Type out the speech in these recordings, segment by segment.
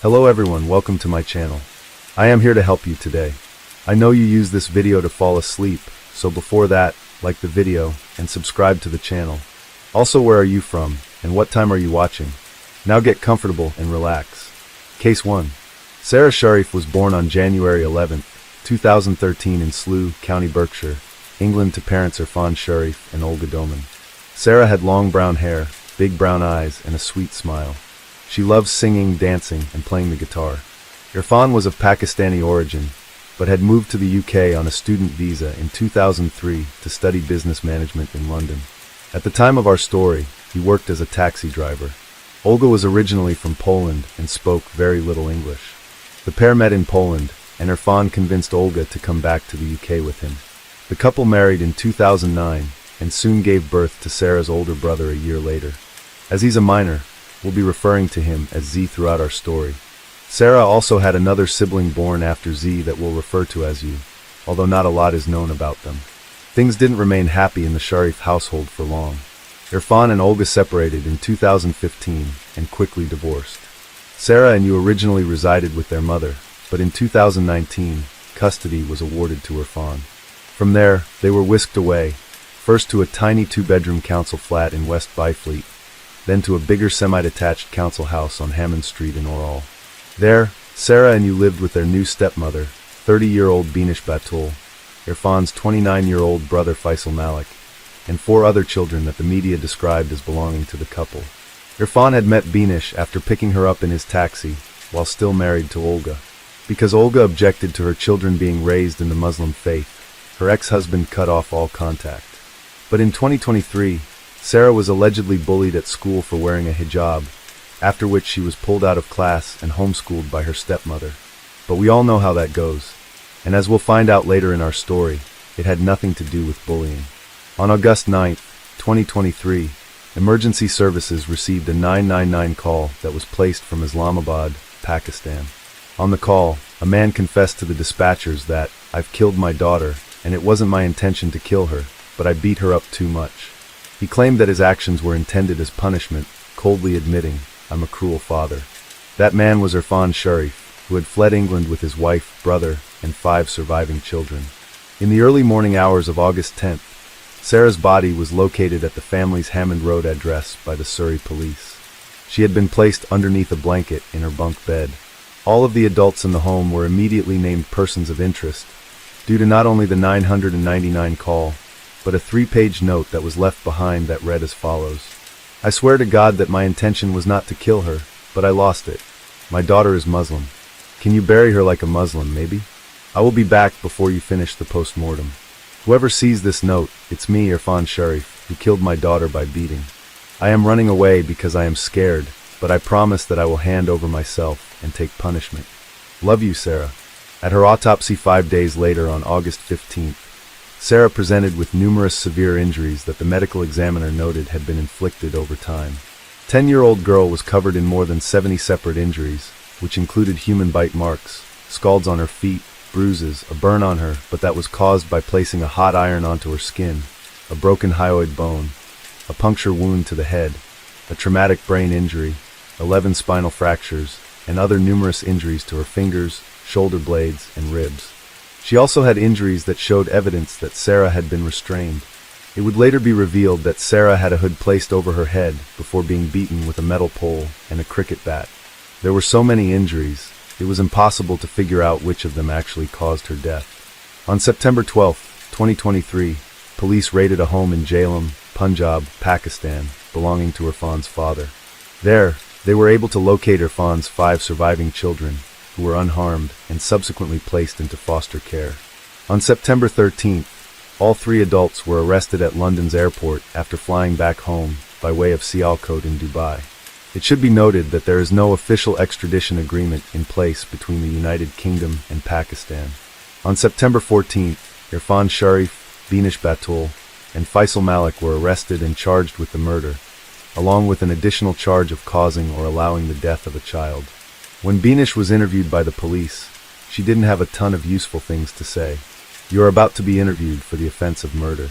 Hello everyone, welcome to my channel. I am here to help you today. I know you use this video to fall asleep, so before that, like the video and subscribe to the channel. Also, where are you from and what time are you watching? Now get comfortable and relax. Case 1. Sarah Sharif was born on January 11, 2013 in Slough, County Berkshire, England to parents Irfan Sharif and Olga Doman. Sarah had long brown hair, big brown eyes, and a sweet smile. She loves singing, dancing, and playing the guitar. Irfan was of Pakistani origin, but had moved to the UK on a student visa in 2003 to study business management in London. At the time of our story, he worked as a taxi driver. Olga was originally from Poland and spoke very little English. The pair met in Poland, and Irfan convinced Olga to come back to the UK with him. The couple married in 2009 and soon gave birth to Sarah's older brother a year later. As he's a minor, we'll be referring to him as Z throughout our story. Sarah also had another sibling born after Z that we'll refer to as U, although not a lot is known about them. Things didn't remain happy in the Sharif household for long. Irfan and Olga separated in 2015 and quickly divorced. Sarah and U originally resided with their mother, but in 2019, custody was awarded to Irfan. From there, they were whisked away, first to a tiny two-bedroom council flat in West Byfleet, then to a bigger semi-detached council house on Hammond Street in Oral. There, Sarah and U lived with their new stepmother, 30-year-old Binish Batul, Irfan's 29-year-old brother Faisal Malik, and 4 other children that the media described as belonging to the couple. Irfan had met Binish after picking her up in his taxi, while still married to Olga. Because Olga objected to her children being raised in the Muslim faith, her ex-husband cut off all contact. But in 2023, Sarah was allegedly bullied at school for wearing a hijab, after which she was pulled out of class and homeschooled by her stepmother. But we all know how that goes, and as we'll find out later in our story, it had nothing to do with bullying. On August 9, 2023, emergency services received a 999 call that was placed from Islamabad, Pakistan. On the call, a man confessed to the dispatchers that, "I've killed my daughter, and it wasn't my intention to kill her, but I beat her up too much." He claimed that his actions were intended as punishment, coldly admitting, "I'm a cruel father." That man was Irfan Sharif, who had fled England with his wife, brother, and 5 surviving children. In the early morning hours of August 10th, Sarah's body was located at the family's Hammond Road address by the Surrey police. She had been placed underneath a blanket in her bunk bed. All of the adults in the home were immediately named persons of interest, due to not only the 999 call, but a 3-page note that was left behind that read as follows. "I swear to God that my intention was not to kill her, but I lost it. My daughter is Muslim. Can you bury her like a Muslim, maybe? I will be back before you finish the post-mortem. Whoever sees this note, it's me, Irfan Sharif, who killed my daughter by beating. I am running away because I am scared, but I promise that I will hand over myself and take punishment. Love you, Sarah." At her autopsy 5 days later on August 15th, Sarah presented with numerous severe injuries that the medical examiner noted had been inflicted over time. 10-year-old girl was covered in more than 70 separate injuries, which included human bite marks, scalds on her feet, bruises, a burn on her, but that was caused by placing a hot iron onto her skin, a broken hyoid bone, a puncture wound to the head, a traumatic brain injury, 11 spinal fractures, and other numerous injuries to her fingers, shoulder blades, and ribs. She also had injuries that showed evidence that Sarah had been restrained. It would later be revealed that Sarah had a hood placed over her head before being beaten with a metal pole and a cricket bat. There were so many injuries, it was impossible to figure out which of them actually caused her death. On September 12, 2023, police raided a home in Jhelum, Punjab, Pakistan, belonging to Irfan's father. There, they were able to locate Irfan's 5 surviving children, who were unharmed and subsequently placed into foster care. On September 13th, all 3 adults were arrested at London's airport after flying back home by way of Sialkot in Dubai. It should be noted that there is no official extradition agreement in place between the United Kingdom and Pakistan. On September 14th, Irfan Sharif, Binish Batul, and Faisal Malik were arrested and charged with the murder, along with an additional charge of causing or allowing the death of a child. When Binish was interviewed by the police, she didn't have a ton of useful things to say. "You're about to be interviewed for the offense of murder.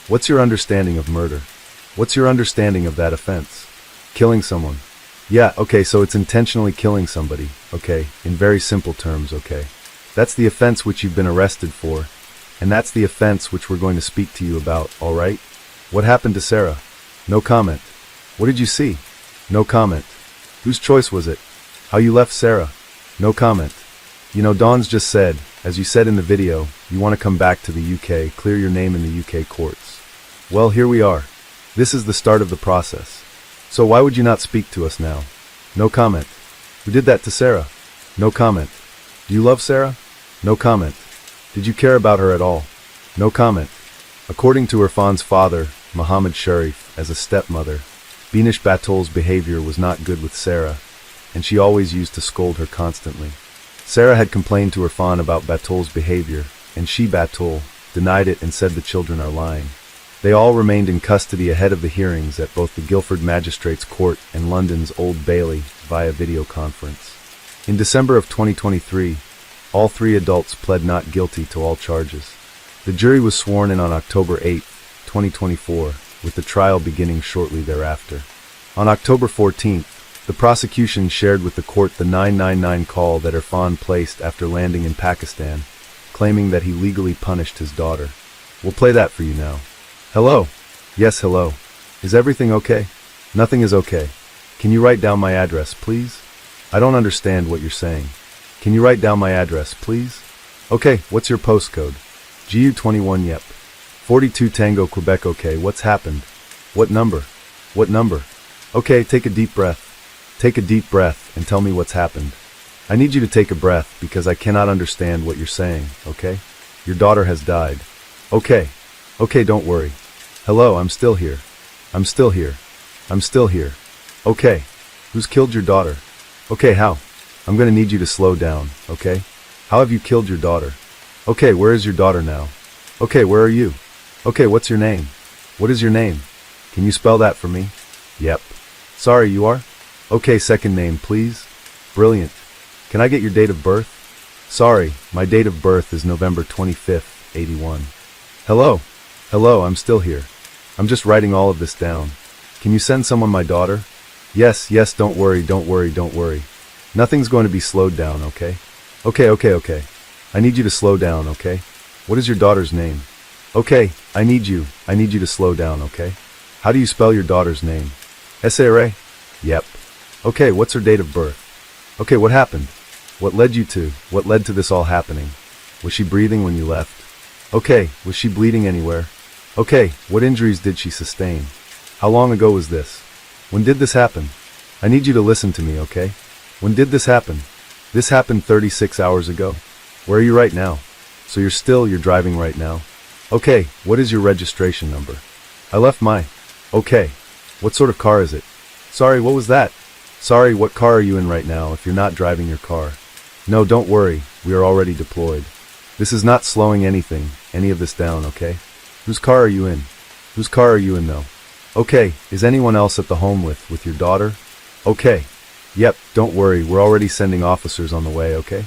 What's your understanding of murder? What's your understanding of that offense? Killing someone. Yeah, okay, so it's intentionally killing somebody, okay, in very simple terms, okay. That's the offense which you've been arrested for, and that's the offense which we're going to speak to you about, alright? What happened to Sarah? No comment. What did you see? No comment. Whose choice was it? How you left Sarah? No comment. You know, Dawn's just said, as you said in the video, you want to come back to the UK, clear your name in the UK courts. Well, here we are. This is the start of the process. So why would you not speak to us now? No comment. Who did that to Sarah? No comment. Do you love Sarah? No comment. Did you care about her at all? No comment. According to Irfan's father, Mohammed Sharif, as a stepmother, Binish Batol's behavior was not good with Sarah, and she always used to scold her constantly. Sarah had complained to Irfan about Batol's behavior, and she, Batol, denied it and said the children are lying. They all remained in custody ahead of the hearings at both the Guildford Magistrates Court and London's Old Bailey via video conference. In December of 2023, all 3 adults pled not guilty to all charges. The jury was sworn in on October 8, 2024, with the trial beginning shortly thereafter. On October 14th, the prosecution shared with the court the 999 call that Irfan placed after landing in Pakistan, claiming that he legally punished his daughter. We'll play that for you now. Hello? Yes, hello. Is everything okay? Nothing is okay. Can you write down my address, please? I don't understand what you're saying. Can you write down my address, please? Okay, what's your postcode? GU21 Yep. 42 Tango Quebec. Okay, what's happened? What number? What number? Okay, take a deep breath. Take a deep breath and tell me what's happened. I need you to take a breath because I cannot understand what you're saying, okay? Your daughter has died. Okay. Okay, don't worry. Hello, I'm still here. I'm still here. I'm still here. Okay. Who's killed your daughter? Okay, how? I'm gonna need you to slow down, okay? How have you killed your daughter? Okay, where is your daughter now? Okay, where are you? Okay, what's your name? What is your name? Can you spell that for me? Yep. Sorry, you are? Okay, second name, please. Brilliant. Can I get your date of birth? Sorry, my date of birth is November 25th, 81. Hello. Hello, I'm still here. I'm just writing all of this down. Can you send someone my daughter? Yes, yes, don't worry, don't worry, don't worry. Nothing's going to be slowed down, okay? Okay. I need you to slow down, okay? What is your daughter's name? Okay, I need you to slow down, okay? How do you spell your daughter's name? S-A-R-A? Yep. Okay, what's her date of birth? Okay, what happened? What led to this all happening? Was she breathing when you left? Okay, was she bleeding anywhere? Okay, what injuries did she sustain? How long ago was this? When did this happen? I need you to listen to me, okay? When did this happen? This happened 36 hours ago. Where are you right now? So you're driving right now? Okay, what is your registration number? I left my. Okay. What sort of car is it? Sorry, what was that? Sorry, what car are you in right now if you're not driving your car? No, don't worry, we are already deployed. This is not slowing any of this down, okay? Whose car are you in? Whose car are you in though? Okay, is anyone else at the home with your daughter? Okay. Yep, don't worry, we're already sending officers on the way, okay?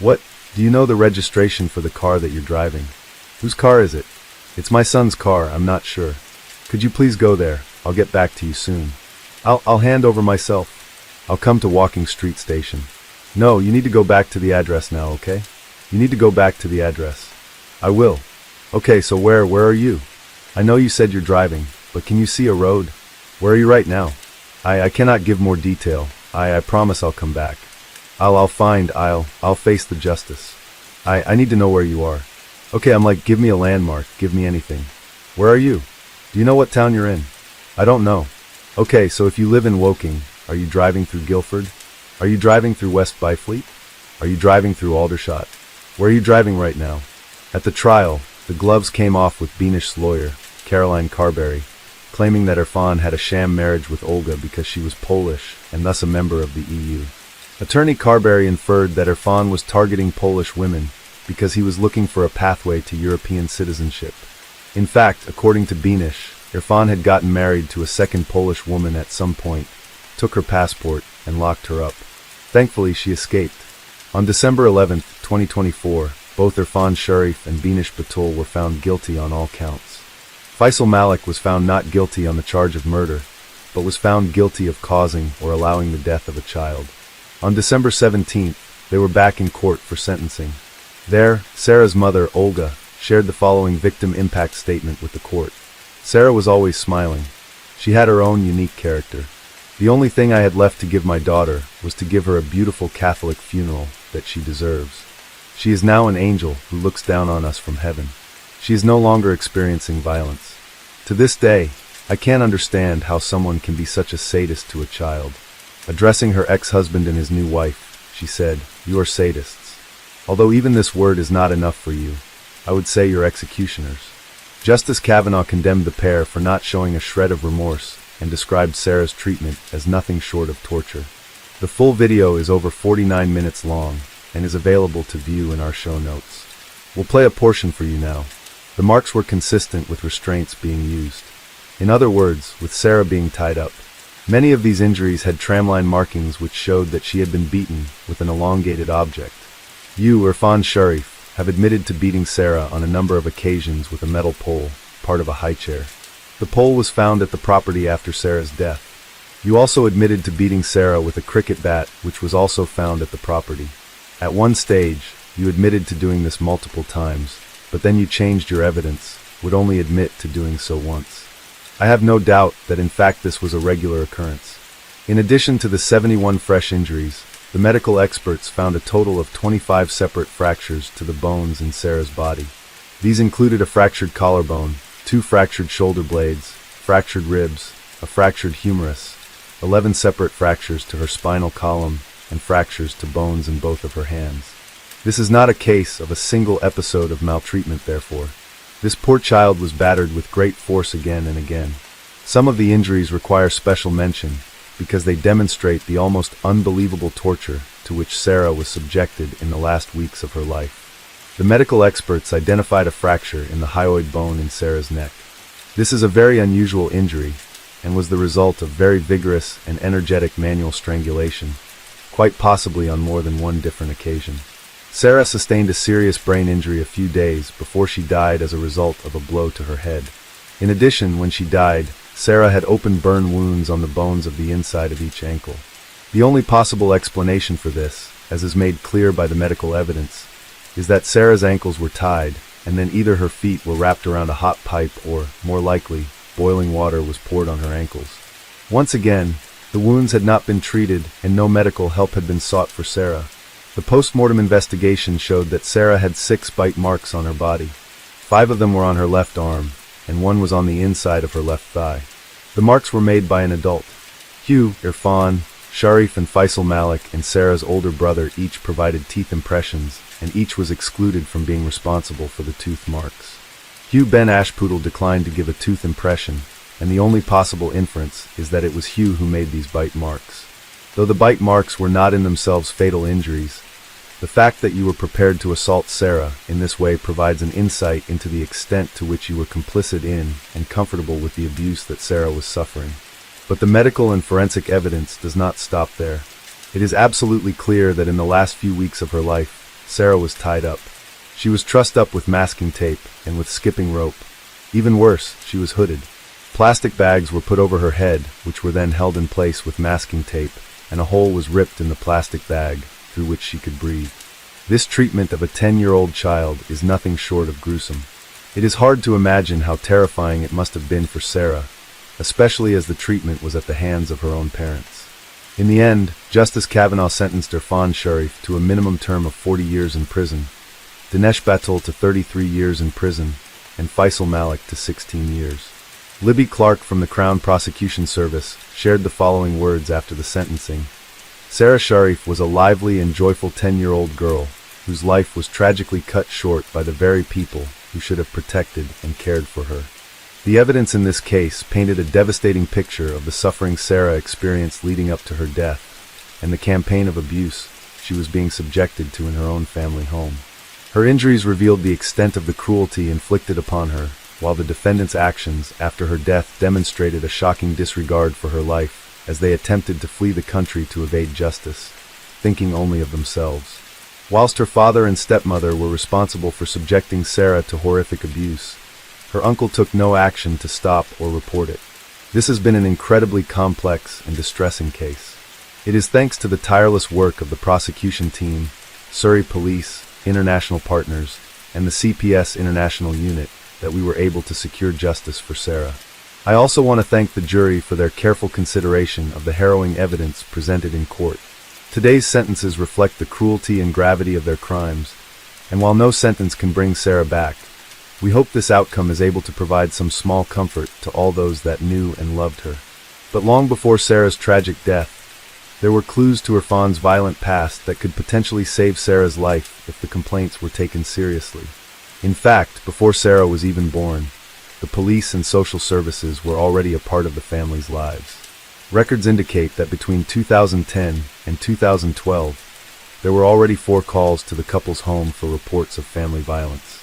What? Do you know the registration for the car that you're driving? Whose car is it? It's my son's car, I'm not sure. Could you please go there? I'll get back to you soon. I'll hand over myself. I'll come to Walking Street Station. No, you need to go back to the address now, okay? You need to go back to the address. I will. Okay, so where are you? I know you said you're driving, but can you see a road? Where are you right now? I cannot give more detail. I promise I'll come back. I'll face the justice. I need to know where you are. Okay, I'm like, give me a landmark, give me anything. Where are you? Do you know what town you're in? I don't know. Okay, so if you live in Woking, are you driving through Guildford? Are you driving through West Byfleet? Are you driving through Aldershot? Where are you driving right now? At the trial, the gloves came off with Benish's lawyer, Caroline Carberry, claiming that Irfan had a sham marriage with Olga because she was Polish and thus a member of the EU. Attorney Carberry inferred that Irfan was targeting Polish women because he was looking for a pathway to European citizenship. In fact, according to Benish, Irfan had gotten married to a second Polish woman at some point, took her passport, and locked her up. Thankfully, she escaped. On December 11, 2024, both Irfan Sharif and Benish Batul were found guilty on all counts. Faisal Malik was found not guilty on the charge of murder, but was found guilty of causing or allowing the death of a child. On December 17th, they were back in court for sentencing. There, Sarah's mother, Olga, shared the following victim impact statement with the court. Sarah was always smiling. She had her own unique character. The only thing I had left to give my daughter was to give her a beautiful Catholic funeral that she deserves. She is now an angel who looks down on us from heaven. She is no longer experiencing violence. To this day, I can't understand how someone can be such a sadist to a child. Addressing her ex-husband and his new wife, she said, "You are sadists. Although even this word is not enough for you, I would say you're executioners." Justice Kavanaugh condemned the pair for not showing a shred of remorse and described Sarah's treatment as nothing short of torture. The full video is over 49 minutes long and is available to view in our show notes. We'll play a portion for you now. The marks were consistent with restraints being used. In other words, with Sarah being tied up. Many of these injuries had tramline markings which showed that she had been beaten with an elongated object. You, Irfan Sharif, have admitted to beating Sarah on a number of occasions with a metal pole, part of a high chair. The pole was found at the property after Sarah's death. You also admitted to beating Sarah with a cricket bat, which was also found at the property. At one stage, you admitted to doing this multiple times, but then you changed your evidence, would only admit to doing so once. I have no doubt that in fact this was a regular occurrence. In addition to the 71 fresh injuries, the medical experts found a total of 25 separate fractures to the bones in Sarah's body. These included a fractured collarbone, 2 fractured shoulder blades, fractured ribs, a fractured humerus, 11 separate fractures to her spinal column, and fractures to bones in both of her hands. This is not a case of a single episode of maltreatment, therefore. This poor child was battered with great force again and again. Some of the injuries require special mention because they demonstrate the almost unbelievable torture to which Sarah was subjected in the last weeks of her life. The medical experts identified a fracture in the hyoid bone in Sarah's neck. This is a very unusual injury and was the result of very vigorous and energetic manual strangulation, quite possibly on more than one different occasion. Sarah sustained a serious brain injury a few days before she died as a result of a blow to her head. In addition, when she died, Sarah had open burn wounds on the bones of the inside of each ankle. The only possible explanation for this, as is made clear by the medical evidence, is that Sarah's ankles were tied, and then either her feet were wrapped around a hot pipe or, more likely, boiling water was poured on her ankles. Once again, the wounds had not been treated and no medical help had been sought for Sarah. The post-mortem investigation showed that Sarah had 6 bite marks on her body. 5 of them were on her left arm, and 1 was on the inside of her left thigh. The marks were made by an adult. Hugh, Irfan, Sharif and Faisal Malik and Sarah's older brother each provided teeth impressions, and each was excluded from being responsible for the tooth marks. Hugh Ben Ashpoodle declined to give a tooth impression, and the only possible inference is that it was Hugh who made these bite marks. Though the bite marks were not in themselves fatal injuries, the fact that you were prepared to assault Sarah in this way provides an insight into the extent to which you were complicit in and comfortable with the abuse that Sarah was suffering. But the medical and forensic evidence does not stop there. It is absolutely clear that in the last few weeks of her life, Sarah was tied up. She was trussed up with masking tape and with skipping rope. Even worse, she was hooded. Plastic bags were put over her head, which were then held in place with masking tape, and a hole was ripped in the plastic bag through which she could breathe. This treatment of a 10-year-old child is nothing short of gruesome. It is hard to imagine how terrifying it must have been for Sarah, especially as the treatment was at the hands of her own parents. In the end, Justice Kavanaugh sentenced Irfan Sharif to a minimum term of 40 years in prison, Dinesh Batul to 33 years in prison, and Faisal Malik to 16 years. Libby Clark from the Crown Prosecution Service shared the following words after the sentencing. Sarah Sharif was a lively and joyful 10-year-old girl whose life was tragically cut short by the very people who should have protected and cared for her. The evidence in this case painted a devastating picture of the suffering Sarah experienced leading up to her death and the campaign of abuse she was being subjected to in her own family home. Her injuries revealed the extent of the cruelty inflicted upon her, while the defendant's actions after her death demonstrated a shocking disregard for her life as they attempted to flee the country to evade justice, thinking only of themselves. Whilst her father and stepmother were responsible for subjecting Sarah to horrific abuse, her uncle took no action to stop or report it. This has been an incredibly complex and distressing case. It is thanks to the tireless work of the prosecution team, Surrey Police, international partners, and the CPS International Unit that we were able to secure justice for Sarah. I also want to thank the jury for their careful consideration of the harrowing evidence presented in court. Today's sentences reflect the cruelty and gravity of their crimes, and while no sentence can bring Sarah back, we hope this outcome is able to provide some small comfort to all those that knew and loved her. But long before Sarah's tragic death, there were clues to Irfan's violent past that could potentially save Sarah's life if the complaints were taken seriously. In fact, before Sarah was even born, the police and social services were already a part of the family's lives. Records indicate that between 2010 and 2012, there were already 4 calls to the couple's home for reports of family violence.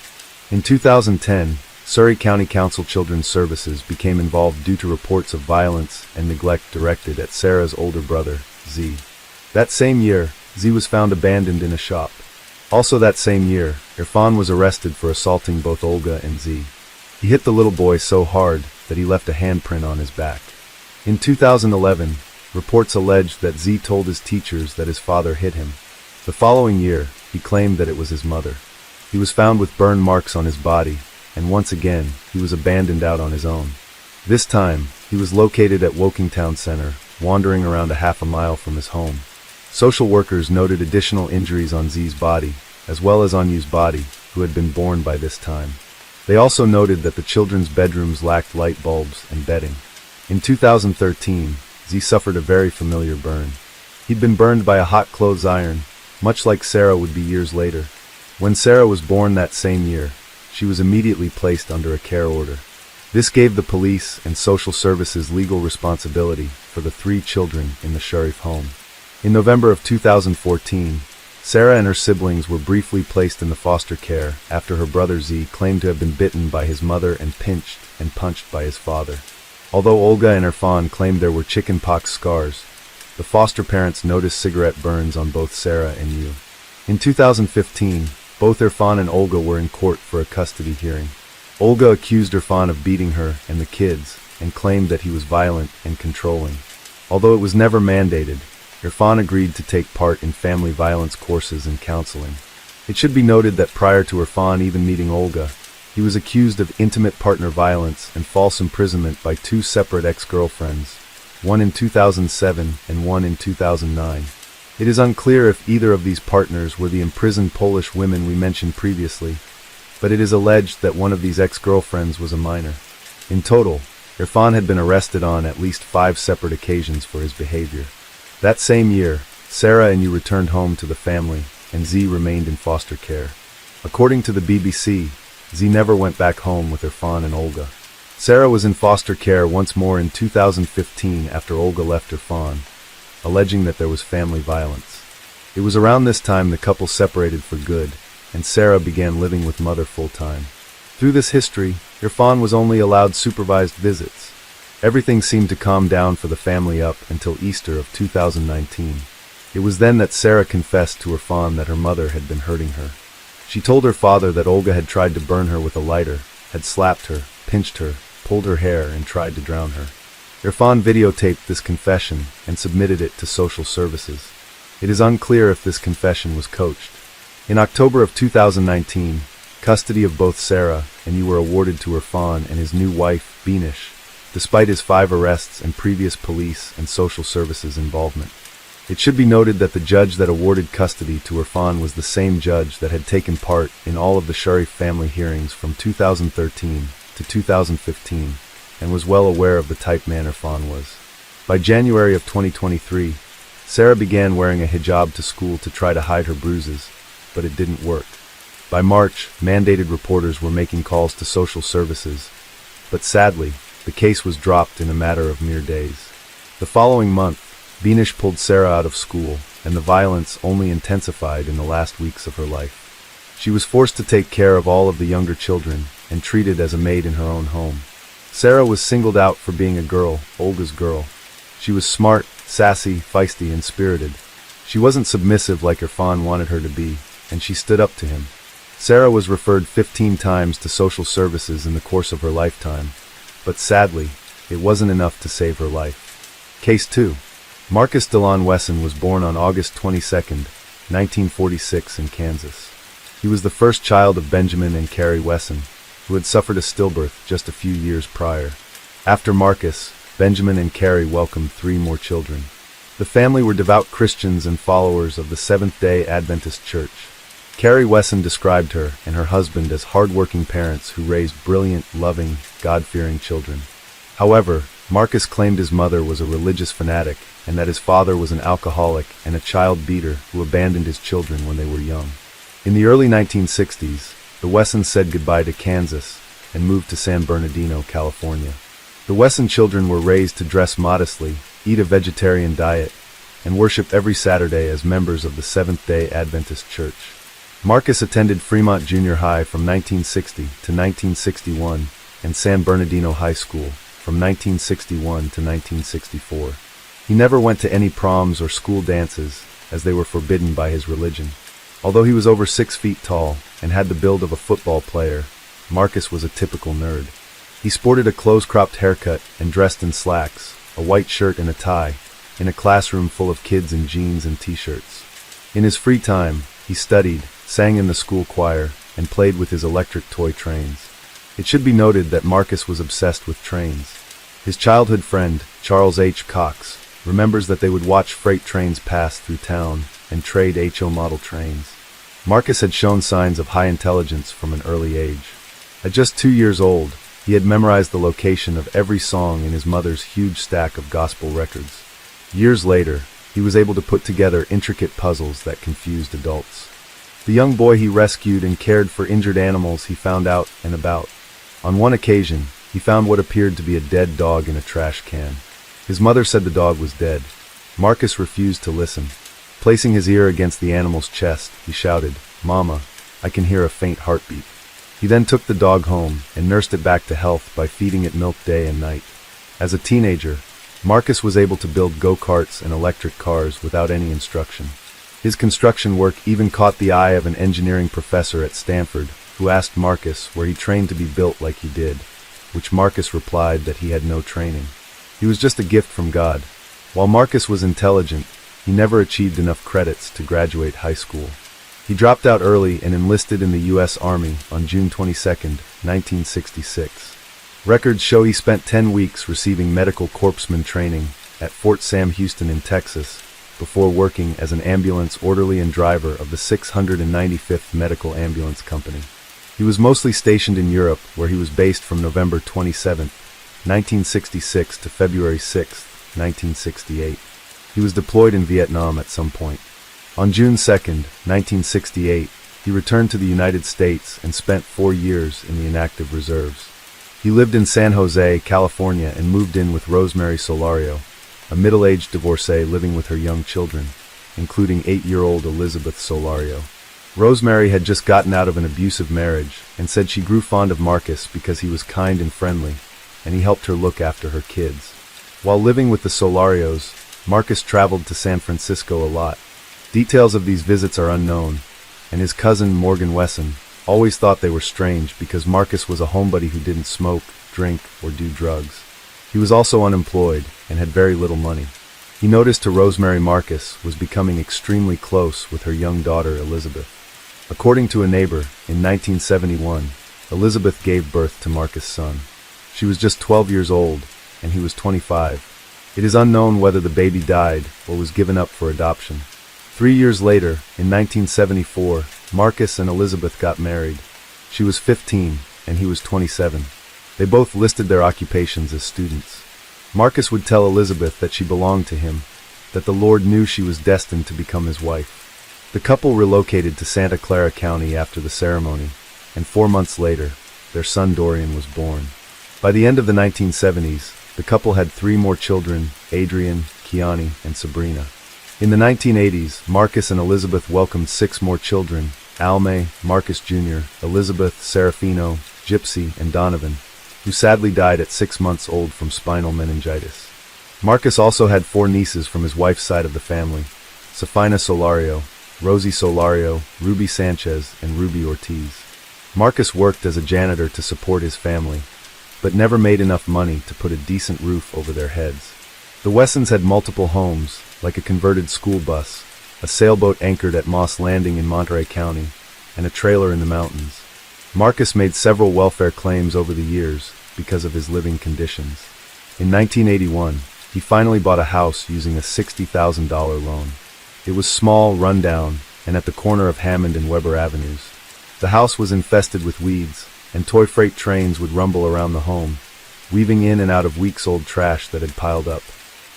In 2010, Surrey County Council Children's Services became involved due to reports of violence and neglect directed at Sarah's older brother, Z. That same year, Z was found abandoned in a shop. Also that same year, Irfan was arrested for assaulting both Olga and Z. He hit the little boy so hard that he left a handprint on his back. In 2011, reports alleged that Z told his teachers that his father hit him. The following year, he claimed that it was his mother. He was found with burn marks on his body, and once again, he was abandoned out on his own. This time, he was located at Woking Town Center, wandering around a half a mile from his home. Social workers noted additional injuries on Z's body, as well as on Yu's body, who had been born by this time. They also noted that the children's bedrooms lacked light bulbs and bedding. In 2013, Z suffered a very familiar burn. He'd been burned by a hot clothes iron, much like Sarah would be years later. When Sarah was born that same year, she was immediately placed under a care order. This gave the police and social services legal responsibility for the 3 children in the Sharif home. In November of 2014, Sarah and her siblings were briefly placed in the foster care after her brother Z claimed to have been bitten by his mother and pinched and punched by his father. Although Olga and Irfan claimed there were chickenpox scars, the foster parents noticed cigarette burns on both Sarah and Yu. In 2015, both Irfan and Olga were in court for a custody hearing. Olga accused Irfan of beating her and the kids and claimed that he was violent and controlling. Although it was never mandated, Irfan agreed to take part in family violence courses and counseling. It should be noted that prior to Irfan even meeting Olga, he was accused of intimate partner violence and false imprisonment by 2 separate ex-girlfriends, one in 2007 and one in 2009. It is unclear if either of these partners were the imprisoned Polish women we mentioned previously, but it is alleged that one of these ex-girlfriends was a minor. In total, Irfan had been arrested on at least 5 separate occasions for his behavior. That same year, Sarah and Yu returned home to the family, and Z remained in foster care. According to the BBC, Z never went back home with Irfan and Olga. Sarah was in foster care once more in 2015 after Olga left Irfan, alleging that there was family violence. It was around this time the couple separated for good, and Sarah began living with mother full-time. Through this history, Irfan was only allowed supervised visits. Everything seemed to calm down for the family up until Easter of 2019. It was then that Sarah confessed to Irfan that her mother had been hurting her. She told her father that Olga had tried to burn her with a lighter, had slapped her, pinched her, pulled her hair, and tried to drown her. Irfan videotaped this confession and submitted it to social services. It is unclear if this confession was coached. In October of 2019, custody of both Sarah and Yu were awarded to Irfan and his new wife, Binish, despite his 5 arrests and previous police and social services involvement. It should be noted that the judge that awarded custody to Irfan was the same judge that had taken part in all of the Sharif family hearings from 2013 to 2015 and was well aware of the type man Irfan was. By January of 2023, Sarah began wearing a hijab to school to try to hide her bruises, but it didn't work. By March, mandated reporters were making calls to social services, but sadly, the case was dropped in a matter of mere days. The following month, Binish pulled Sarah out of school, and the violence only intensified in the last weeks of her life. She was forced to take care of all of the younger children and treated as a maid in her own home. Sarah was singled out for being a girl, Olga's girl. She was smart, sassy, feisty, and spirited. She wasn't submissive like Irfan wanted her to be, and she stood up to him. Sarah was referred 15 times to social services in the course of her lifetime, but sadly, it wasn't enough to save her life. Case 2. Marcus DeLon Wesson was born on August 22, 1946 in Kansas. He was the first child of Benjamin and Carrie Wesson, who had suffered a stillbirth just a few years prior. After Marcus, Benjamin and Carrie welcomed 3 more children. The family were devout Christians and followers of the Seventh-day Adventist Church. Carrie Wesson described her and her husband as hard-working parents who raised brilliant, loving, God-fearing children. However, Marcus claimed his mother was a religious fanatic and that his father was an alcoholic and a child beater who abandoned his children when they were young. In the early 1960s, the Wessons said goodbye to Kansas and moved to San Bernardino, California. The Wesson children were raised to dress modestly, eat a vegetarian diet, and worship every Saturday as members of the Seventh-day Adventist Church. Marcus attended Fremont Junior High from 1960 to 1961 and San Bernardino High School from 1961 to 1964. He never went to any proms or school dances, as they were forbidden by his religion. Although he was over 6 feet tall and had the build of a football player, Marcus was a typical nerd. He sported a close-cropped haircut and dressed in slacks, a white shirt and a tie, in a classroom full of kids in jeans and t-shirts. In his free time, he studied, sang in the school choir, and played with his electric toy trains. It should be noted that Marcus was obsessed with trains. His childhood friend, Charles H. Cox, remembers that they would watch freight trains pass through town and trade HO model trains. Marcus had shown signs of high intelligence from an early age. At just 2 years old, he had memorized the location of every song in his mother's huge stack of gospel records. Years later, he was able to put together intricate puzzles that confused adults. The young boy he rescued and cared for injured animals he found out and about. On one occasion, he found what appeared to be a dead dog in a trash can. His mother said the dog was dead. Marcus refused to listen. Placing his ear against the animal's chest, he shouted, "Mama, I can hear a faint heartbeat." He then took the dog home and nursed it back to health by feeding it milk day and night. As a teenager, Marcus was able to build go-karts and electric cars without any instruction. His construction work even caught the eye of an engineering professor at Stanford, who asked Marcus where he trained to be built like he did, which Marcus replied that he had no training. He was just a gift from God. While Marcus was intelligent, he never achieved enough credits to graduate high school. He dropped out early and enlisted in the U.S. Army on June 22, 1966. Records show he spent 10 weeks receiving medical corpsman training at Fort Sam Houston in Texas before working as an ambulance orderly and driver of the 695th Medical Ambulance Company. He was mostly stationed in Europe, where he was based from November 27, 1966 to February 6, 1968. He was deployed in Vietnam at some point. On June 2, 1968, he returned to the United States and spent 4 years in the inactive reserves. He lived in San Jose, California, and moved in with Rosemary Solario, a middle-aged divorcee living with her young children, including 8-year-old Elizabeth Solario. Rosemary had just gotten out of an abusive marriage and said she grew fond of Marcus because he was kind and friendly, and he helped her look after her kids. While living with the Solarios, Marcus traveled to San Francisco a lot. Details of these visits are unknown, and his cousin Morgan Wesson always thought they were strange because Marcus was a homebody who didn't smoke, drink, or do drugs. He was also unemployed and had very little money. He noticed to Rosemary Marcus was becoming extremely close with her young daughter Elizabeth. According to a neighbor, in 1971, Elizabeth gave birth to Marcus' son. She was just 12 years old, and he was 25. It is unknown whether the baby died or was given up for adoption. 3 years later, in 1974, Marcus and Elizabeth got married. She was 15, and he was 27. They both listed their occupations as students. Marcus would tell Elizabeth that she belonged to him, that the Lord knew she was destined to become his wife. The couple relocated to Santa Clara County after the ceremony, and 4 months later, their son Dorian was born. By the end of the 1970s, the couple had 3 more children, Adrian, Kiani, and Sabrina. In the 1980s, Marcus and Elizabeth welcomed 6 more children, Alme, Marcus Jr., Elizabeth, Serafino, Gypsy, and Donovan, who sadly died at 6 months old from spinal meningitis. Marcus also had 4 nieces from his wife's side of the family, Safina Solario, Rosie Solario, Ruby Sanchez, and Ruby Ortiz. Marcus worked as a janitor to support his family, but never made enough money to put a decent roof over their heads. The Wessons had multiple homes, like a converted school bus, a sailboat anchored at Moss Landing in Monterey County, and a trailer in the mountains. Marcus made several welfare claims over the years because of his living conditions. In 1981, he finally bought a house using a $60,000 loan. It was small, rundown, and at the corner of Hammond and Weber Avenues. The house was infested with weeds, and toy freight trains would rumble around the home, weaving in and out of weeks-old trash that had piled up.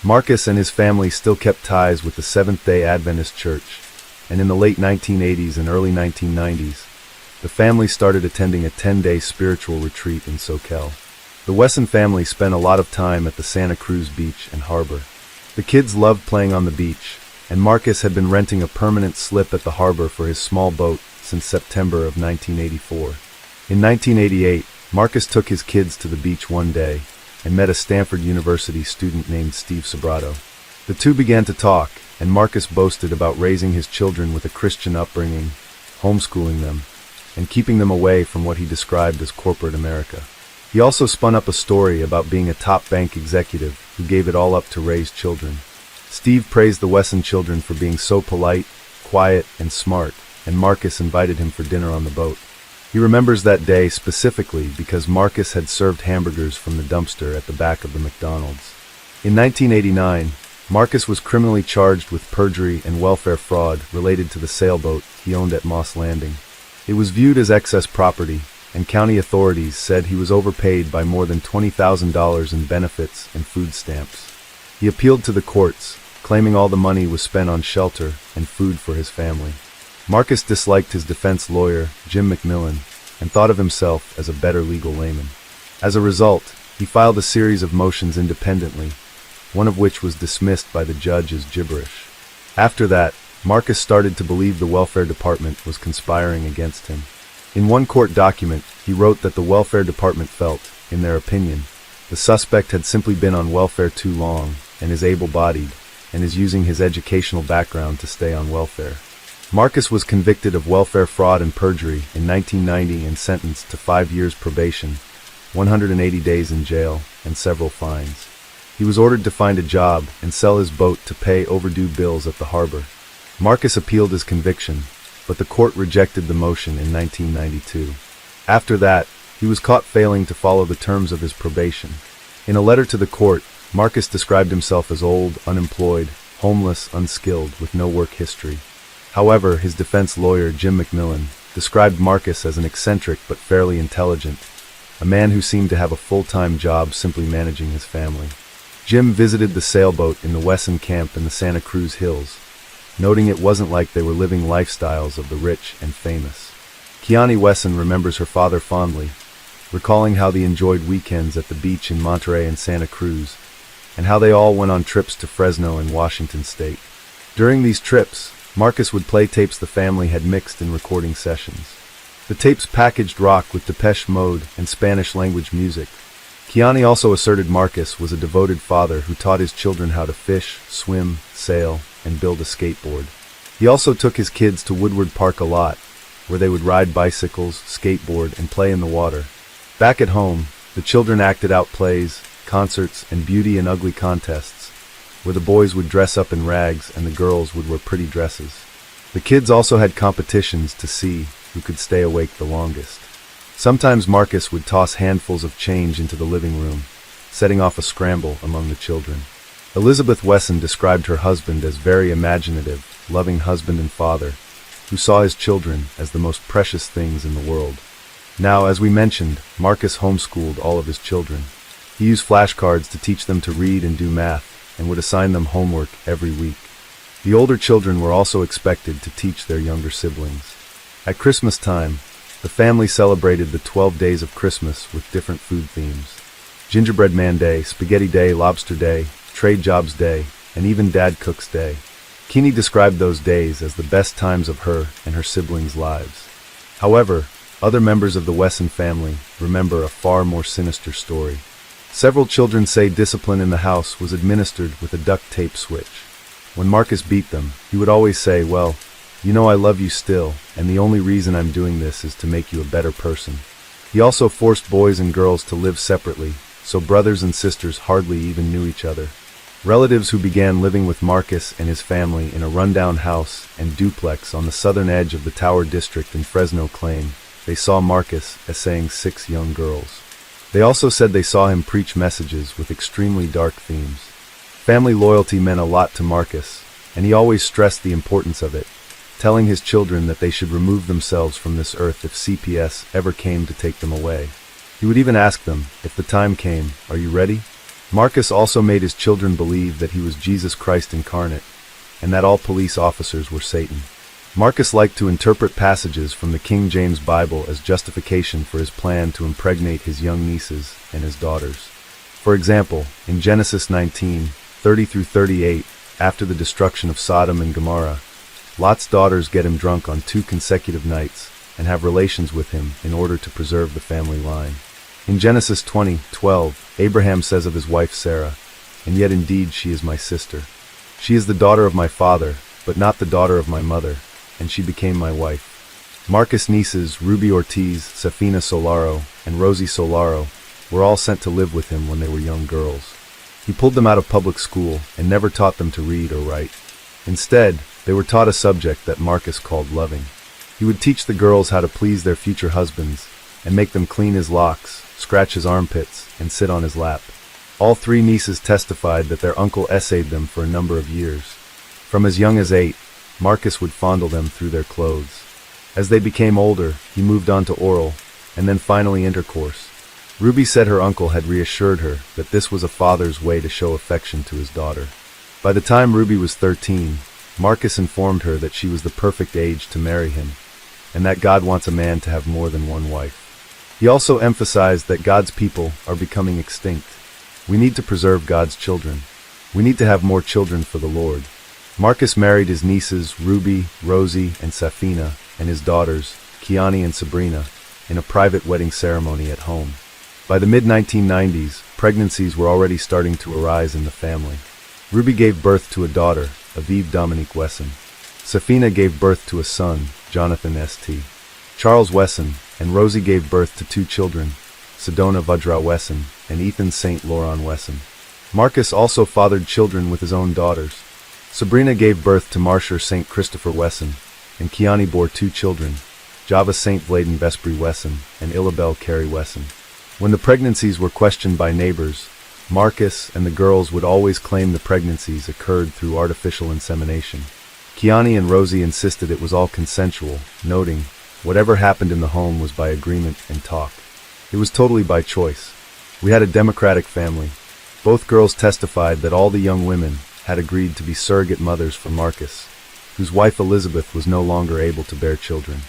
Marcus and his family still kept ties with the Seventh-day Adventist Church, and in the late 1980s and early 1990s, the family started attending a 10-day spiritual retreat in Soquel. The Wesson family spent a lot of time at the Santa Cruz beach and harbor. The kids loved playing on the beach, and Marcus had been renting a permanent slip at the harbor for his small boat since September of 1984. In 1988, Marcus took his kids to the beach one day and met a Stanford University student named Steve Sobrato. The two began to talk, and Marcus boasted about raising his children with a Christian upbringing, homeschooling them, and keeping them away from what he described as corporate America. He also spun up a story about being a top bank executive who gave it all up to raise children. Steve praised the Wesson children for being so polite, quiet, and smart, and Marcus invited him for dinner on the boat. He remembers that day specifically because Marcus had served hamburgers from the dumpster at the back of the McDonald's. In 1989, Marcus was criminally charged with perjury and welfare fraud related to the sailboat he owned at Moss Landing. It was viewed as excess property, and county authorities said he was overpaid by more than $20,000 in benefits and food stamps. He appealed to the courts, claiming all the money was spent on shelter and food for his family. Marcus disliked his defense lawyer, Jim McMillan, and thought of himself as a better legal layman. As a result, he filed a series of motions independently, one of which was dismissed by the judge as gibberish. After that, Marcus started to believe the welfare department was conspiring against him. In one court document, he wrote that the welfare department felt, in their opinion, the suspect had simply been on welfare too long and is able-bodied and is using his educational background to stay on welfare. Marcus was convicted of welfare fraud and perjury in 1990 and sentenced to 5 years probation, 180 days in jail, and several fines. He was ordered to find a job and sell his boat to pay overdue bills at the harbor. Marcus appealed his conviction, but the court rejected the motion in 1992. After that, he was caught failing to follow the terms of his probation. In a letter to the court, Marcus described himself as old, unemployed, homeless, unskilled, with no work history. However, his defense lawyer, Jim McMillan, described Marcus as an eccentric but fairly intelligent, a man who seemed to have a full-time job simply managing his family. Jim visited the sailboat in the Wesson camp in the Santa Cruz Hills, noting it wasn't like they were living lifestyles of the rich and famous. Kiani Wesson remembers her father fondly, recalling how they enjoyed weekends at the beach in Monterey and Santa Cruz, and how they all went on trips to Fresno and Washington State. During these trips, Marcus would play tapes the family had mixed in recording sessions. The tapes packaged rock with Depeche Mode and Spanish-language music. Kiani also asserted Marcus was a devoted father who taught his children how to fish, swim, sail, and build a skateboard. He also took his kids to Woodward Park a lot, where they would ride bicycles, skateboard, and play in the water. Back at home, the children acted out plays, concerts, and beauty and ugly contests, where the boys would dress up in rags and the girls would wear pretty dresses. The kids also had competitions to see who could stay awake the longest. Sometimes Marcus would toss handfuls of change into the living room, setting off a scramble among the children. Elizabeth Wesson described her husband as very imaginative, loving husband and father, who saw his children as the most precious things in the world. Now, as we mentioned, Marcus homeschooled all of his children. He used flashcards to teach them to read and do math, and would assign them homework every week. The older children were also expected to teach their younger siblings. At Christmas time, the family celebrated the 12 days of Christmas with different food themes. Gingerbread Man Day, Spaghetti Day, Lobster Day, Trade Jobs Day, and even Dad Cooks Day. Keeney described those days as the best times of her and her siblings' lives. However, other members of the Wesson family remember a far more sinister story. Several children say discipline in the house was administered with a duct tape switch. When Marcus beat them, he would always say, "Well, you know I love you still, and the only reason I'm doing this is to make you a better person." He also forced boys and girls to live separately, so brothers and sisters hardly even knew each other. Relatives who began living with Marcus and his family in a rundown house and duplex on the southern edge of the Tower District in Fresno claim they saw Marcus essaying 6 young girls. They also said they saw him preach messages with extremely dark themes. Family loyalty meant a lot to Marcus, and he always stressed the importance of it, telling his children that they should remove themselves from this earth if CPS ever came to take them away. He would even ask them, if the time came, "Are you ready?" Marcus also made his children believe that he was Jesus Christ incarnate, and that all police officers were Satan. Marcus liked to interpret passages from the King James Bible as justification for his plan to impregnate his young nieces and his daughters. For example, in Genesis 19:30-38, after the destruction of Sodom and Gomorrah, Lot's daughters get him drunk on 2 consecutive nights and have relations with him in order to preserve the family line. In Genesis 20:12, Abraham says of his wife Sarah, "And yet indeed she is my sister. She is the daughter of my father, but not the daughter of my mother, and she became my wife." Marcus' nieces Ruby Ortiz, Safina Solaro, and Rosie Solaro were all sent to live with him when they were young girls. He pulled them out of public school and never taught them to read or write. Instead, they were taught a subject that Marcus called loving. He would teach the girls how to please their future husbands and make them clean his locks, scratch his armpits, and sit on his lap. All 3 nieces testified that their uncle essayed them for a number of years. From as young as 8, Marcus would fondle them through their clothes. As they became older, he moved on to oral, and then finally intercourse. Ruby said her uncle had reassured her that this was a father's way to show affection to his daughter. By the time Ruby was 13, Marcus informed her that she was the perfect age to marry him, and that God wants a man to have more than one wife. He also emphasized that God's people are becoming extinct. We need to preserve God's children. We need to have more children for the Lord. Marcus married his nieces Ruby, Rosie, and Safina, and his daughters, Kiani and Sabrina, in a private wedding ceremony at home. By the mid-1990s, pregnancies were already starting to arise in the family. Ruby gave birth to a daughter, Aviv Dominique Wesson. Safina gave birth to a son, Jonathan St. Charles Wesson, and Rosie gave birth to 2 children, Sedona Vajra Wesson and Ethan St. Laurent Wesson. Marcus also fathered children with his own daughters. Sabrina gave birth to Marshall St. Christopher Wesson, and Kiani bore 2 children, Java St. Vladen Vespri Wesson and Illabel Carey Wesson. When the pregnancies were questioned by neighbors, Marcus and the girls would always claim the pregnancies occurred through artificial insemination. Kiani and Rosie insisted it was all consensual, noting, "Whatever happened in the home was by agreement and talk. It was totally by choice. We had a democratic family." Both girls testified that all the young women had agreed to be surrogate mothers for Marcus, whose wife Elizabeth was no longer able to bear children.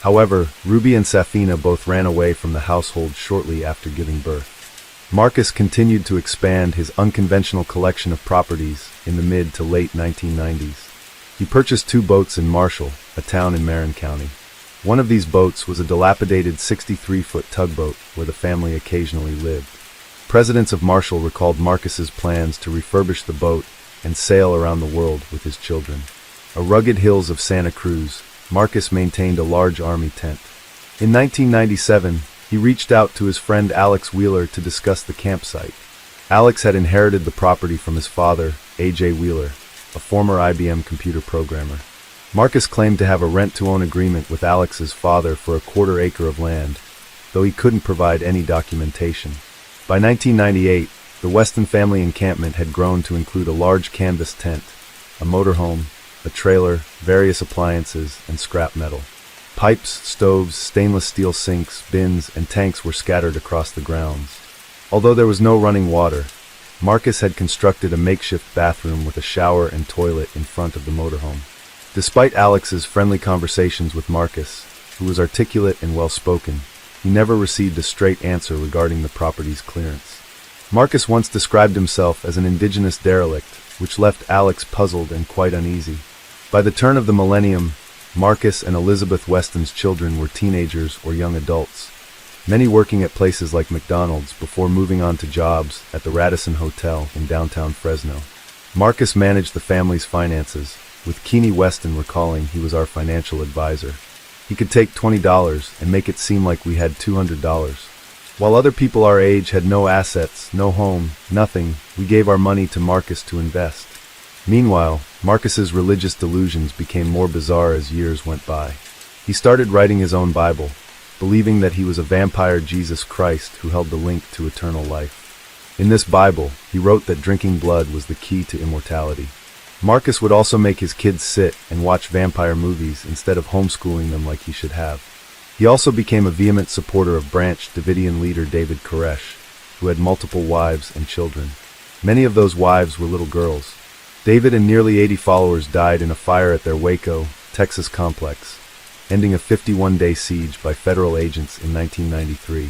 However, Ruby and Safina both ran away from the household shortly after giving birth. Marcus continued to expand his unconventional collection of properties in the mid to late 1990s. He purchased 2 boats in Marshall, a town in Marin County. One of these boats was a dilapidated 63-foot tugboat where the family occasionally lived. Presidents of Marshall recalled Marcus's plans to refurbish the boat and sail around the world with his children. A rugged hills of Santa Cruz, Marcus maintained a large army tent. In 1997, he reached out to his friend Alex Wheeler to discuss the campsite. Alex had inherited the property from his father, A.J. Wheeler, a former IBM computer programmer. Marcus claimed to have a rent-to-own agreement with Alex's father for a 1/4 acre of land, though he couldn't provide any documentation. By 1998, the Weston family encampment had grown to include a large canvas tent, a motorhome, a trailer, various appliances, and scrap metal. Pipes, stoves, stainless steel sinks, bins, and tanks were scattered across the grounds. Although there was no running water, Marcus had constructed a makeshift bathroom with a shower and toilet in front of the motorhome. Despite Alex's friendly conversations with Marcus, who was articulate and well-spoken, he never received a straight answer regarding the property's clearance. Marcus once described himself as an indigenous derelict, which left Alex puzzled and quite uneasy. By the turn of the millennium, Marcus and Elizabeth Weston's children were teenagers or young adults, many working at places like McDonald's before moving on to jobs at the Radisson Hotel in downtown Fresno. Marcus managed the family's finances, with Keene Weston recalling he was our financial advisor. He could take $20 and make it seem like we had $200. While other people our age had no assets, no home, nothing, we gave our money to Marcus to invest. Meanwhile, Marcus's religious delusions became more bizarre as years went by. He started writing his own Bible, believing that he was a vampire Jesus Christ who held the link to eternal life. In this Bible, he wrote that drinking blood was the key to immortality. Marcus would also make his kids sit and watch vampire movies instead of homeschooling them like he should have. He also became a vehement supporter of Branch Davidian leader David Koresh, who had multiple wives and children. Many of those wives were little girls. David and nearly 80 followers died in a fire at their Waco, Texas complex, ending a 51-day siege by federal agents in 1993.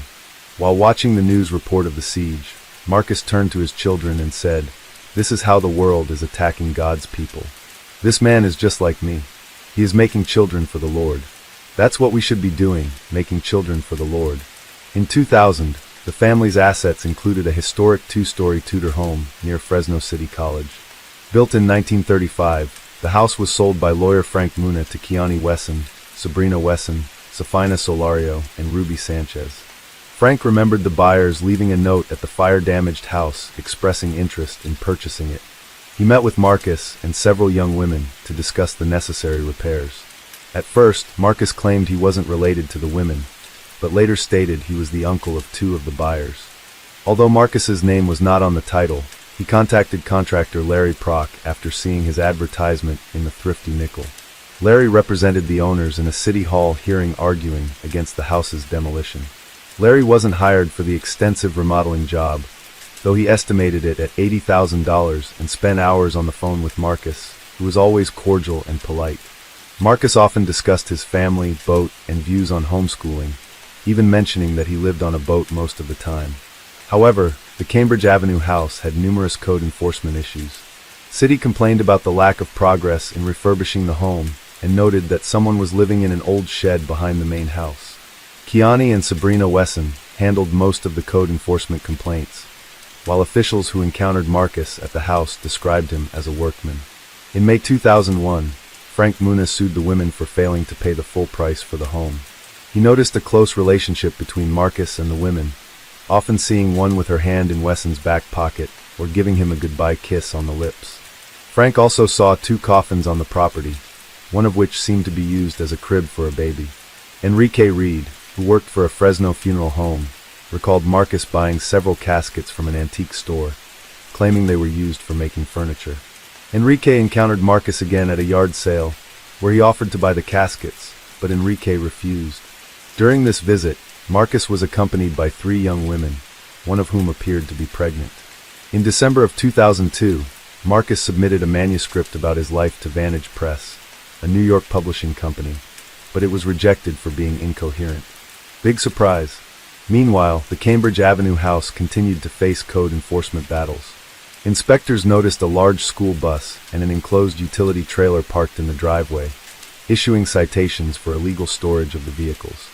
While watching the news report of the siege, Marcus turned to his children and said, "This is how the world is attacking God's people. This man is just like me. He is making children for the Lord. That's what we should be doing, making children for the Lord." In 2000, the family's assets included a historic 2-story Tudor home near Fresno City College. Built in 1935, the house was sold by lawyer Frank Muna to Keani Wesson, Sabrina Wesson, Safina Solario, and Ruby Sanchez. Frank remembered the buyers leaving a note at the fire-damaged house expressing interest in purchasing it. He met with Marcus and several young women to discuss the necessary repairs. At first, Marcus claimed he wasn't related to the women, but later stated he was the uncle of 2 of the buyers. Although Marcus's name was not on the title, he contacted contractor Larry Prock after seeing his advertisement in the Thrifty Nickel. Larry represented the owners in a city hall hearing arguing against the house's demolition. Larry wasn't hired for the extensive remodeling job, though he estimated it at $80,000 and spent hours on the phone with Marcus, who was always cordial and polite. Marcus often discussed his family, boat, and views on homeschooling, even mentioning that he lived on a boat most of the time. However, the Cambridge Avenue house had numerous code enforcement issues. City complained about the lack of progress in refurbishing the home and noted that someone was living in an old shed behind the main house. Keani and Sabrina Wesson handled most of the code enforcement complaints, while officials who encountered Marcus at the house described him as a workman. In May 2001, Frank Muna sued the women for failing to pay the full price for the home. He noticed a close relationship between Marcus and the women, often seeing one with her hand in Wesson's back pocket or giving him a goodbye kiss on the lips. Frank also saw 2 coffins on the property, one of which seemed to be used as a crib for a baby. Enrique Reed, who worked for a Fresno funeral home, recalled Marcus buying several caskets from an antique store, claiming they were used for making furniture. Enrique encountered Marcus again at a yard sale, where he offered to buy the caskets, but Enrique refused. During this visit, Marcus was accompanied by 3 young women, one of whom appeared to be pregnant. In December of 2002, Marcus submitted a manuscript about his life to Vantage Press, a New York publishing company, but it was rejected for being incoherent. Big surprise. Meanwhile, the Cambridge Avenue house continued to face code enforcement battles. Inspectors noticed a large school bus and an enclosed utility trailer parked in the driveway, issuing citations for illegal storage of the vehicles.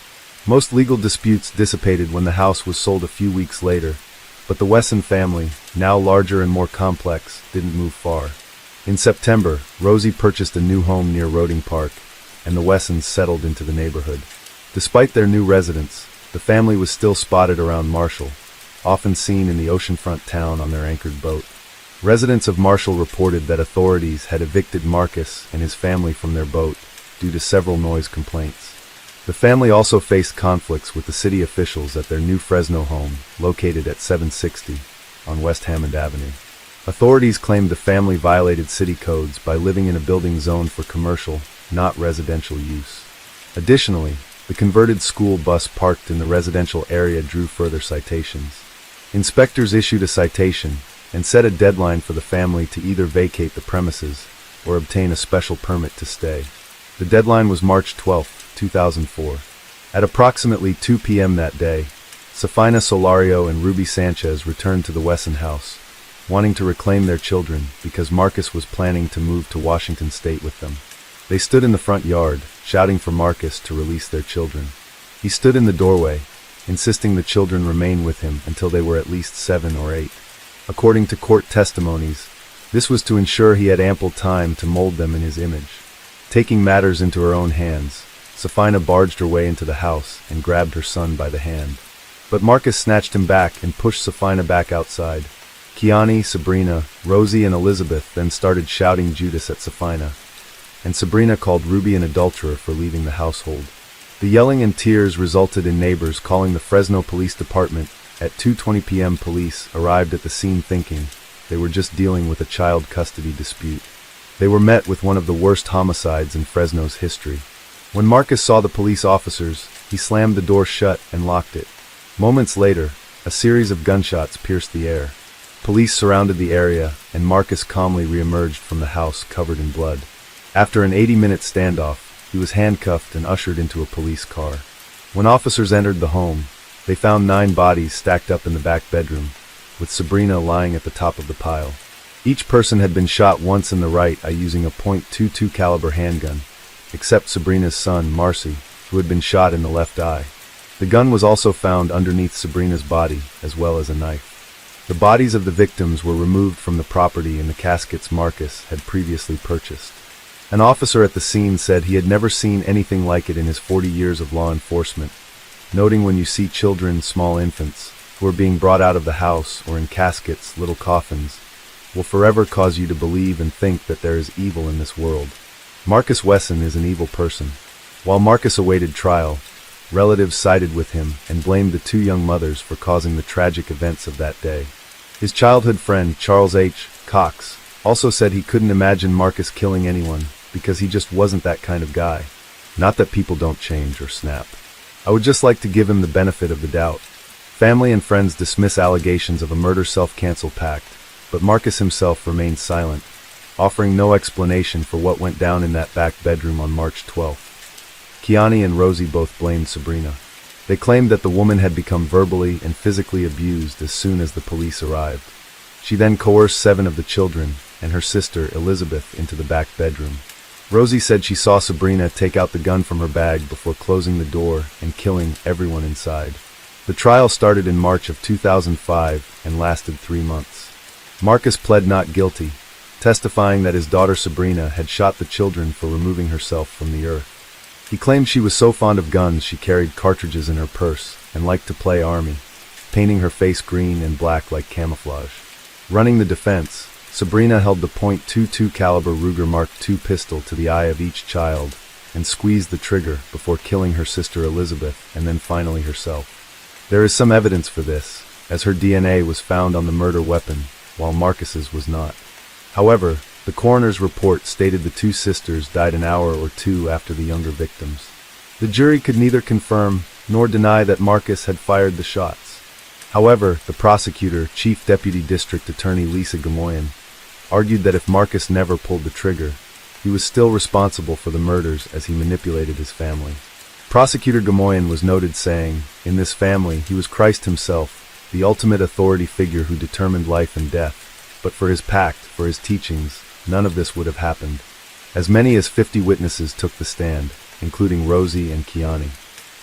Most legal disputes dissipated when the house was sold a few weeks later, but the Wesson family, now larger and more complex, didn't move far. In September, Rosie purchased a new home near Roding Park, and the Wessons settled into the neighborhood. Despite their new residence, the family was still spotted around Marshall, often seen in the oceanfront town on their anchored boat. Residents of Marshall reported that authorities had evicted Marcus and his family from their boat due to several noise complaints. The family also faced conflicts with the city officials at their new Fresno home, located at 760 on West Hammond Avenue. Authorities claimed the family violated city codes by living in a building zoned for commercial, not residential use. Additionally, the converted school bus parked in the residential area drew further citations. Inspectors issued a citation and set a deadline for the family to either vacate the premises or obtain a special permit to stay. The deadline was March 12, 2004. At approximately 2 p.m. that day, Safina Solario and Ruby Sanchez returned to the Wesson house, wanting to reclaim their children because Marcus was planning to move to Washington State with them. They stood in the front yard, shouting for Marcus to release their children. He stood in the doorway, insisting the children remain with him until they were at least 7 or 8. According to court testimonies, this was to ensure he had ample time to mold them in his image. Taking matters into her own hands, Safina barged her way into the house and grabbed her son by the hand. But Marcus snatched him back and pushed Safina back outside. Kiani, Sabrina, Rosie, and Elizabeth then started shouting Judas at Safina, and Sabrina called Ruby an adulterer for leaving the household. The yelling and tears resulted in neighbors calling the Fresno Police Department. At 2:20 p.m. police arrived at the scene thinking they were just dealing with a child custody dispute. They were met with one of the worst homicides in Fresno's history. When Marcus saw the police officers, he slammed the door shut and locked it. Moments later, a series of gunshots pierced the air. Police surrounded the area, and Marcus calmly reemerged from the house covered in blood. After an 80-minute standoff, he was handcuffed and ushered into a police car. When officers entered the home, they found 9 bodies stacked up in the back bedroom, with Sabrina lying at the top of the pile. Each person had been shot once in the right eye using a .22 caliber handgun, except Sabrina's son, Marcy, who had been shot in the left eye. The gun was also found underneath Sabrina's body, as well as a knife. The bodies of the victims were removed from the property in the caskets Marcus had previously purchased. An officer at the scene said he had never seen anything like it in his 40 years of law enforcement, noting when you see children, small infants, who are being brought out of the house or in caskets, little coffins, will forever cause you to believe and think that there is evil in this world. Marcus Wesson is an evil person. While Marcus awaited trial, relatives sided with him and blamed the 2 young mothers for causing the tragic events of that day. His childhood friend, Charles H. Cox, also said he couldn't imagine Marcus killing anyone because he just wasn't that kind of guy. Not that people don't change or snap. I would just like to give him the benefit of the doubt. Family and friends dismiss allegations of a murder self-cancel pact, but Marcus himself remains silent, offering no explanation for what went down in that back bedroom on March 12th. Kiani and Rosie both blamed Sabrina. They claimed that the woman had become verbally and physically abused as soon as the police arrived. She then coerced 7 of the children and her sister, Elizabeth, into the back bedroom. Rosie said she saw Sabrina take out the gun from her bag before closing the door and killing everyone inside. The trial started in March of 2005 and lasted 3 months. Marcus pled not guilty, testifying that his daughter Sabrina had shot the children for removing herself from the earth. He claimed she was so fond of guns she carried cartridges in her purse and liked to play army, painting her face green and black like camouflage. Running the defense, Sabrina held the .22 caliber Ruger Mark II pistol to the eye of each child and squeezed the trigger before killing her sister Elizabeth and then finally herself. There is some evidence for this, as her DNA was found on the murder weapon, while Marcus's was not. However, the coroner's report stated the 2 sisters died an hour or 2 after the younger victims. The jury could neither confirm nor deny that Marcus had fired the shots. However, the prosecutor, Chief Deputy District Attorney Lisa Gamoyan, argued that if Marcus never pulled the trigger, he was still responsible for the murders as he manipulated his family. Prosecutor Gamoyan was noted saying, "In this family, he was Christ himself, the ultimate authority figure who determined life and death, but for his pact, for his teachings, none of this would have happened." As many as 50 witnesses took the stand, including Rosie and Kiani.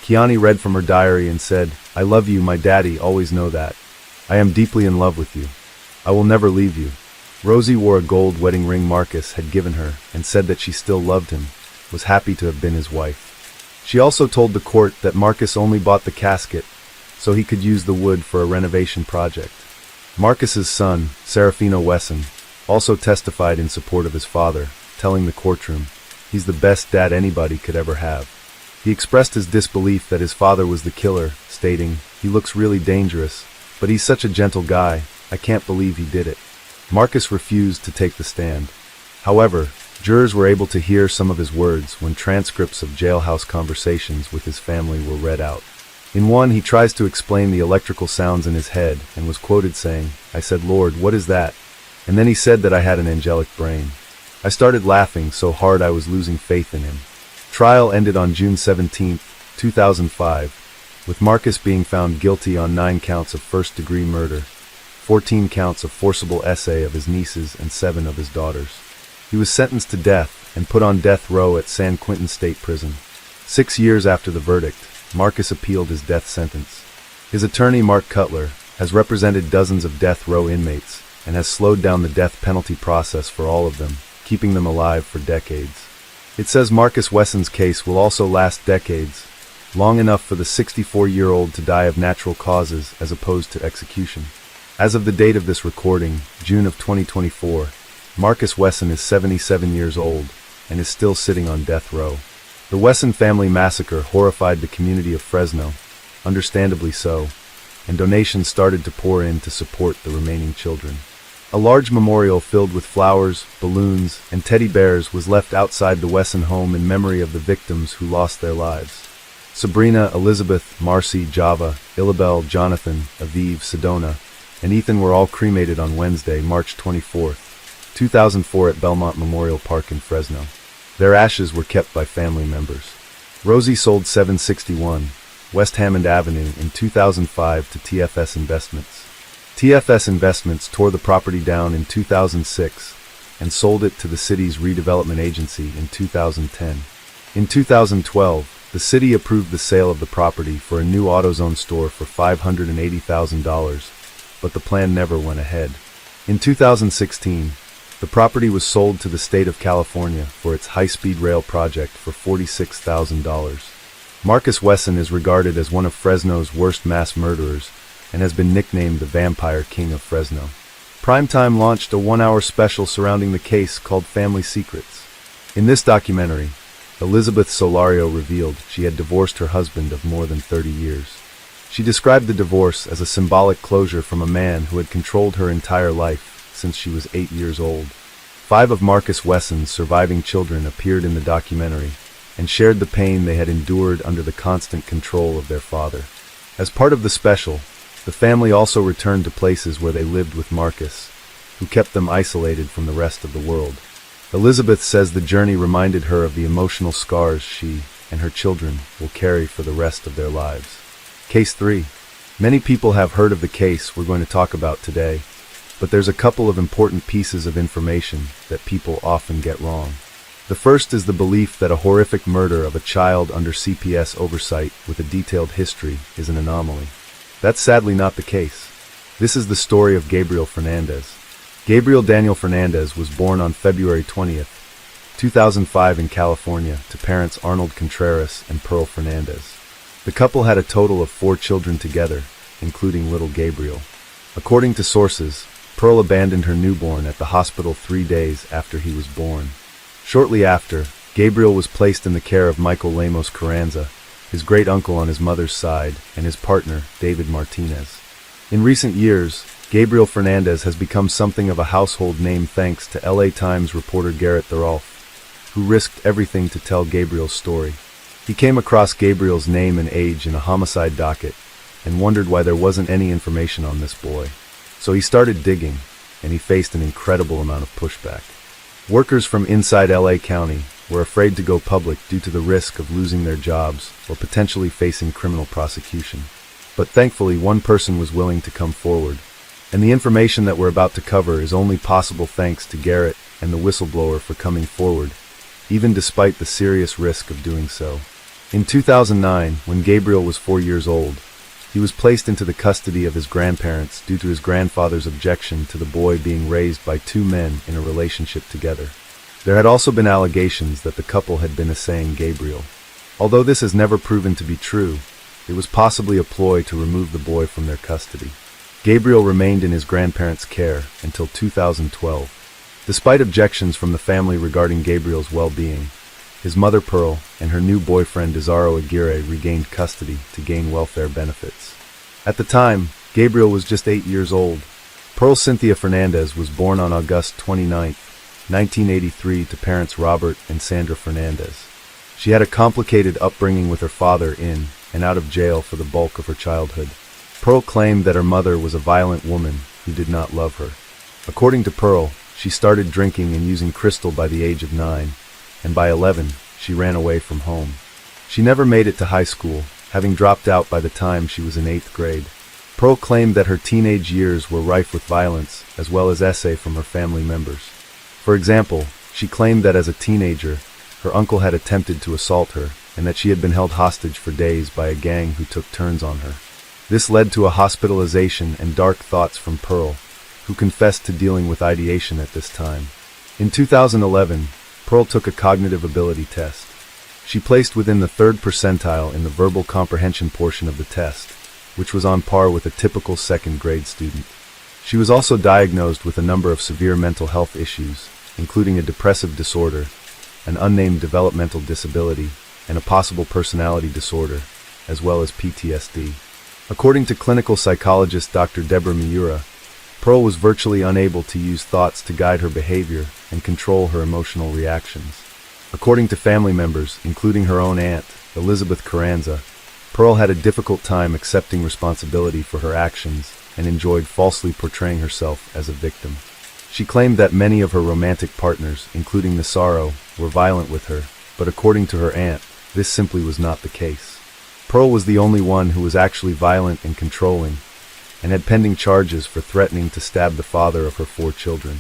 Kiani read from her diary and said, "I love you, my daddy, always know that. I am deeply in love with you. I will never leave you." Rosie wore a gold wedding ring Marcus had given her and said that she still loved him, was happy to have been his wife. She also told the court that Marcus only bought the casket so he could use the wood for a renovation project. Marcus's son, Serafino Wesson, also testified in support of his father, telling the courtroom, "He's the best dad anybody could ever have." He expressed his disbelief that his father was the killer, stating, "He looks really dangerous, but he's such a gentle guy, I can't believe he did it." Marcus refused to take the stand. However, jurors were able to hear some of his words when transcripts of jailhouse conversations with his family were read out. In one, he tries to explain the electrical sounds in his head and was quoted saying, "I said, 'Lord, what is that?' And then he said that I had an angelic brain. I started laughing so hard I was losing faith in him." Trial ended on June 17, 2005, with Marcus being found guilty on 9 counts of first-degree murder, 14 counts of forcible essay of his nieces and 7 of his daughters. He was sentenced to death and put on death row at San Quentin State Prison. 6 years after the verdict, Marcus appealed his death sentence. His attorney, Mark Cutler, has represented dozens of death row inmates and has slowed down the death penalty process for all of them, keeping them alive for decades. It says Marcus Wesson's case will also last decades, long enough for the 64-year-old to die of natural causes as opposed to execution. As of the date of this recording, June of 2024, Marcus Wesson is 77 years old and is still sitting on death row. The Wesson family massacre horrified the community of Fresno, understandably so, and donations started to pour in to support the remaining children. A large memorial filled with flowers, balloons, and teddy bears was left outside the Wesson home in memory of the victims who lost their lives. Sabrina, Elizabeth, Marcy, Java, Illabel, Jonathan, Aviv, Sedona, and Ethan were all cremated on Wednesday, March 24, 2004 at Belmont Memorial Park in Fresno. Their ashes were kept by family members. Rosie sold 761 West Hammond Avenue in 2005 to TFS Investments. TFS Investments tore the property down in 2006 and sold it to the city's redevelopment agency in 2010. In 2012, the city approved the sale of the property for a new AutoZone store for $580,000, but the plan never went ahead. In 2016, the property was sold to the state of California for its high-speed rail project for $46,000. Marcus Wesson is regarded as one of Fresno's worst mass murderers and has been nicknamed the Vampire King of Fresno. Primetime launched a one-hour special surrounding the case called Family Secrets. In this documentary, Elizabeth Solario revealed she had divorced her husband of more than 30 years. She described the divorce as a symbolic closure from a man who had controlled her entire life since she was 8 years old. 5 of Marcus Wesson's surviving children appeared in the documentary and shared the pain they had endured under the constant control of their father. As part of the special, the family also returned to places where they lived with Marcus, who kept them isolated from the rest of the world. Elizabeth says the journey reminded her of the emotional scars she and her children will carry for the rest of their lives. Case 3. Many people have heard of the case we're going to talk about today, but there's a couple of important pieces of information that people often get wrong. The first is the belief that a horrific murder of a child under CPS oversight with a detailed history is an anomaly. That's sadly not the case. This is the story of Gabriel Fernandez. Gabriel Daniel Fernandez was born on February 20th, 2005 in California to parents Arnold Contreras and Pearl Fernandez. The couple had a total of 4 children together, including little Gabriel. According to sources, Pearl abandoned her newborn at the hospital 3 days after he was born. Shortly after, Gabriel was placed in the care of Michael Lemos Carranza, his great-uncle on his mother's side, and his partner, David Martinez. In recent years, Gabriel Fernandez has become something of a household name thanks to LA Times reporter Garrett Thorolf, who risked everything to tell Gabriel's story. He came across Gabriel's name and age in a homicide docket and wondered why there wasn't any information on this boy. So he started digging, and he faced an incredible amount of pushback. Workers from inside LA County were afraid to go public due to the risk of losing their jobs or potentially facing criminal prosecution. But thankfully, one person was willing to come forward. And the information that we're about to cover is only possible thanks to Garrett and the whistleblower for coming forward, even despite the serious risk of doing so. In 2009, when Gabriel was 4 years old, he was placed into the custody of his grandparents due to his grandfather's objection to the boy being raised by 2 men in a relationship together. There had also been allegations that the couple had been assaying Gabriel. Although this has never proven to be true, it was possibly a ploy to remove the boy from their custody. Gabriel remained in his grandparents' care until 2012. Despite objections from the family regarding Gabriel's well-being, his mother Pearl and her new boyfriend Desaro Aguirre regained custody to gain welfare benefits. At the time, Gabriel was just 8 years old. Pearl Cynthia Fernandez was born on August 29, 1983 to parents Robert and Sandra Fernandez. She had a complicated upbringing with her father in and out of jail for the bulk of her childhood. Pearl claimed that her mother was a violent woman who did not love her. According to Pearl, she started drinking and using crystal by the age of 9, and by 11, she ran away from home. She never made it to high school, having dropped out by the time she was in 8th grade. Pearl claimed that her teenage years were rife with violence, as well as essay from her family members. For example, she claimed that as a teenager, her uncle had attempted to assault her, and that she had been held hostage for days by a gang who took turns on her. This led to a hospitalization and dark thoughts from Pearl, who confessed to dealing with ideation at this time. In 2011, Pearl took a cognitive ability test. She placed within the 3rd percentile in the verbal comprehension portion of the test, which was on par with a typical 2nd grade student. She was also diagnosed with a number of severe mental health issues, including a depressive disorder, an unnamed developmental disability, and a possible personality disorder, as well as PTSD. According to clinical psychologist Dr. Deborah Miura, Pearl was virtually unable to use thoughts to guide her behavior and control her emotional reactions. According to family members, including her own aunt, Elizabeth Carranza, Pearl had a difficult time accepting responsibility for her actions and enjoyed falsely portraying herself as a victim. She claimed that many of her romantic partners, including Nasaro, were violent with her, but according to her aunt, this simply was not the case. Pearl was the only one who was actually violent and controlling, and had pending charges for threatening to stab the father of her 4 children.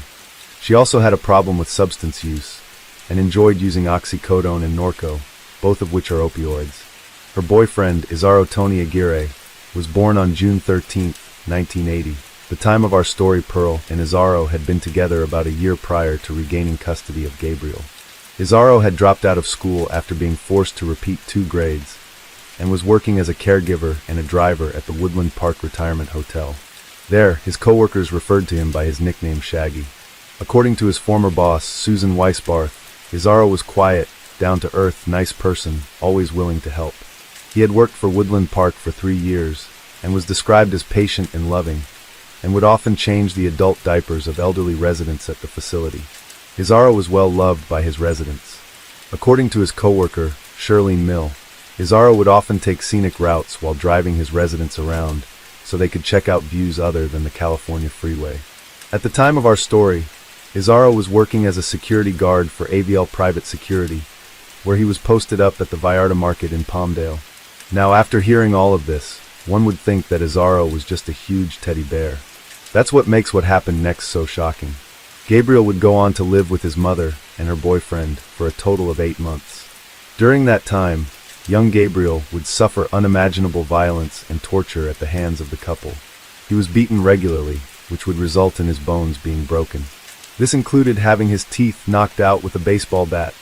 She also had a problem with substance use, and enjoyed using oxycodone and Norco, both of which are opioids. Her boyfriend, Izaro Tony Aguirre, was born on June 13, 1980. The time of our story, Pearl and Izaro had been together about a year prior to regaining custody of Gabriel. Izaro had dropped out of school after being forced to repeat 2 grades, and was working as a caregiver and a driver at the Woodland Park Retirement Hotel. There, his co-workers referred to him by his nickname Shaggy. According to his former boss, Susan Weisbarth, Izaro was quiet, down-to-earth, nice person, always willing to help. He had worked for Woodland Park for 3 years, and was described as patient and loving, and would often change the adult diapers of elderly residents at the facility. Izaro was well loved by his residents. According to his co-worker, Shirlene Mill, Izaro would often take scenic routes while driving his residents around, so they could check out views other than the California freeway. At the time of our story, Izaro was working as a security guard for AVL Private Security, where he was posted up at the Vallarta Market in Palmdale. Now, after hearing all of this, one would think that Izaro was just a huge teddy bear. That's what makes what happened next so shocking. Gabriel would go on to live with his mother and her boyfriend for a total of 8 months. During that time, young Gabriel would suffer unimaginable violence and torture at the hands of the couple. He was beaten regularly, which would result in his bones being broken. This included having his teeth knocked out with a baseball bat.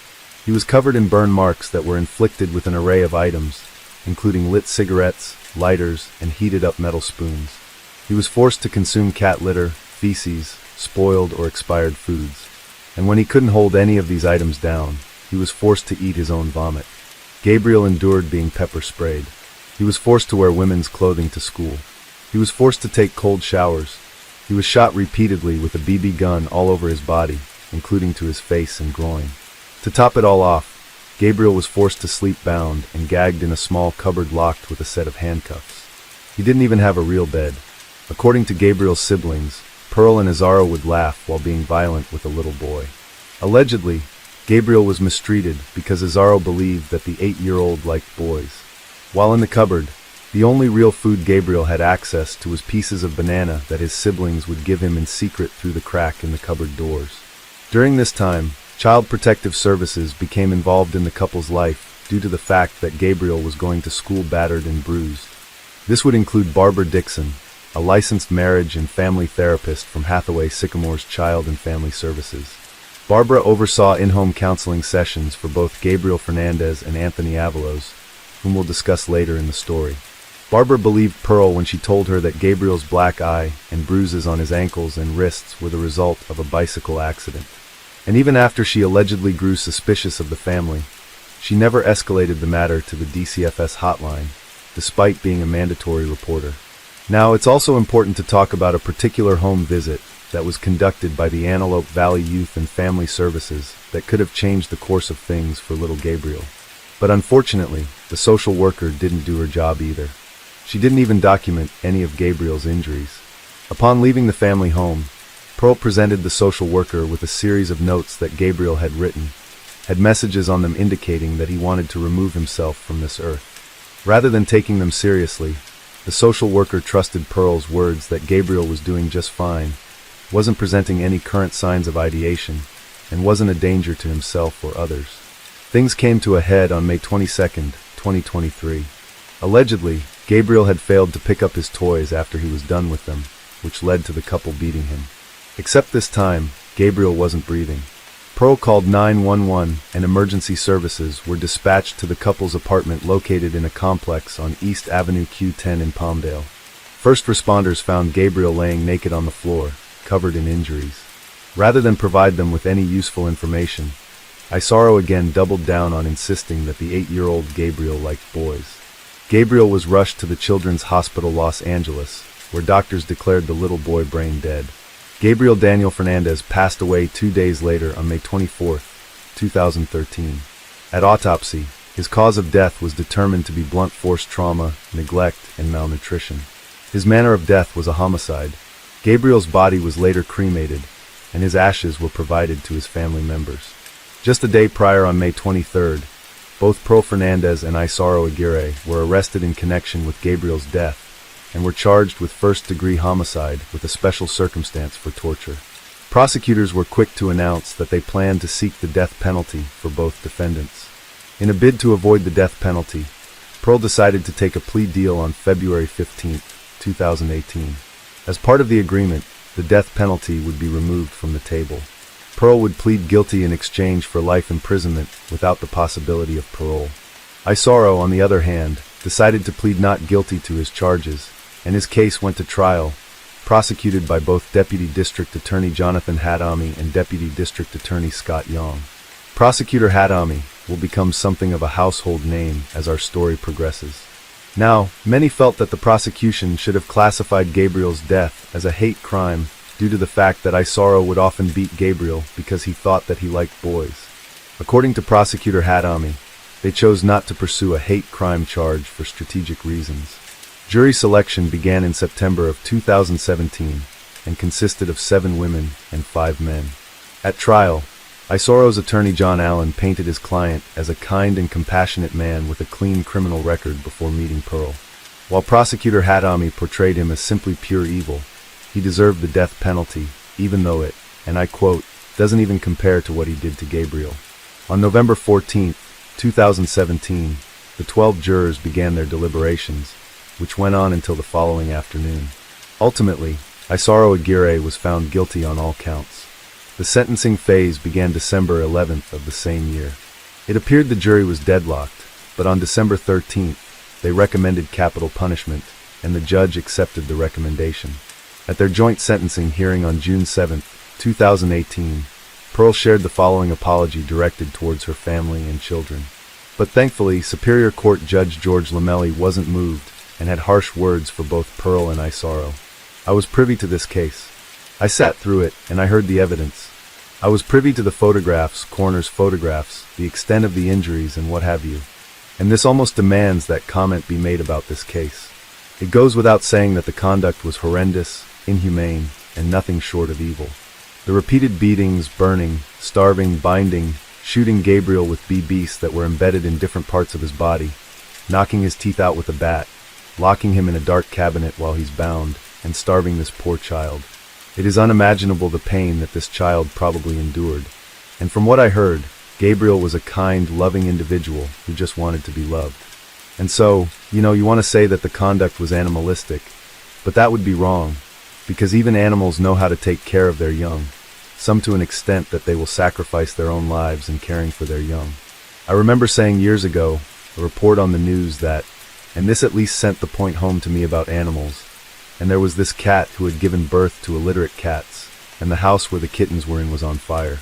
He was covered in burn marks that were inflicted with an array of items, including lit cigarettes, lighters, and heated-up metal spoons. He was forced to consume cat litter, feces, spoiled or expired foods. And when he couldn't hold any of these items down, he was forced to eat his own vomit. Gabriel endured being pepper sprayed. He was forced to wear women's clothing to school. He was forced to take cold showers. He was shot repeatedly with a BB gun all over his body, including to his face and groin. To top it all off, Gabriel was forced to sleep bound and gagged in a small cupboard locked with a set of handcuffs. He didn't even have a real bed. According to Gabriel's siblings, Pearl and Izaro would laugh while being violent with a little boy. Allegedly, Gabriel was mistreated because Izaro believed that the 8-year-old liked boys. While in the cupboard, the only real food Gabriel had access to was pieces of banana that his siblings would give him in secret through the crack in the cupboard doors. During this time, Child Protective Services became involved in the couple's life due to the fact that Gabriel was going to school battered and bruised. This would include Barbara Dixon, a licensed marriage and family therapist from Hathaway Sycamore's Child and Family Services. Barbara oversaw in-home counseling sessions for both Gabriel Fernandez and Anthony Avalos, whom we'll discuss later in the story. Barbara believed Pearl when she told her that Gabriel's black eye and bruises on his ankles and wrists were the result of a bicycle accident. And even after she allegedly grew suspicious of the family, she never escalated the matter to the DCFS hotline, despite being a mandatory reporter. Now, it's also important to talk about a particular home visit that was conducted by the Antelope Valley Youth and Family Services that could have changed the course of things for little Gabriel. But unfortunately, the social worker didn't do her job either. She didn't even document any of Gabriel's injuries. Upon leaving the family home, Pearl presented the social worker with a series of notes that Gabriel had written, had messages on them indicating that he wanted to remove himself from this earth. Rather than taking them seriously, the social worker trusted Pearl's words that Gabriel was doing just fine, wasn't presenting any current signs of ideation, and wasn't a danger to himself or others. Things came to a head on May 22, 2023. Allegedly, Gabriel had failed to pick up his toys after he was done with them, which led to the couple beating him. Except this time, Gabriel wasn't breathing. Pearl called 911 and emergency services were dispatched to the couple's apartment located in a complex on East Avenue Q10 in Palmdale. First responders found Gabriel laying naked on the floor, covered in injuries. Rather than provide them with any useful information, Isaro again doubled down on insisting that the 8-year-old Gabriel liked boys. Gabriel was rushed to the Children's Hospital Los Angeles, where doctors declared the little boy brain dead. Gabriel Daniel Fernandez passed away 2 days later on May 24, 2013. At autopsy, his cause of death was determined to be blunt force trauma, neglect, and malnutrition. His manner of death was a homicide. Gabriel's body was later cremated, and his ashes were provided to his family members. Just a day prior on May 23rd, both Pearl Fernandez and Isaro Aguirre were arrested in connection with Gabriel's death and were charged with first-degree homicide with a special circumstance for torture. Prosecutors were quick to announce that they planned to seek the death penalty for both defendants. In a bid to avoid the death penalty, Pearl decided to take a plea deal on February 15, 2018. As part of the agreement, the death penalty would be removed from the table. Pearl would plead guilty in exchange for life imprisonment without the possibility of parole. Isaro, on the other hand, decided to plead not guilty to his charges, and his case went to trial, prosecuted by both Deputy District Attorney Jonathan Hadami and Deputy District Attorney Scott Young. Prosecutor Hadami will become something of a household name as our story progresses. Now, many felt that the prosecution should have classified Gabriel's death as a hate crime due to the fact that Isaro would often beat Gabriel because he thought that he liked boys. According to Prosecutor Hadami, they chose not to pursue a hate crime charge for strategic reasons. Jury selection began in September of 2017 and consisted of 7 women and 5 men. At trial, Isaro's attorney John Allen painted his client as a kind and compassionate man with a clean criminal record before meeting Pearl. While Prosecutor Hadami portrayed him as simply pure evil, he deserved the death penalty, even though it, and I quote, doesn't even compare to what he did to Gabriel. On November 14, 2017, the 12 jurors began their deliberations, which went on until the following afternoon. Ultimately, Isaro Aguirre was found guilty on all counts. The sentencing phase began December 11th of the same year. It appeared the jury was deadlocked, but on December 13th, they recommended capital punishment, and the judge accepted the recommendation. At their joint sentencing hearing on June 7, 2018, Pearl shared the following apology directed towards her family and children. But thankfully, Superior Court Judge George Lamelli wasn't moved and had harsh words for both Pearl and Isaro. I was privy to this case. I sat through it, and I heard the evidence. I was privy to the photographs, coroner's photographs, the extent of the injuries, and what have you. And this almost demands that comment be made about this case. It goes without saying that the conduct was horrendous, inhumane, and nothing short of evil. The repeated beatings, burning, starving, binding, shooting Gabriel with BBs that were embedded in different parts of his body, knocking his teeth out with a bat, locking him in a dark cabinet while he's bound, and starving this poor child. It is unimaginable the pain that this child probably endured. And from what I heard, Gabriel was a kind, loving individual who just wanted to be loved. And so, you want to say that the conduct was animalistic, but that would be wrong, because even animals know how to take care of their young, some to an extent that they will sacrifice their own lives in caring for their young. I remember saying years ago, a report on the news that, and this at least sent the point home to me about animals, and there was this cat who had given birth to illiterate cats, and the house where the kittens were in was on fire.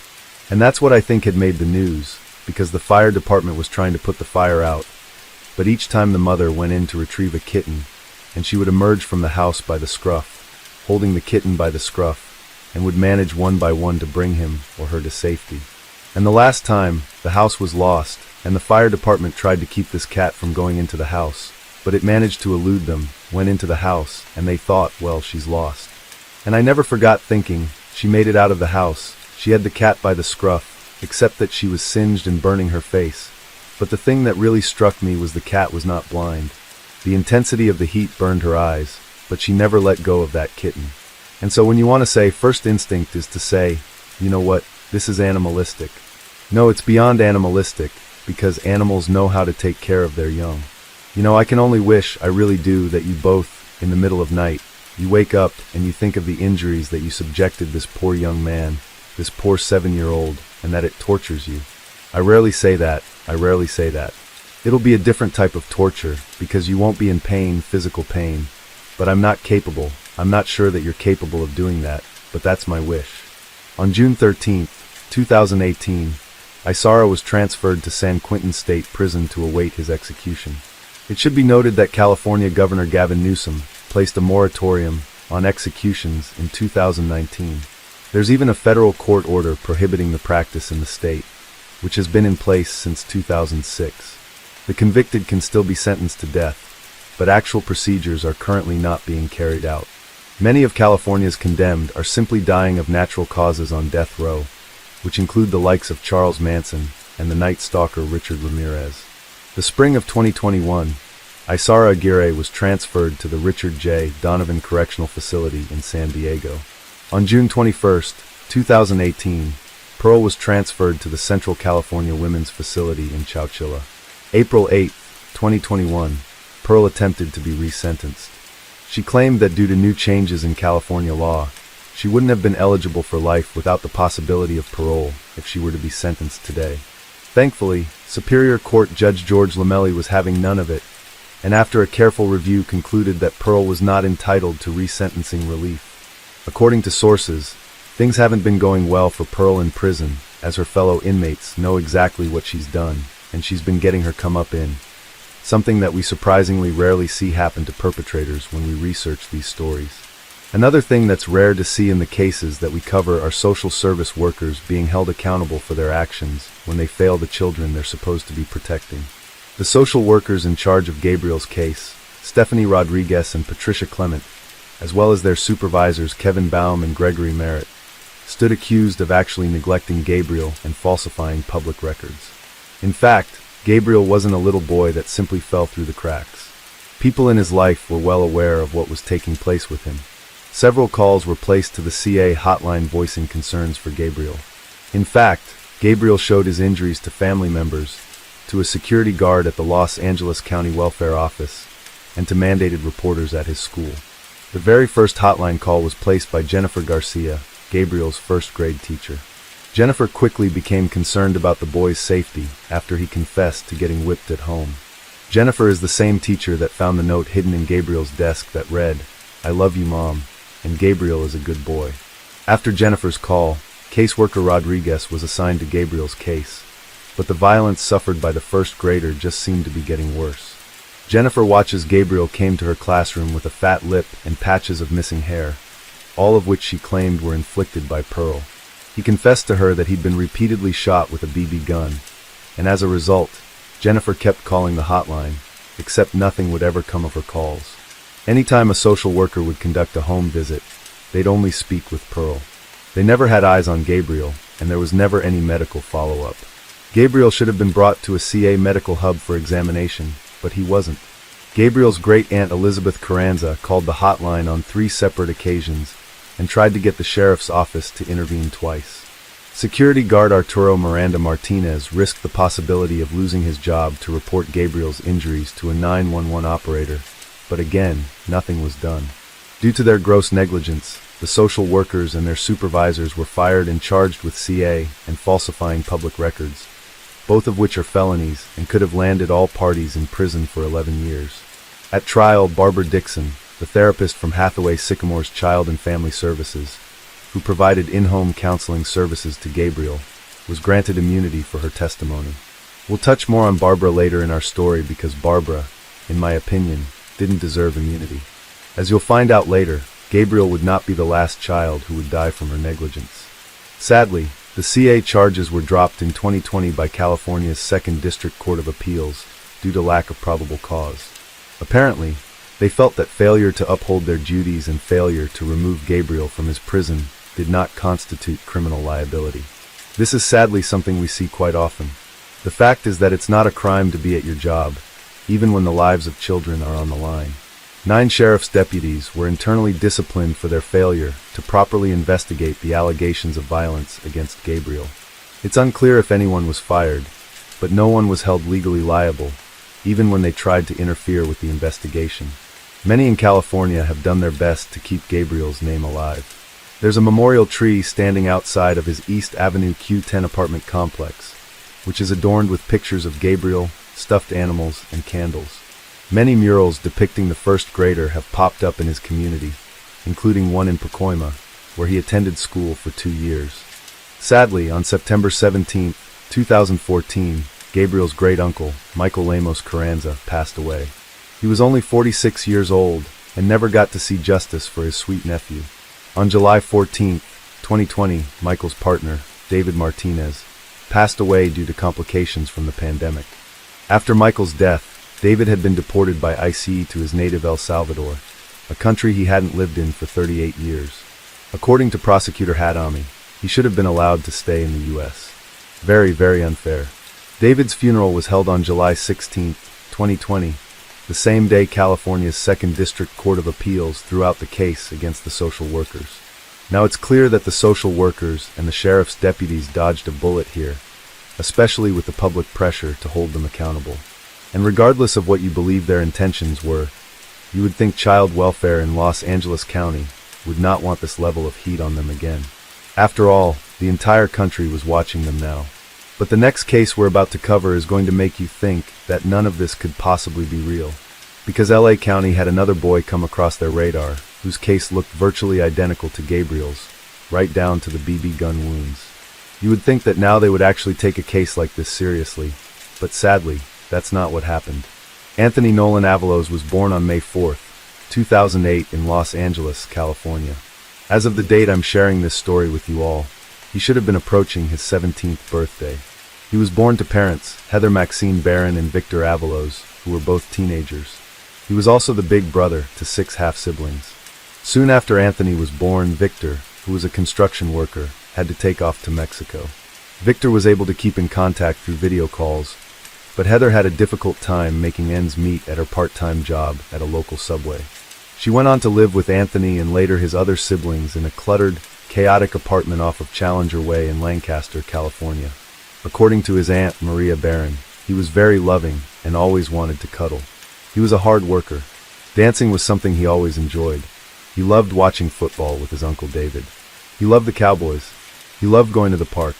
And that's what I think had made the news, because the fire department was trying to put the fire out, but each time the mother went in to retrieve a kitten, and she would emerge from the house by the scruff, holding the kitten by the scruff, and would manage one by one to bring him or her to safety. And the last time, the house was lost, and the fire department tried to keep this cat from going into the house, but it managed to elude them, went into the house, and they thought, well, she's lost. And I never forgot thinking, she made it out of the house, she had the cat by the scruff, except that she was singed and burning her face. But the thing that really struck me was the cat was not blind. The intensity of the heat burned her eyes, but she never let go of that kitten. And so when you want to say first instinct is to say, you know what, this is animalistic. No, it's beyond animalistic, because animals know how to take care of their young. I can only wish, I really do, that you both, in the middle of night, you wake up and you think of the injuries that you subjected this poor young man, this poor 7-year-old, and that it tortures you. I rarely say that. It'll be a different type of torture, because you won't be in pain, physical pain. But I'm not sure that you're capable of doing that, but that's my wish. On June 13, 2018, Isara was transferred to San Quentin State Prison to await his execution. It should be noted that California Governor Gavin Newsom placed a moratorium on executions in 2019. There's even a federal court order prohibiting the practice in the state, which has been in place since 2006. The convicted can still be sentenced to death, but actual procedures are currently not being carried out. Many of California's condemned are simply dying of natural causes on death row, which include the likes of Charles Manson and the Night Stalker Richard Ramirez. The spring of 2021, Isara Aguirre was transferred to the Richard J. Donovan Correctional Facility in San Diego. On June 21, 2018, Pearl was transferred to the Central California Women's Facility in Chowchilla. April 8, 2021, Pearl attempted to be resentenced. She claimed that due to new changes in California law, she wouldn't have been eligible for life without the possibility of parole if she were to be sentenced today. Thankfully, Superior Court Judge George Lamelli was having none of it, and after a careful review concluded that Pearl was not entitled to resentencing relief. According to sources, things haven't been going well for Pearl in prison, as her fellow inmates know exactly what she's done, and she's been getting her come-up-in, something that we surprisingly rarely see happen to perpetrators when we research these stories. Another thing that's rare to see in the cases that we cover are social service workers being held accountable for their actions when they fail the children they're supposed to be protecting. The social workers in charge of Gabriel's case, Stephanie Rodriguez and Patricia Clement, as well as their supervisors Kevin Baum and Gregory Merritt, stood accused of actually neglecting Gabriel and falsifying public records. In fact, Gabriel wasn't a little boy that simply fell through the cracks. People in his life were well aware of what was taking place with him. Several calls were placed to the CA hotline voicing concerns for Gabriel. In fact, Gabriel showed his injuries to family members, to a security guard at the Los Angeles County Welfare Office, and to mandated reporters at his school. The very first hotline call was placed by Jennifer Garcia, Gabriel's first-grade teacher. Jennifer quickly became concerned about the boy's safety after he confessed to getting whipped at home. Jennifer is the same teacher that found the note hidden in Gabriel's desk that read, "I love you, Mom, and Gabriel is a good boy." After Jennifer's call, caseworker Rodriguez was assigned to Gabriel's case, but the violence suffered by the first grader just seemed to be getting worse. Jennifer watches Gabriel came to her classroom with a fat lip and patches of missing hair, all of which she claimed were inflicted by Pearl. He confessed to her that he'd been repeatedly shot with a BB gun, and as a result, Jennifer kept calling the hotline, except nothing would ever come of her calls. Anytime a social worker would conduct a home visit, they'd only speak with Pearl. They never had eyes on Gabriel, and there was never any medical follow-up. Gabriel should have been brought to a CA medical hub for examination, but he wasn't. Gabriel's great-aunt Elizabeth Carranza called the hotline on 3 separate occasions and tried to get the sheriff's office to intervene twice. Security guard Arturo Miranda Martinez risked the possibility of losing his job to report Gabriel's injuries to a 911 operator, but again, nothing was done. Due to their gross negligence, the social workers and their supervisors were fired and charged with CA and falsifying public records, both of which are felonies and could have landed all parties in prison for 11 years. At trial, Barbara Dixon, the therapist from Hathaway Sycamore's Child and Family Services, who provided in-home counseling services to Gabriel, was granted immunity for her testimony. We'll touch more on Barbara later in our story because Barbara, in my opinion, didn't deserve immunity. As you'll find out later, Gabriel would not be the last child who would die from her negligence. Sadly, the CA charges were dropped in 2020 by California's 2nd District Court of Appeals due to lack of probable cause. Apparently, they felt that failure to uphold their duties and failure to remove Gabriel from his prison did not constitute criminal liability. This is sadly something we see quite often. The fact is that it's not a crime to be at your job, even when the lives of children are on the line. 9 sheriff's deputies were internally disciplined for their failure to properly investigate the allegations of violence against Gabriel. It's unclear if anyone was fired, but no one was held legally liable, even when they tried to interfere with the investigation. Many in California have done their best to keep Gabriel's name alive. There's a memorial tree standing outside of his East Avenue Q10 apartment complex, which is adorned with pictures of Gabriel, stuffed animals, and candles. Many murals depicting the first grader have popped up in his community, including one in Pacoima, where he attended school for 2 years. Sadly, on September 17, 2014, Gabriel's great-uncle, Michael Lemos Carranza, passed away. He was only 46 years old and never got to see justice for his sweet nephew. On July 14, 2020, Michael's partner, David Martinez, passed away due to complications from the pandemic. After Michael's death, David had been deported by ICE to his native El Salvador, a country he hadn't lived in for 38 years. According to prosecutor Hadami, he should have been allowed to stay in the U.S. Very, very unfair. David's funeral was held on July 16, 2020, the same day California's 2nd District Court of Appeals threw out the case against the social workers. Now it's clear that the social workers and the sheriff's deputies dodged a bullet here, especially with the public pressure to hold them accountable. And regardless of what you believe their intentions were, you would think child welfare in Los Angeles County would not want this level of heat on them again. After all, the entire country was watching them now. But the next case we're about to cover is going to make you think that none of this could possibly be real. Because LA County had another boy come across their radar, whose case looked virtually identical to Gabriel's, right down to the BB gun wounds. You would think that now they would actually take a case like this seriously, but sadly, that's not what happened. Anthony Nolan Avalos was born on May 4, 2008 in Los Angeles, California. As of the date I'm sharing this story with you all, he should have been approaching his 17th birthday. He was born to parents, Heather Maxine Barron and Victor Avalos, who were both teenagers. He was also the big brother to 6 half-siblings. Soon after Anthony was born, Victor, who was a construction worker, had to take off to Mexico. Victor was able to keep in contact through video calls, but Heather had a difficult time making ends meet at her part-time job at a local Subway. She went on to live with Anthony and later his other siblings in a cluttered, chaotic apartment off of Challenger Way in Lancaster, California. According to his aunt, Maria Barron, he was very loving and always wanted to cuddle. He was a hard worker. Dancing was something he always enjoyed. He loved watching football with his Uncle David. He loved the Cowboys. He loved going to the park.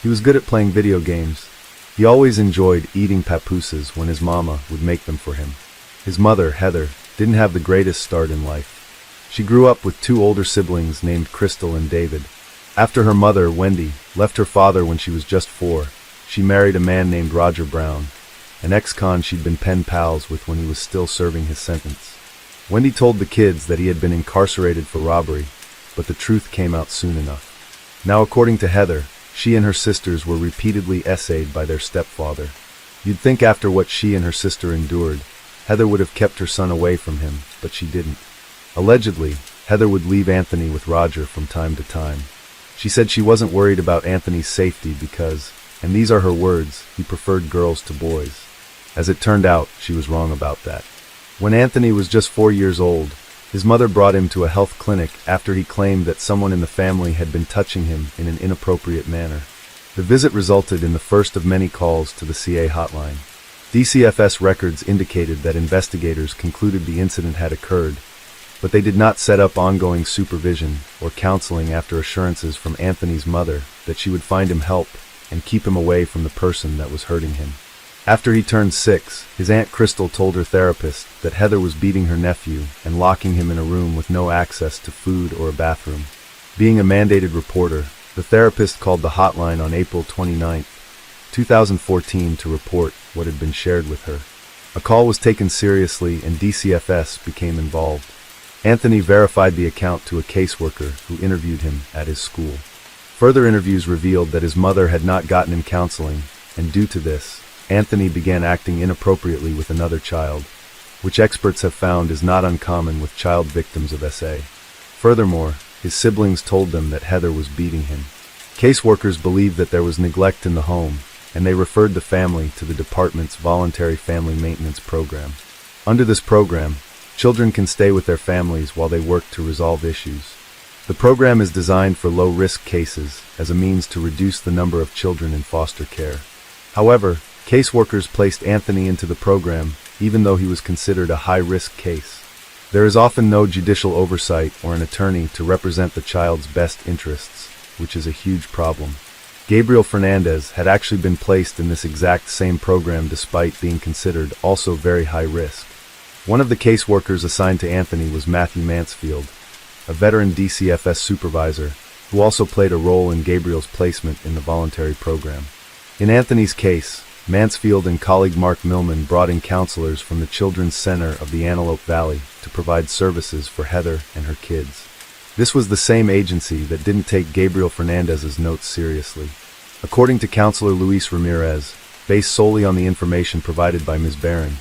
He was good at playing video games. He always enjoyed eating papooses when his mama would make them for him. His mother, Heather, didn't have the greatest start in life. She grew up with 2 older siblings named Crystal and David. After her mother, Wendy, left her father when she was just 4, she married a man named Roger Brown, an ex-con she'd been pen pals with when he was still serving his sentence. Wendy told the kids that he had been incarcerated for robbery, but the truth came out soon enough. Now, according to Heather, she and her sisters were repeatedly essayed by their stepfather. You'd think after what she and her sister endured, Heather would have kept her son away from him, but she didn't. Allegedly, Heather would leave Anthony with Roger from time to time. She said she wasn't worried about Anthony's safety because, and these are her words, he preferred girls to boys. As it turned out, she was wrong about that. When Anthony was just 4 years old, his mother brought him to a health clinic after he claimed that someone in the family had been touching him in an inappropriate manner. The visit resulted in the first of many calls to the CA hotline. DCFS records indicated that investigators concluded the incident had occurred, but they did not set up ongoing supervision or counseling after assurances from Anthony's mother that she would find him help and keep him away from the person that was hurting him. After he turned 6, his Aunt Crystal told her therapist that Heather was beating her nephew and locking him in a room with no access to food or a bathroom. Being a mandated reporter, the therapist called the hotline on April 29, 2014 to report what had been shared with her. A call was taken seriously and DCFS became involved. Anthony verified the account to a caseworker who interviewed him at his school. Further interviews revealed that his mother had not gotten him counseling, and due to this, Anthony began acting inappropriately with another child, which experts have found is not uncommon with child victims of SA. Furthermore, his siblings told them that Heather was beating him. Caseworkers believed that there was neglect in the home, and they referred the family to the department's voluntary family maintenance program. Under this program, children can stay with their families while they work to resolve issues. The program is designed for low-risk cases as a means to reduce the number of children in foster care. However, caseworkers placed Anthony into the program even though he was considered a high-risk case. There is often no judicial oversight or an attorney to represent the child's best interests, which is a huge problem. Gabriel Fernandez had actually been placed in this exact same program despite being considered also very high risk. One of the caseworkers assigned to Anthony was Matthew Mansfield, a veteran DCFS supervisor, who also played a role in Gabriel's placement in the voluntary program. In Anthony's case, Mansfield and colleague Mark Millman brought in counselors from the Children's Center of the Antelope Valley to provide services for Heather and her kids. This was the same agency that didn't take Gabriel Fernandez's notes seriously. According to Counselor Luis Ramirez, based solely on the information provided by Ms. Barron,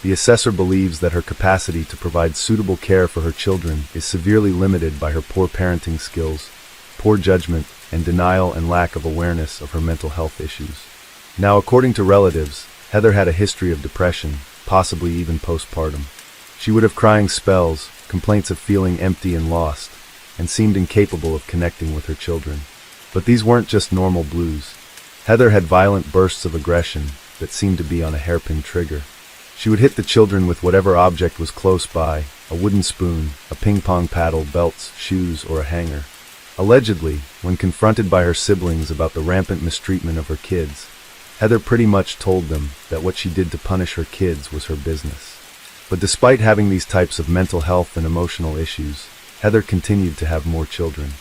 the assessor believes that her capacity to provide suitable care for her children is severely limited by her poor parenting skills, poor judgment, and denial and lack of awareness of her mental health issues. Now, according to relatives, Heather had a history of depression, possibly even postpartum. She would have crying spells, complaints of feeling empty and lost, and seemed incapable of connecting with her children. But these weren't just normal blues. Heather had violent bursts of aggression that seemed to be on a hairpin trigger. She would hit the children with whatever object was close by, a wooden spoon, a ping-pong paddle, belts, shoes, or a hanger. Allegedly, when confronted by her siblings about the rampant mistreatment of her kids, Heather pretty much told them that what she did to punish her kids was her business. But despite having these types of mental health and emotional issues, Heather continued to have more children.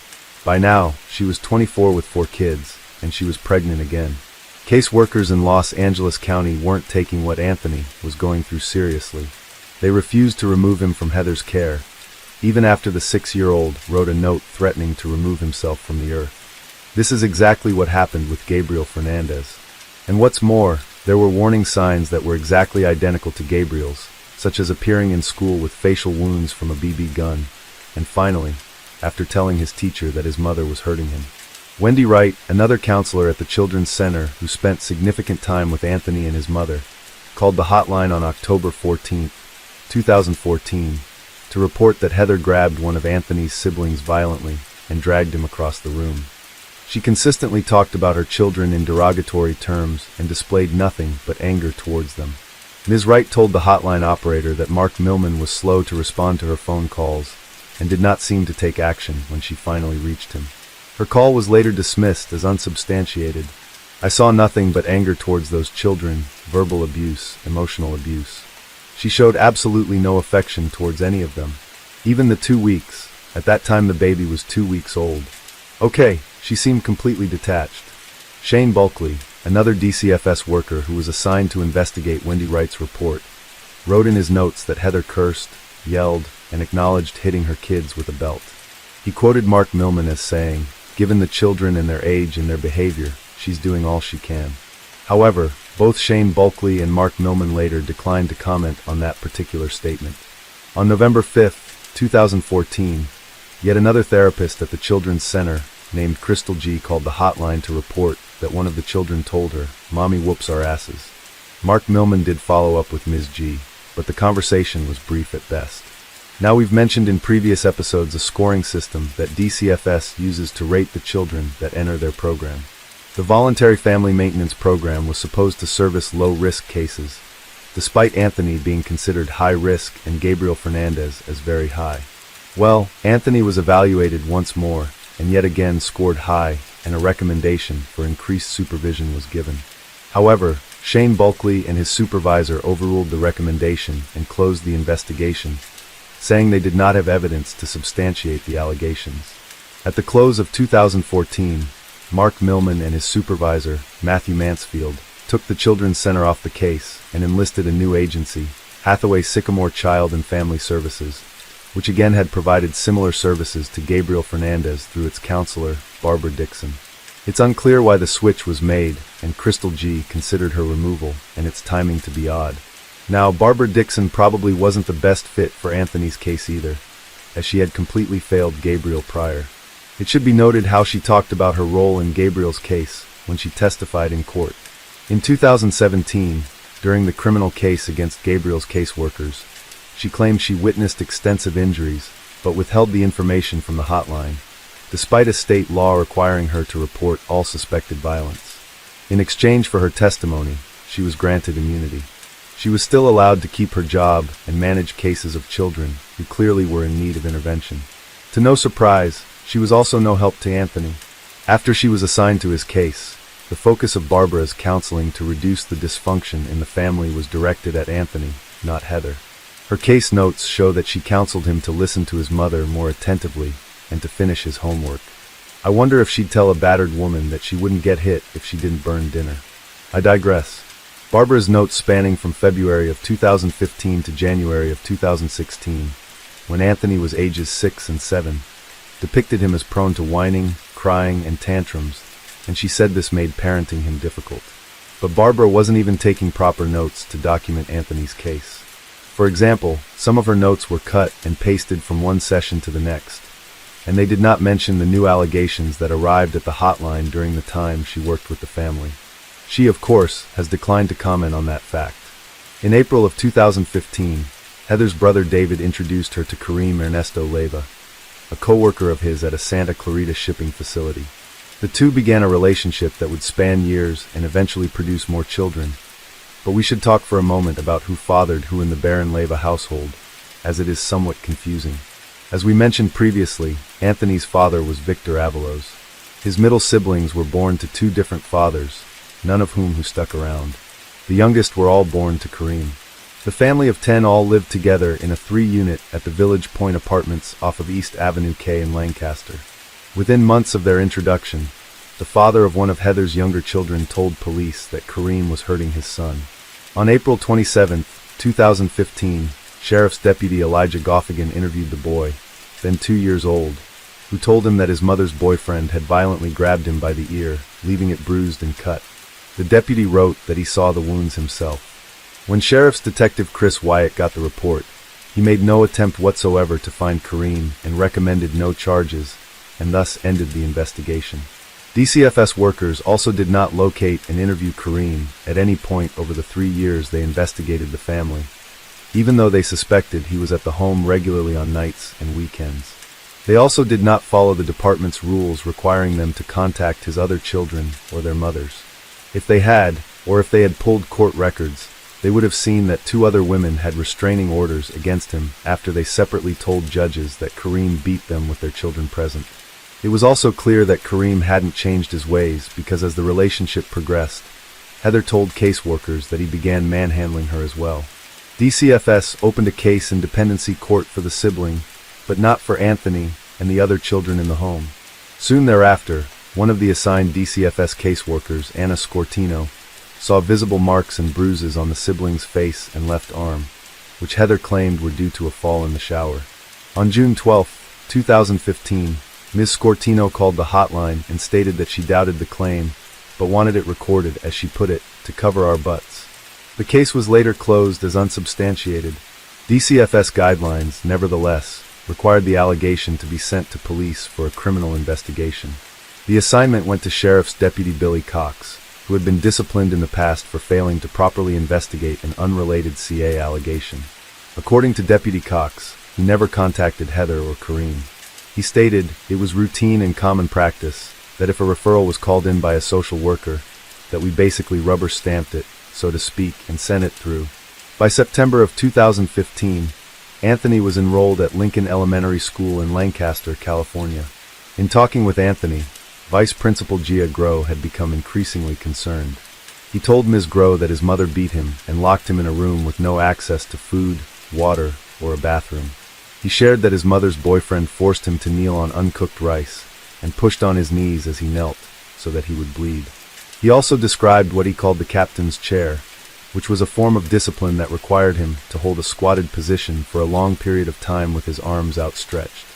By now, she was 24 with 4 kids, and she was pregnant again. Caseworkers in Los Angeles County weren't taking what Anthony was going through seriously. They refused to remove him from Heather's care, even after the 6-year-old wrote a note threatening to remove himself from the earth. This is exactly what happened with Gabriel Fernandez. And what's more, there were warning signs that were exactly identical to Gabriel's, such as appearing in school with facial wounds from a BB gun, and finally, after telling his teacher that his mother was hurting him. Wendy Wright, another counselor at the Children's Center who spent significant time with Anthony and his mother, called the hotline on October 14, 2014, to report that Heather grabbed one of Anthony's siblings violently and dragged him across the room. She consistently talked about her children in derogatory terms and displayed nothing but anger towards them. Ms. Wright told the hotline operator that Mark Millman was slow to respond to her phone calls and did not seem to take action when she finally reached him. Her call was later dismissed as unsubstantiated. I saw nothing but anger towards those children, verbal abuse, emotional abuse. She showed absolutely no affection towards any of them. Even the 2 weeks. At that time the baby was 2 weeks old. Okay, she seemed completely detached. Shane Bulkley, another DCFS worker who was assigned to investigate Wendy Wright's report, wrote in his notes that Heather cursed, yelled, and acknowledged hitting her kids with a belt. He quoted Mark Millman as saying, "Given the children and their age and their behavior, she's doing all she can." However, both Shane Bulkley and Mark Millman later declined to comment on that particular statement. On November 5, 2014, yet another therapist at the Children's Center, named Crystal G, called the hotline to report that one of the children told her, "Mommy whoops our asses." Mark Millman did follow up with Ms. G, but the conversation was brief at best. Now, we've mentioned in previous episodes a scoring system that DCFS uses to rate the children that enter their program. The Voluntary Family Maintenance Program was supposed to service low-risk cases, despite Anthony being considered high-risk and Gabriel Fernandez as very high. Well, Anthony was evaluated once more, and yet again scored high, and a recommendation for increased supervision was given. However, Shane Bulkley and his supervisor overruled the recommendation and closed the investigation, saying they did not have evidence to substantiate the allegations. At the close of 2014, Mark Millman and his supervisor, Matthew Mansfield, took the Children's Center off the case and enlisted a new agency, Hathaway Sycamore Child and Family Services, which again had provided similar services to Gabriel Fernandez through its counselor, Barbara Dixon. It's unclear why the switch was made, and Crystal G considered her removal and its timing to be odd. Now, Barbara Dixon probably wasn't the best fit for Anthony's case either, as she had completely failed Gabriel prior. It should be noted how she talked about her role in Gabriel's case when she testified in court. In 2017, during the criminal case against Gabriel's caseworkers, she claimed she witnessed extensive injuries, but withheld the information from the hotline, despite a state law requiring her to report all suspected violence. In exchange for her testimony, she was granted immunity. She was still allowed to keep her job and manage cases of children, who clearly were in need of intervention. To no surprise, she was also no help to Anthony. After she was assigned to his case, the focus of Barbara's counseling to reduce the dysfunction in the family was directed at Anthony, not Heather. Her case notes show that she counseled him to listen to his mother more attentively and to finish his homework. I wonder if she'd tell a battered woman that she wouldn't get hit if she didn't burn dinner. I digress. Barbara's notes spanning from February of 2015 to January of 2016, when Anthony was ages 6 and 7, depicted him as prone to whining, crying, and tantrums, and she said this made parenting him difficult. But Barbara wasn't even taking proper notes to document Anthony's case. For example, some of her notes were cut and pasted from one session to the next, and they did not mention the new allegations that arrived at the hotline during the time she worked with the family. She, of course, has declined to comment on that fact. In April of 2015, Heather's brother David introduced her to Kareem Ernesto Leyva, a co-worker of his at a Santa Clarita shipping facility. The two began a relationship that would span years and eventually produce more children. But we should talk for a moment about who fathered who in the Baron Leyva household, as it is somewhat confusing. As we mentioned previously, Anthony's father was Victor Avalos. His middle siblings were born to two different fathers, none of whom stuck around. The youngest were all born to Kareem. The family of 10 all lived together in a 3-unit at the Village Point Apartments off of East Avenue K in Lancaster. Within months of their introduction, the father of one of Heather's younger children told police that Kareem was hurting his son. On April 27, 2015, Sheriff's Deputy Elijah Goffigan interviewed the boy, then 2 years old, who told him that his mother's boyfriend had violently grabbed him by the ear, leaving it bruised and cut. The deputy wrote that he saw the wounds himself. When Sheriff's Detective Chris Wyatt got the report, he made no attempt whatsoever to find Kareem and recommended no charges, and thus ended the investigation. DCFS workers also did not locate and interview Kareem at any point over the 3 years they investigated the family, even though they suspected he was at the home regularly on nights and weekends. They also did not follow the department's rules requiring them to contact his other children or their mothers. If they had, or if they had pulled court records, they would have seen that 2 other women had restraining orders against him after they separately told judges that Kareem beat them with their children present. It was also clear that Kareem hadn't changed his ways because as the relationship progressed, Heather told caseworkers that he began manhandling her as well. DCFS opened a case in dependency court for the sibling, but not for Anthony and the other children in the home. Soon thereafter, one of the assigned DCFS caseworkers, Anna Scortino, saw visible marks and bruises on the sibling's face and left arm, which Heather claimed were due to a fall in the shower. On June 12, 2015, Ms. Scortino called the hotline and stated that she doubted the claim, but wanted it recorded, as she put it, to cover our butts. The case was later closed as unsubstantiated. DCFS guidelines, nevertheless, required the allegation to be sent to police for a criminal investigation. The assignment went to Sheriff's Deputy Billy Cox, who had been disciplined in the past for failing to properly investigate an unrelated CA allegation. According to Deputy Cox, he never contacted Heather or Kareem. He stated it was routine and common practice that if a referral was called in by a social worker, that we basically rubber stamped it, so to speak, and sent it through. By September of 2015, Anthony was enrolled at Lincoln Elementary School in Lancaster, California. In talking with Anthony, Vice Principal Gia Groh had become increasingly concerned. He told Ms. Groh that his mother beat him and locked him in a room with no access to food, water, or a bathroom. He shared that his mother's boyfriend forced him to kneel on uncooked rice and pushed on his knees as he knelt so that he would bleed. He also described what he called the captain's chair, which was a form of discipline that required him to hold a squatted position for a long period of time with his arms outstretched.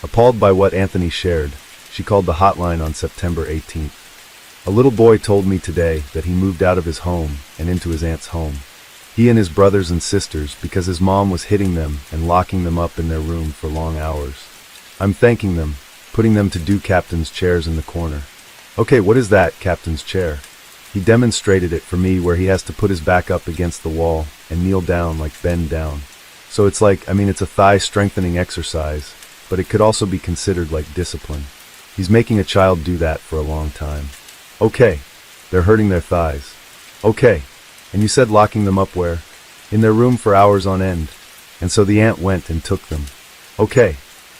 Appalled by what Anthony shared, she called the hotline on September 18th. A little boy told me today that he moved out of his home and into his aunt's home. He and his brothers and sisters because his mom was hitting them and locking them up in their room for long hours. I'm thanking them, putting them to do captain's chairs in the corner. Okay, what is that, captain's chair? He demonstrated it for me where he has to put his back up against the wall and kneel down like bend down. So it's like, it's a thigh strengthening exercise, but it could also be considered like discipline. He's making a child do that for a long time. Okay, they're hurting their thighs. Okay, and you said locking them up where? In their room for hours on end. And so the aunt went and took them. Okay,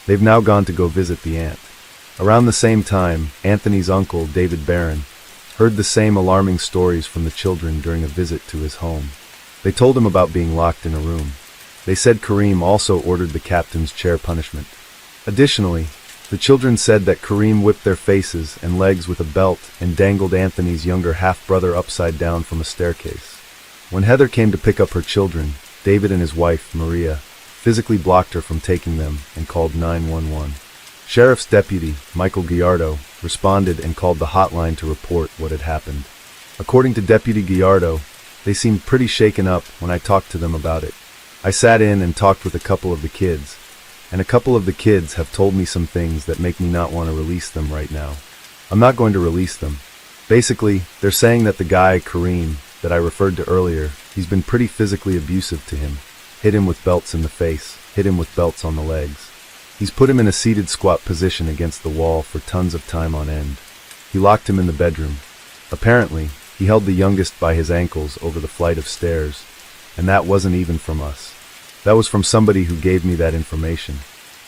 they've now gone to go visit the aunt. Around the same time, Anthony's uncle, David Barron, heard the same alarming stories from the children during a visit to his home. They told him about being locked in a room. They said Kareem also ordered the captain's chair punishment. Additionally, the children said that Kareem whipped their faces and legs with a belt and dangled Anthony's younger half-brother upside down from a staircase. When Heather came to pick up her children, David and his wife, Maria, physically blocked her from taking them and called 911. Sheriff's deputy, Michael Gallardo, responded and called the hotline to report what had happened. According to Deputy Gallardo, they seemed pretty shaken up when I talked to them about it. I sat in and talked with a couple of the kids, and a couple of the kids have told me some things that make me not want to release them right now. I'm not going to release them. Basically, they're saying that the guy, Kareem, that I referred to earlier, he's been pretty physically abusive to him. Hit him with belts in the face, hit him with belts on the legs. He's put him in a seated squat position against the wall for tons of time on end. He locked him in the bedroom. Apparently, he held the youngest by his ankles over the flight of stairs, and that wasn't even from us. That was from somebody who gave me that information.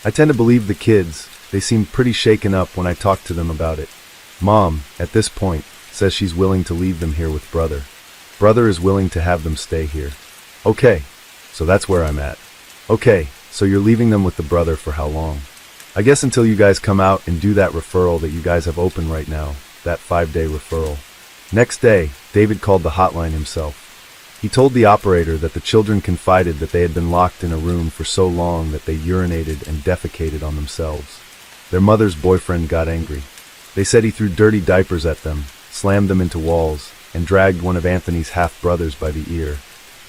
I tend to believe the kids. They seemed pretty shaken up when I talked to them about it. Mom, at this point, says she's willing to leave them here with brother. Brother is willing to have them stay here. Okay, so that's where I'm at. Okay, so you're leaving them with the brother for how long? I guess until you guys come out and do that referral that you guys have open right now, that 5-day referral. Next day, David called the hotline himself. He told the operator that the children confided that they had been locked in a room for so long that they urinated and defecated on themselves. Their mother's boyfriend got angry. They said he threw dirty diapers at them, slammed them into walls, and dragged one of Anthony's half-brothers by the ear,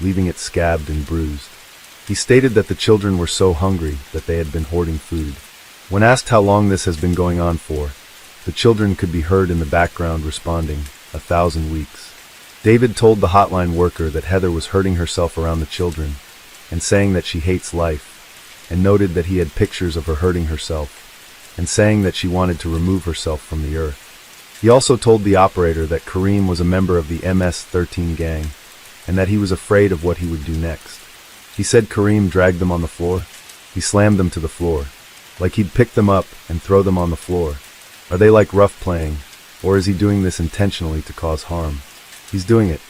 leaving it scabbed and bruised. He stated that the children were so hungry that they had been hoarding food. When asked how long this has been going on for, the children could be heard in the background responding, 1,000 weeks. David told the hotline worker that Heather was hurting herself around the children and saying that she hates life, and noted that he had pictures of her hurting herself and saying that she wanted to remove herself from the earth. He also told the operator that Kareem was a member of the MS-13 gang and that he was afraid of what he would do next. He said Kareem dragged them on the floor. He slammed them to the floor, like he'd pick them up and throw them on the floor. Are they like rough playing, or is he doing this intentionally to cause harm? He's doing it.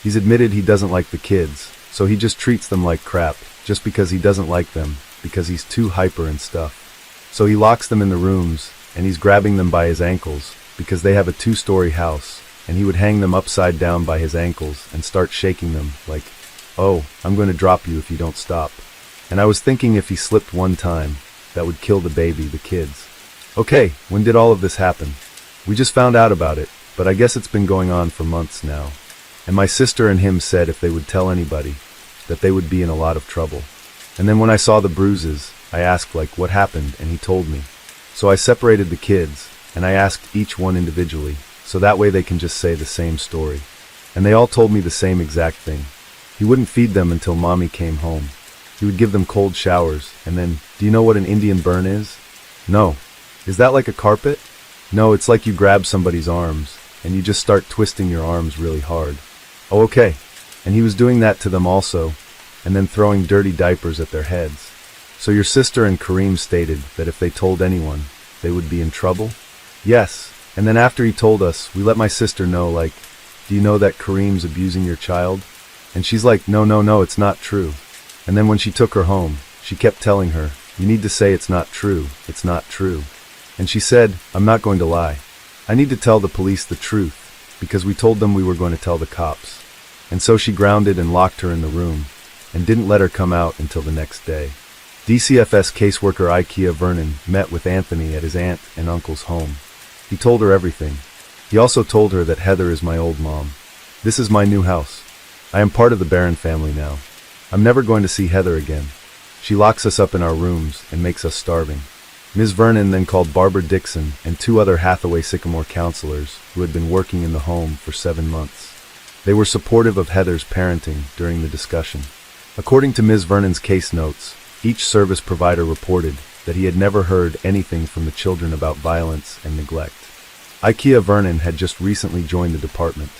He's admitted he doesn't like the kids, so he just treats them like crap, just because he doesn't like them, because he's too hyper and stuff. So he locks them in the rooms, and he's grabbing them by his ankles, because they have a 2-story house, and he would hang them upside down by his ankles and start shaking them, like, "Oh, I'm going to drop you if you don't stop." And I was thinking if he slipped one time, that would kill the baby, the kids. Okay, when did all of this happen? We just found out about it, but I guess it's been going on for months now. And my sister and him said if they would tell anybody, that they would be in a lot of trouble. And then when I saw the bruises, I asked like what happened, and he told me. So I separated the kids, and I asked each one individually, so that way they can just say the same story. And they all told me the same exact thing. He wouldn't feed them until mommy came home. He would give them cold showers, and then, do you know what an Indian burn is? No. Is that like a carpet? No, it's like you grab somebody's arms, and you just start twisting your arms really hard. Oh, okay. And he was doing that to them also, and then throwing dirty diapers at their heads. So your sister and Kareem stated that if they told anyone, they would be in trouble? Yes. And then after he told us, we let my sister know, like, do you know that Kareem's abusing your child? And she's like, no, it's not true. And then when she took her home, she kept telling her, you need to say it's not true, it's not true. And she said, I'm not going to lie. I need to tell the police the truth, because we told them we were going to tell the cops. And so she grounded and locked her in the room, and didn't let her come out until the next day. DCFS caseworker Ikea Vernon met with Anthony at his aunt and uncle's home. He told her everything. He also told her that Heather is my old mom. This is my new house. I am part of the Barron family now. I'm never going to see Heather again. She locks us up in our rooms and makes us starving. Ms. Vernon then called Barbara Dixon and 2 other Hathaway Sycamore counselors who had been working in the home for 7 months. They were supportive of Heather's parenting during the discussion. According to Ms. Vernon's case notes, each service provider reported that he had never heard anything from the children about violence and neglect. Ikea Vernon had just recently joined the department.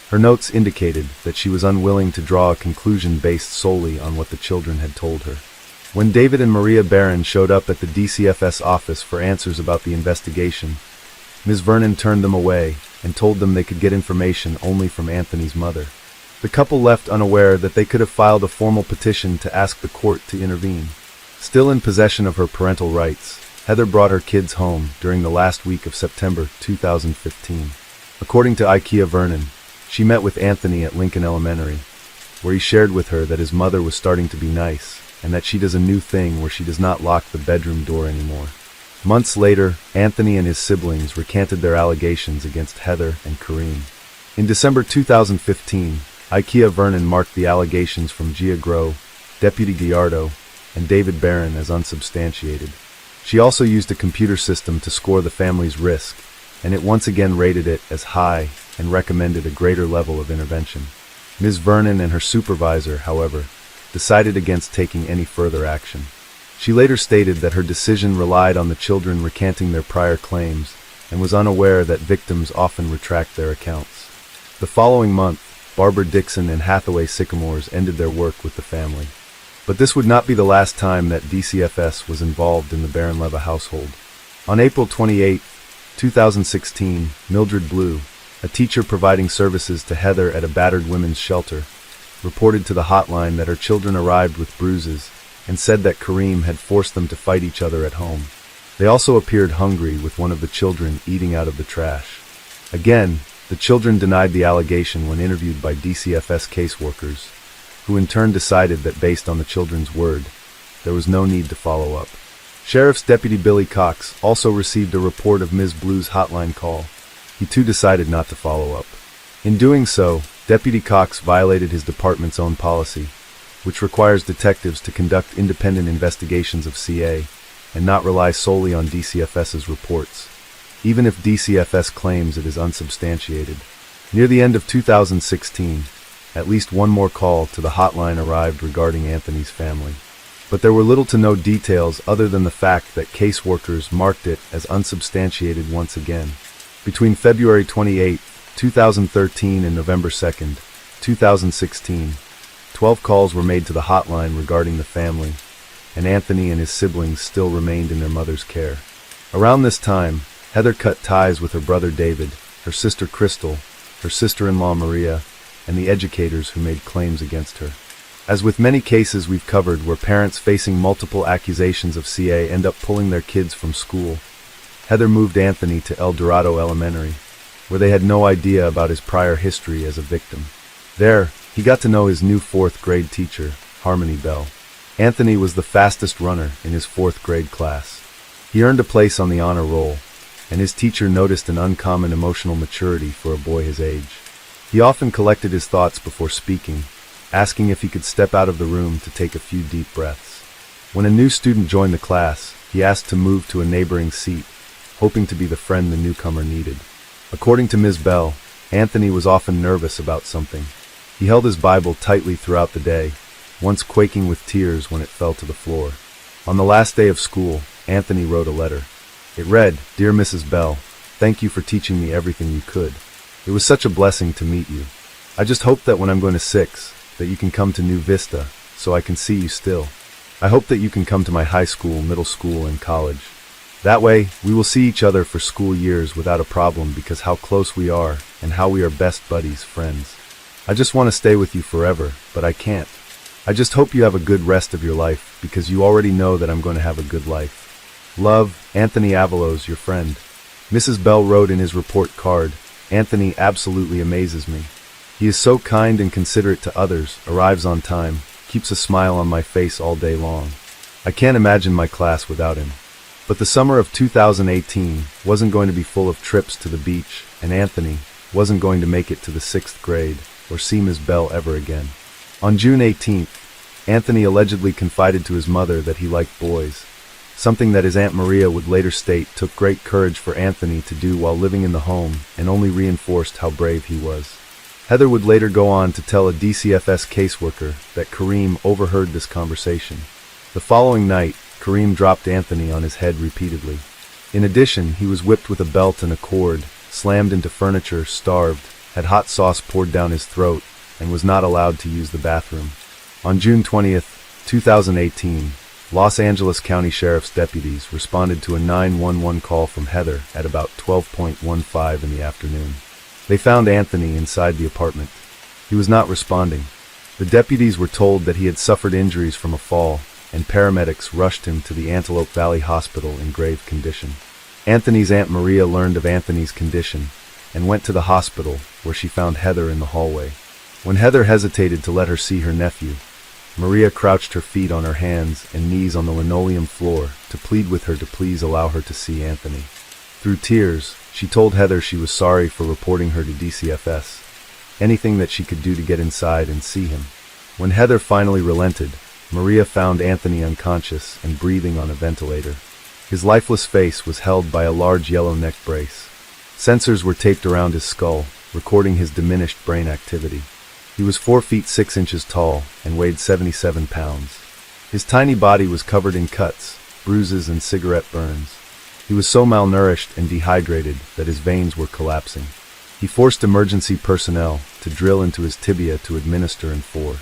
Her notes indicated that she was unwilling to draw a conclusion based solely on what the children had told her. When David and Maria Barron showed up at the DCFS office for answers about the investigation, Ms. Vernon turned them away and told them they could get information only from Anthony's mother. The couple left unaware that they could have filed a formal petition to ask the court to intervene. Still in possession of her parental rights, Heather brought her kids home during the last week of September 2015. According to Ikea Vernon, she met with Anthony at Lincoln Elementary, where he shared with her that his mother was starting to be nice, and that she does a new thing where she does not lock the bedroom door anymore. Months later, Anthony and his siblings recanted their allegations against Heather and Kareem. In December 2015, Ikea Vernon marked the allegations from Gia Grow, Deputy Gallardo, and David Barron as unsubstantiated. She also used a computer system to score the family's risk, and it once again rated it as high and recommended a greater level of intervention. Ms. Vernon and her supervisor, however, decided against taking any further action. She later stated that her decision relied on the children recanting their prior claims and was unaware that victims often retract their accounts. The following month, Barbara Dixon and Hathaway Sycamores ended their work with the family. But this would not be the last time that DCFS was involved in the Barron-Leva household. On April 28, 2016, Mildred Blue, a teacher providing services to Heather at a battered women's shelter, reported to the hotline that her children arrived with bruises and said that Kareem had forced them to fight each other at home. They also appeared hungry, with one of the children eating out of the trash. Again, the children denied the allegation when interviewed by DCFS caseworkers, who in turn decided that based on the children's word, there was no need to follow up. Sheriff's Deputy Billy Cox also received a report of Ms. Blue's hotline call. He too decided not to follow up. In doing so, Deputy Cox violated his department's own policy, which requires detectives to conduct independent investigations of CA and not rely solely on DCFS's reports, even if DCFS claims it is unsubstantiated. Near the end of 2016, at least one more call to the hotline arrived regarding Anthony's family. But there were little to no details other than the fact that caseworkers marked it as unsubstantiated once again. Between February 28, 2013 and November 2, 2016, 12 calls were made to the hotline regarding the family, and Anthony and his siblings still remained in their mother's care. Around this time, Heather cut ties with her brother David, her sister Crystal, her sister-in-law Maria, and the educators who made claims against her. As with many cases we've covered where parents facing multiple accusations of CA end up pulling their kids from school, Heather moved Anthony to El Dorado Elementary, where they had no idea about his prior history as a victim. There, he got to know his new 4th grade teacher, Harmony Bell. Anthony was the fastest runner in his 4th grade class. He earned a place on the honor roll, and his teacher noticed an uncommon emotional maturity for a boy his age. He often collected his thoughts before speaking, asking if he could step out of the room to take a few deep breaths. When a new student joined the class, he asked to move to a neighboring seat, hoping to be the friend the newcomer needed. According to Ms. Bell, Anthony was often nervous about something. He held his Bible tightly throughout the day, once quaking with tears when it fell to the floor. On the last day of school, Anthony wrote a letter. It read, "Dear Mrs. Bell, thank you for teaching me everything you could. It was such a blessing to meet you. I just hope that when I'm going to 6, that you can come to New Vista, so I can see you still. I hope that you can come to my high school, middle school, and college. That way, we will see each other for school years without a problem because how close we are and how we are best buddies, friends. I just want to stay with you forever, but I can't. I just hope you have a good rest of your life because you already know that I'm going to have a good life. Love, Anthony Avalos, your friend." Mrs. Bell wrote in his report card, "Anthony absolutely amazes me. He is so kind and considerate to others, arrives on time, keeps a smile on my face all day long. I can't imagine my class without him." But the summer of 2018 wasn't going to be full of trips to the beach, and Anthony wasn't going to make it to the 6th grade or see Ms. Bell ever again. On June 18th, Anthony allegedly confided to his mother that he liked boys, something that his Aunt Maria would later state took great courage for Anthony to do while living in the home and only reinforced how brave he was. Heather would later go on to tell a DCFS caseworker that Kareem overheard this conversation. The following night, Kareem dropped Anthony on his head repeatedly. In addition, he was whipped with a belt and a cord, slammed into furniture, starved, had hot sauce poured down his throat, and was not allowed to use the bathroom. On June 20th, 2018, Los Angeles County Sheriff's deputies responded to a 911 call from Heather at about 12:15 in the afternoon. They found Anthony inside the apartment. He was not responding. The deputies were told that he had suffered injuries from a fall, and paramedics rushed him to the Antelope Valley Hospital in grave condition. Anthony's Aunt Maria learned of Anthony's condition and went to the hospital, where she found Heather in the hallway. When Heather hesitated to let her see her nephew, Maria crouched her feet on her hands and knees on the linoleum floor to plead with her to please allow her to see Anthony. Through tears, she told Heather she was sorry for reporting her to DCFS, anything that she could do to get inside and see him. When Heather finally relented, Maria found Anthony unconscious and breathing on a ventilator. His lifeless face was held by a large yellow neck brace. Sensors were taped around his skull, recording his diminished brain activity. He was 4 feet 6 inches tall and weighed 77 pounds. His tiny body was covered in cuts, bruises, and cigarette burns. He was so malnourished and dehydrated that his veins were collapsing. He forced emergency personnel to drill into his tibia to administer N4.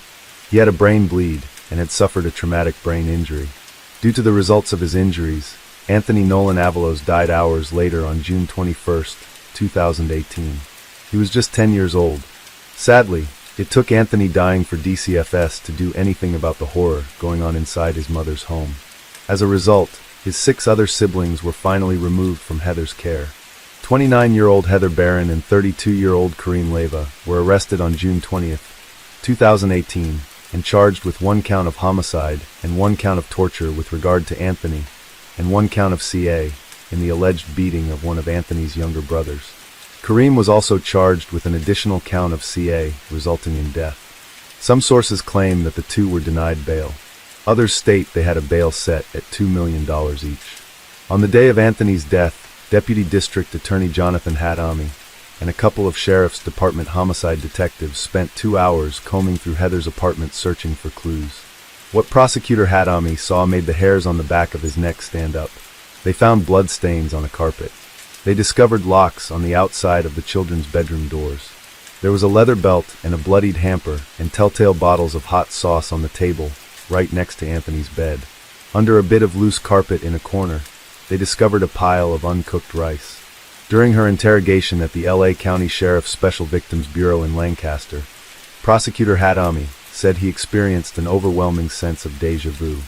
He had a brain bleed and had suffered a traumatic brain injury. Due to the results of his injuries, Anthony Nolan Avalos died hours later on June 21, 2018. He was just 10 years old. Sadly, it took Anthony dying for DCFS to do anything about the horror going on inside his mother's home. As a result, his 6 other siblings were finally removed from Heather's care. 29-year-old Heather Barron and 32-year-old Kareem Leyva were arrested on June 20, 2018, and charged with 1 count of homicide and 1 count of torture with regard to Anthony, and 1 count of CA in the alleged beating of one of Anthony's younger brothers. Kareem was also charged with an additional count of CA, resulting in death. Some sources claim that the two were denied bail. Others state they had a bail set at $2 million each. On the day of Anthony's death, Deputy District Attorney Jonathan Hadami and a couple of Sheriff's Department homicide detectives spent 2 hours combing through Heather's apartment searching for clues. What Prosecutor Hadami saw made the hairs on the back of his neck stand up. They found blood stains on a carpet. They discovered locks on the outside of the children's bedroom doors. There was a leather belt and a bloodied hamper and telltale bottles of hot sauce on the table, right next to Anthony's bed. Under a bit of loose carpet in a corner, they discovered a pile of uncooked rice. During her interrogation at the LA County Sheriff's Special Victims Bureau in Lancaster, Prosecutor Hadami said he experienced an overwhelming sense of déjà vu.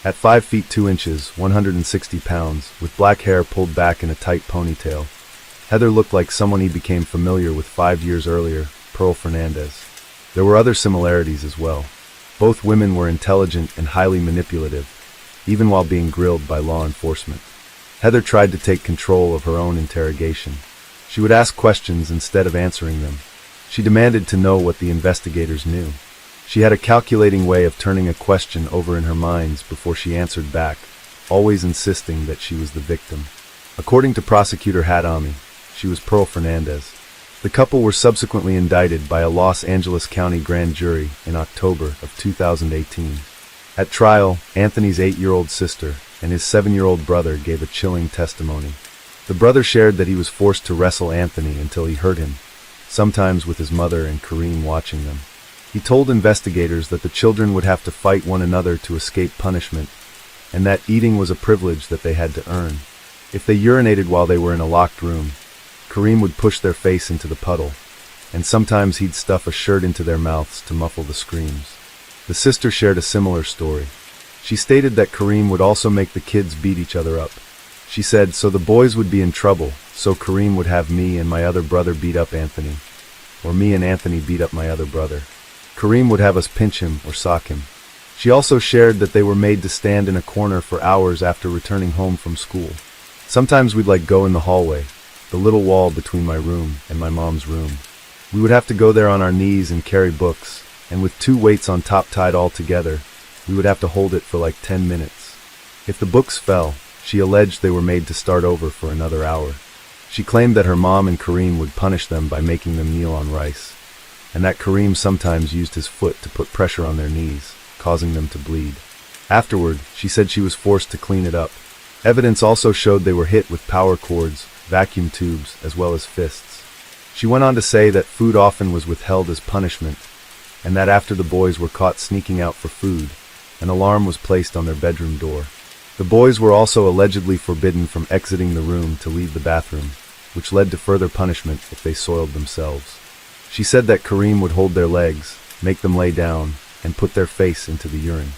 At 5 feet 2 inches, 160 pounds, with black hair pulled back in a tight ponytail, Heather looked like someone he became familiar with 5 years earlier, Pearl Fernandez. There were other similarities as well. Both women were intelligent and highly manipulative, even while being grilled by law enforcement. Heather tried to take control of her own interrogation. She would ask questions instead of answering them. She demanded to know what the investigators knew. She had a calculating way of turning a question over in her mind before she answered back, always insisting that she was the victim. According to Prosecutor Hadami, she was Pearl Fernandez. The couple were subsequently indicted by a Los Angeles County grand jury in October of 2018. At trial, Anthony's 8-year-old sister and his 7-year-old brother gave a chilling testimony. The brother shared that he was forced to wrestle Anthony until he hurt him, sometimes with his mother and Kareem watching them. He told investigators that the children would have to fight one another to escape punishment, and that eating was a privilege that they had to earn. If they urinated while they were in a locked room, Kareem would push their face into the puddle, and sometimes he'd stuff a shirt into their mouths to muffle the screams. The sister shared a similar story. She stated that Kareem would also make the kids beat each other up. She said, so the boys would be in trouble, so Kareem would have me and my other brother beat up Anthony, or me and Anthony beat up my other brother. Kareem would have us pinch him or sock him. She also shared that they were made to stand in a corner for hours after returning home from school. Sometimes we'd go in the hallway, the little wall between my room and my mom's room. We would have to go there on our knees and carry books, and with 2 weights on top tied all together, we would have to hold it for 10 minutes. If the books fell, she alleged they were made to start over for another hour. She claimed that her mom and Kareem would punish them by making them kneel on rice, and that Kareem sometimes used his foot to put pressure on their knees, causing them to bleed. Afterward, she said she was forced to clean it up. Evidence also showed they were hit with power cords, vacuum tubes, as well as fists. She went on to say that food often was withheld as punishment, and that after the boys were caught sneaking out for food, an alarm was placed on their bedroom door. The boys were also allegedly forbidden from exiting the room to leave the bathroom, which led to further punishment if they soiled themselves. She said that Kareem would hold their legs, make them lay down, and put their face into the urine.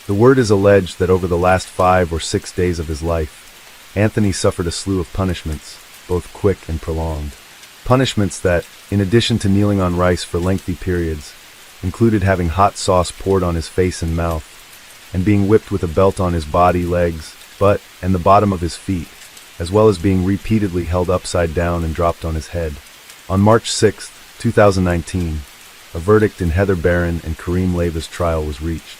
The word is alleged that over the last 5 or 6 days of his life, Anthony suffered a slew of punishments, both quick and prolonged. Punishments that, in addition to kneeling on rice for lengthy periods, included having hot sauce poured on his face and mouth, and being whipped with a belt on his body, legs, butt, and the bottom of his feet, as well as being repeatedly held upside down and dropped on his head. On March 6, 2019, a verdict in Heather Barron and Kareem Leiva's trial was reached.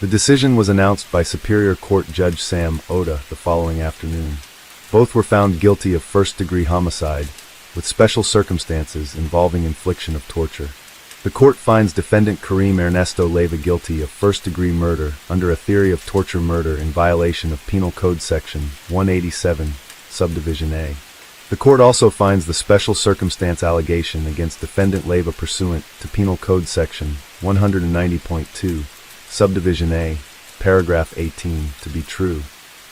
The decision was announced by Superior Court Judge Sam Oda the following afternoon. Both were found guilty of first-degree homicide, with special circumstances involving infliction of torture. The court finds defendant Kareem Ernesto Leiva guilty of first-degree murder under a theory of torture murder in violation of Penal Code Section 187, Subdivision A. The court also finds the special circumstance allegation against defendant Leiva pursuant to Penal Code Section 190.2, Subdivision A, Paragraph 18, to be true.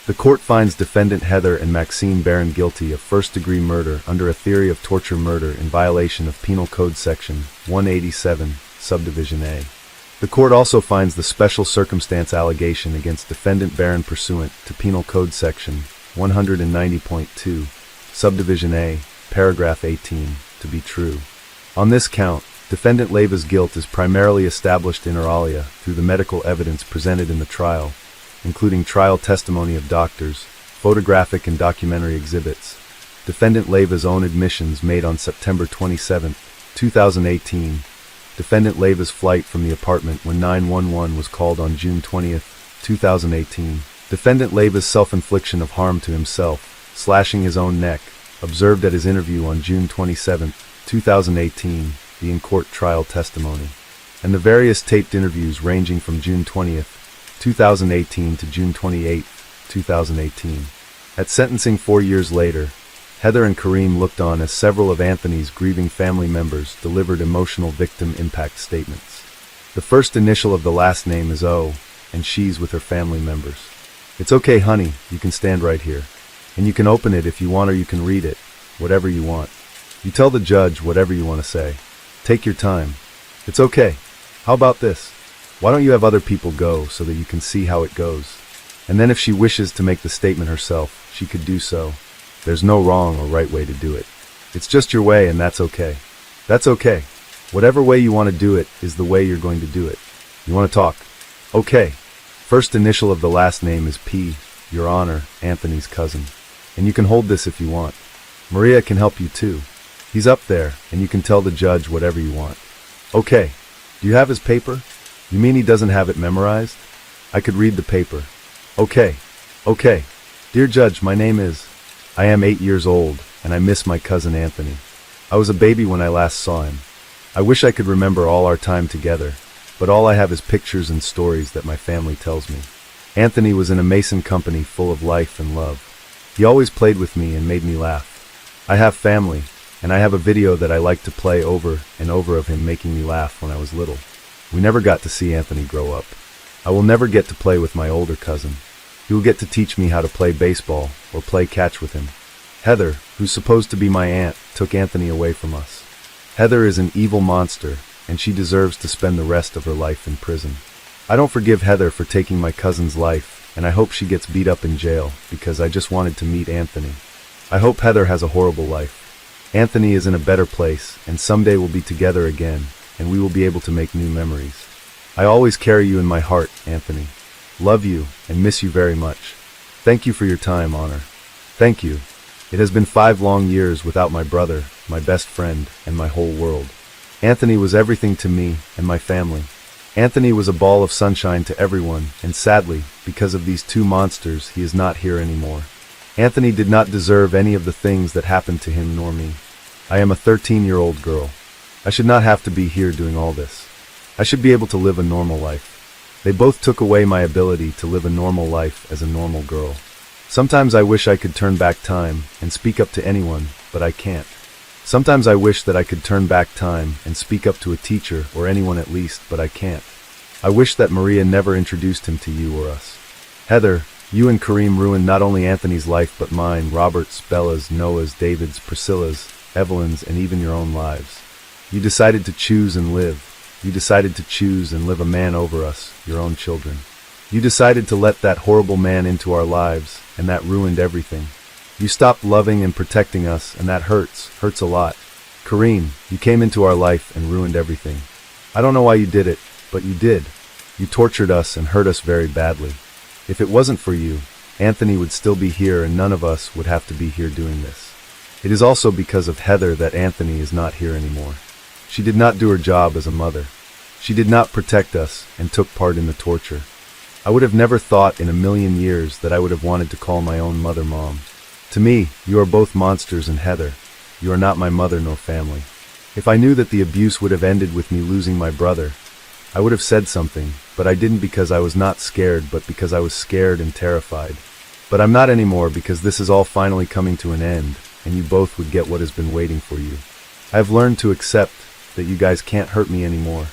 The court finds defendant Heather and Maxine Barron guilty of first-degree murder under a theory of torture murder in violation of Penal Code Section 187, Subdivision A. The court also finds the special circumstance allegation against defendant Barron pursuant to Penal Code Section 190.2, Subdivision A, Paragraph 18, to be true. On this count, defendant Leiva's guilt is primarily established inter alia through the medical evidence presented in the trial, including trial testimony of doctors, photographic and documentary exhibits, defendant Leiva's own admissions made on September 27, 2018, defendant Leiva's flight from the apartment when 911 was called on June 20, 2018, defendant Leiva's self-infliction of harm to himself, slashing his own neck, observed at his interview on June 27, 2018, the in-court trial testimony, and the various taped interviews ranging from June 20, 2018 to June 28, 2018. At sentencing 4 years later, Heather and Kareem looked on as several of Anthony's grieving family members delivered emotional victim impact statements. The first initial of the last name is O, and she's with her family members. "It's okay, honey, you can stand right here. And you can open it if you want or you can read it, whatever you want. You tell the judge whatever you want to say. Take your time. It's okay. How about this? Why don't you have other people go so that you can see how it goes? And then if she wishes to make the statement herself, she could do so. There's no wrong or right way to do it. It's just your way and that's okay. That's okay. Whatever way you want to do it is the way you're going to do it. You want to talk? Okay. First initial of the last name is P, Your Honor, Anthony's cousin. And you can hold this if you want. Maria can help you too. He's up there, and you can tell the judge whatever you want. Okay. Do you have his paper? You mean he doesn't have it memorized? I could read the paper. Okay. Okay. Dear Judge, my name is... I am 8 years old, and I miss my cousin Anthony. I was a baby when I last saw him. I wish I could remember all our time together, but all I have is pictures and stories that my family tells me. Anthony was in a Mason company full of life and love. He always played with me and made me laugh. I have family, and I have a video that I like to play over and over of him making me laugh when I was little. We never got to see Anthony grow up. I will never get to play with my older cousin. He will get to teach me how to play baseball or play catch with him. Heather, who's supposed to be my aunt, took Anthony away from us. Heather is an evil monster, and she deserves to spend the rest of her life in prison. I don't forgive Heather for taking my cousin's life, and I hope she gets beat up in jail because I just wanted to meet Anthony. I hope Heather has a horrible life. Anthony is in a better place, and someday we'll be together again, and we will be able to make new memories. I always carry you in my heart, Anthony. Love you, and miss you very much. Thank you for your time, Honor. Thank you. It has been 5 long years without my brother, my best friend, and my whole world. Anthony was everything to me and my family. Anthony was a ball of sunshine to everyone, and sadly, because of these 2 monsters, he is not here anymore. Anthony did not deserve any of the things that happened to him nor me. I am a 13-year-old girl. I should not have to be here doing all this. I should be able to live a normal life. They both took away my ability to live a normal life as a normal girl. Sometimes I wish I could turn back time and speak up to anyone, but I can't. Sometimes I wish that I could turn back time and speak up to a teacher or anyone at least, but I can't. I wish that Maria never introduced him to you or us. Heather, you and Kareem ruined not only Anthony's life but mine, Robert's, Bella's, Noah's, David's, Priscilla's, Evelyn's, and even your own lives. You decided to choose and live. You decided to choose and live a man over us, your own children. You decided to let that horrible man into our lives, and that ruined everything. You stopped loving and protecting us, and that hurts a lot. Kareem, you came into our life and ruined everything. I don't know why you did it, but you did. You tortured us and hurt us very badly. If it wasn't for you, Anthony would still be here and none of us would have to be here doing this. It is also because of Heather that Anthony is not here anymore. She did not do her job as a mother. She did not protect us and took part in the torture. I would have never thought in a million years that I would have wanted to call my own mother Mom. To me, you are both monsters, and Heather, you are not my mother nor family. If I knew that the abuse would have ended with me losing my brother, I would have said something, but I didn't because I was not scared, but because I was scared and terrified. But I'm not anymore because this is all finally coming to an end, and you both would get what has been waiting for you. I have learned to accept that you guys can't hurt me anymore.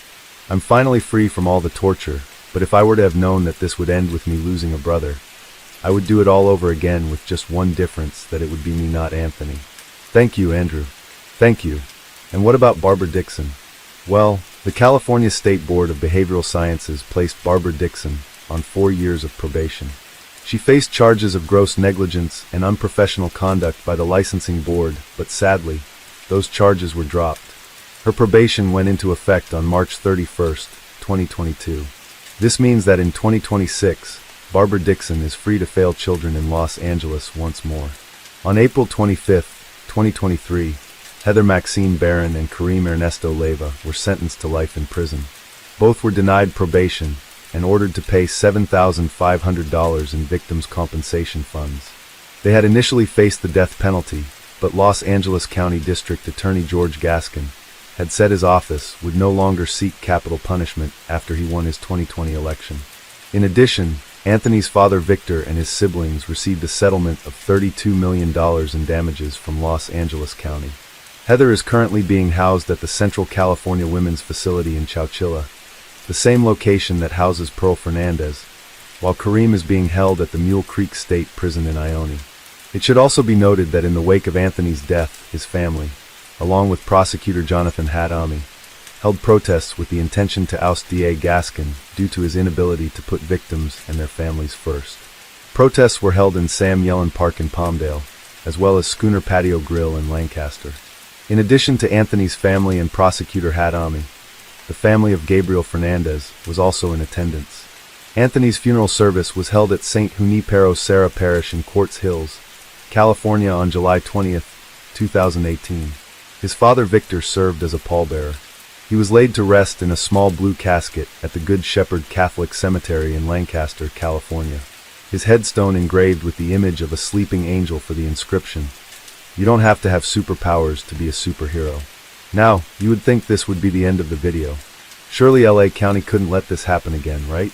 I'm finally free from all the torture, but if I were to have known that this would end with me losing a brother, I would do it all over again with just one difference, that it would be me, not Anthony. Thank you, Andrew. Thank you. And what about Barbara Dixon? Well, the California State Board of Behavioral Sciences placed Barbara Dixon on 4 years of probation. She faced charges of gross negligence and unprofessional conduct by the licensing board, but sadly, those charges were dropped. Her probation went into effect on March 31st, 2022. This means that in 2026, Barbara Dixon is free to fail children in Los Angeles once more. On April 25th, 2023, Heather Maxine Barron and Kareem Ernesto Leyva were sentenced to life in prison. Both were denied probation and ordered to pay $7,500 in victims' compensation funds. They had initially faced the death penalty, but Los Angeles County District Attorney George Gaskin had said his office would no longer seek capital punishment after he won his 2020 election. In addition, Anthony's father Victor and his siblings received a settlement of $32 million in damages from Los Angeles County. Heather is currently being housed at the Central California Women's Facility in Chowchilla, the same location that houses Pearl Fernandez, while Kareem is being held at the Mule Creek State Prison in Ione. It should also be noted that in the wake of Anthony's death, his family, along with prosecutor Jonathan Hadami, held protests with the intention to oust DA Gaskin due to his inability to put victims and their families first. Protests were held in Sam Yellen Park in Palmdale, as well as Schooner Patio Grill in Lancaster. In addition to Anthony's family and prosecutor Hadami, the family of Gabriel Fernandez was also in attendance. Anthony's funeral service was held at St. Junipero Serra Parish in Quartz Hills, California on July 20th, 2018. His father Victor served as a pallbearer. He was laid to rest in a small blue casket at the Good Shepherd Catholic Cemetery in Lancaster, California. His headstone engraved with the image of a sleeping angel for the inscription, "You don't have to have superpowers to be a superhero." Now, you would think this would be the end of the video. Surely LA County couldn't let this happen again, right?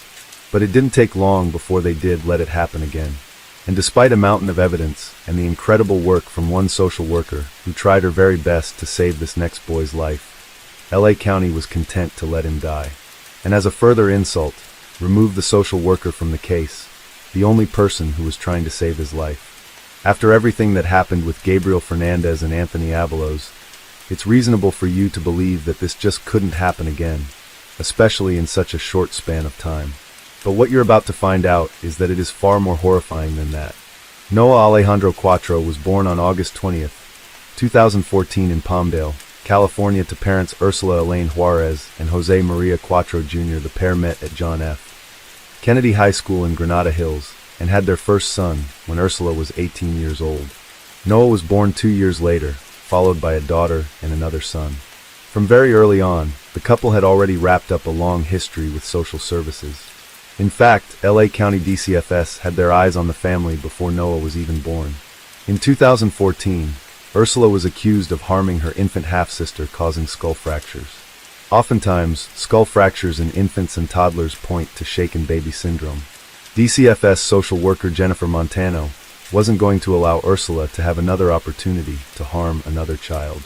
But it didn't take long before they did let it happen again. And despite a mountain of evidence and the incredible work from one social worker who tried her very best to save this next boy's life, LA County was content to let him die. And as a further insult, remove the social worker from the case, the only person who was trying to save his life. After everything that happened with Gabriel Fernandez and Anthony Avalos, it's reasonable for you to believe that this just couldn't happen again, especially in such a short span of time. But what you're about to find out is that it is far more horrifying than that. Noah Alejandro Cuatro was born on August 20th, 2014 in Palmdale, California to parents Ursula Elaine Juarez and Jose Maria Cuatro Jr. The pair met at John F. Kennedy High School in Granada Hills and had their first son when Ursula was 18 years old. Noah was born 2 years later, followed by a daughter and another son. From very early on, the couple had already wrapped up a long history with social services. In fact, LA County DCFS had their eyes on the family before Noah was even born. In 2014, Ursula was accused of harming her infant half-sister, causing skull fractures. Oftentimes, skull fractures in infants and toddlers point to shaken baby syndrome. DCFS social worker Jennifer Montano wasn't going to allow Ursula to have another opportunity to harm another child.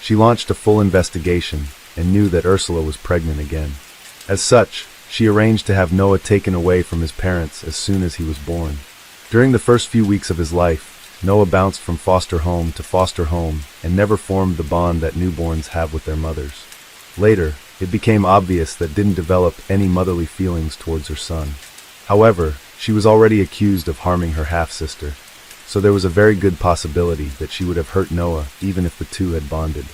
She launched a full investigation and knew that Ursula was pregnant again. As such, she arranged to have Noah taken away from his parents as soon as he was born. During the first few weeks of his life, Noah bounced from foster home to foster home and never formed the bond that newborns have with their mothers. Later, it became obvious that didn't develop any motherly feelings towards her son. However, she was already accused of harming her half-sister, so there was a very good possibility that she would have hurt Noah even if the two had bonded.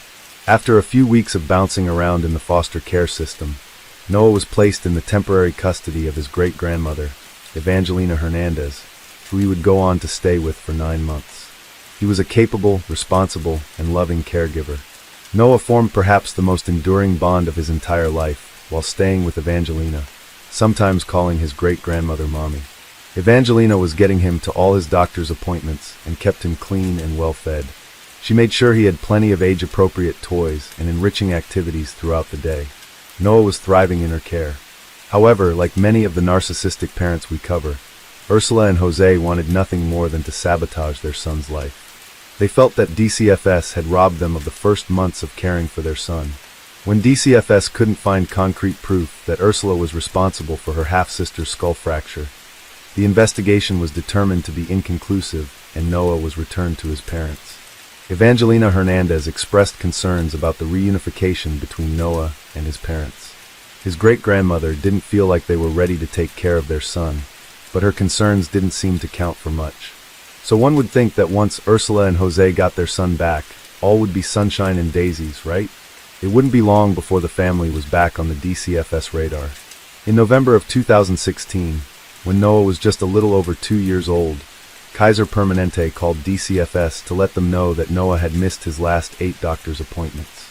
After a few weeks of bouncing around in the foster care system, Noah was placed in the temporary custody of his great-grandmother, Evangelina Hernandez, who he would go on to stay with for 9 months. He was a capable, responsible, and loving caregiver. Noah formed perhaps the most enduring bond of his entire life while staying with Evangelina, sometimes calling his great-grandmother Mommy. Evangelina was getting him to all his doctor's appointments and kept him clean and well-fed. She made sure he had plenty of age-appropriate toys and enriching activities throughout the day. Noah was thriving in her care. However, like many of the narcissistic parents we cover, Ursula and Jose wanted nothing more than to sabotage their son's life. They felt that DCFS had robbed them of the first months of caring for their son. When DCFS couldn't find concrete proof that Ursula was responsible for her half-sister's skull fracture, the investigation was determined to be inconclusive and Noah was returned to his parents. Evangelina Hernandez expressed concerns about the reunification between Noah and his parents. His great-grandmother didn't feel like they were ready to take care of their son, but her concerns didn't seem to count for much. So one would think that once Ursula and Jose got their son back, all would be sunshine and daisies, right? It wouldn't be long before the family was back on the DCFS radar. In November of 2016, when Noah was just a little over 2 years old, Kaiser Permanente called DCFS to let them know that Noah had missed his last 8 doctor's appointments.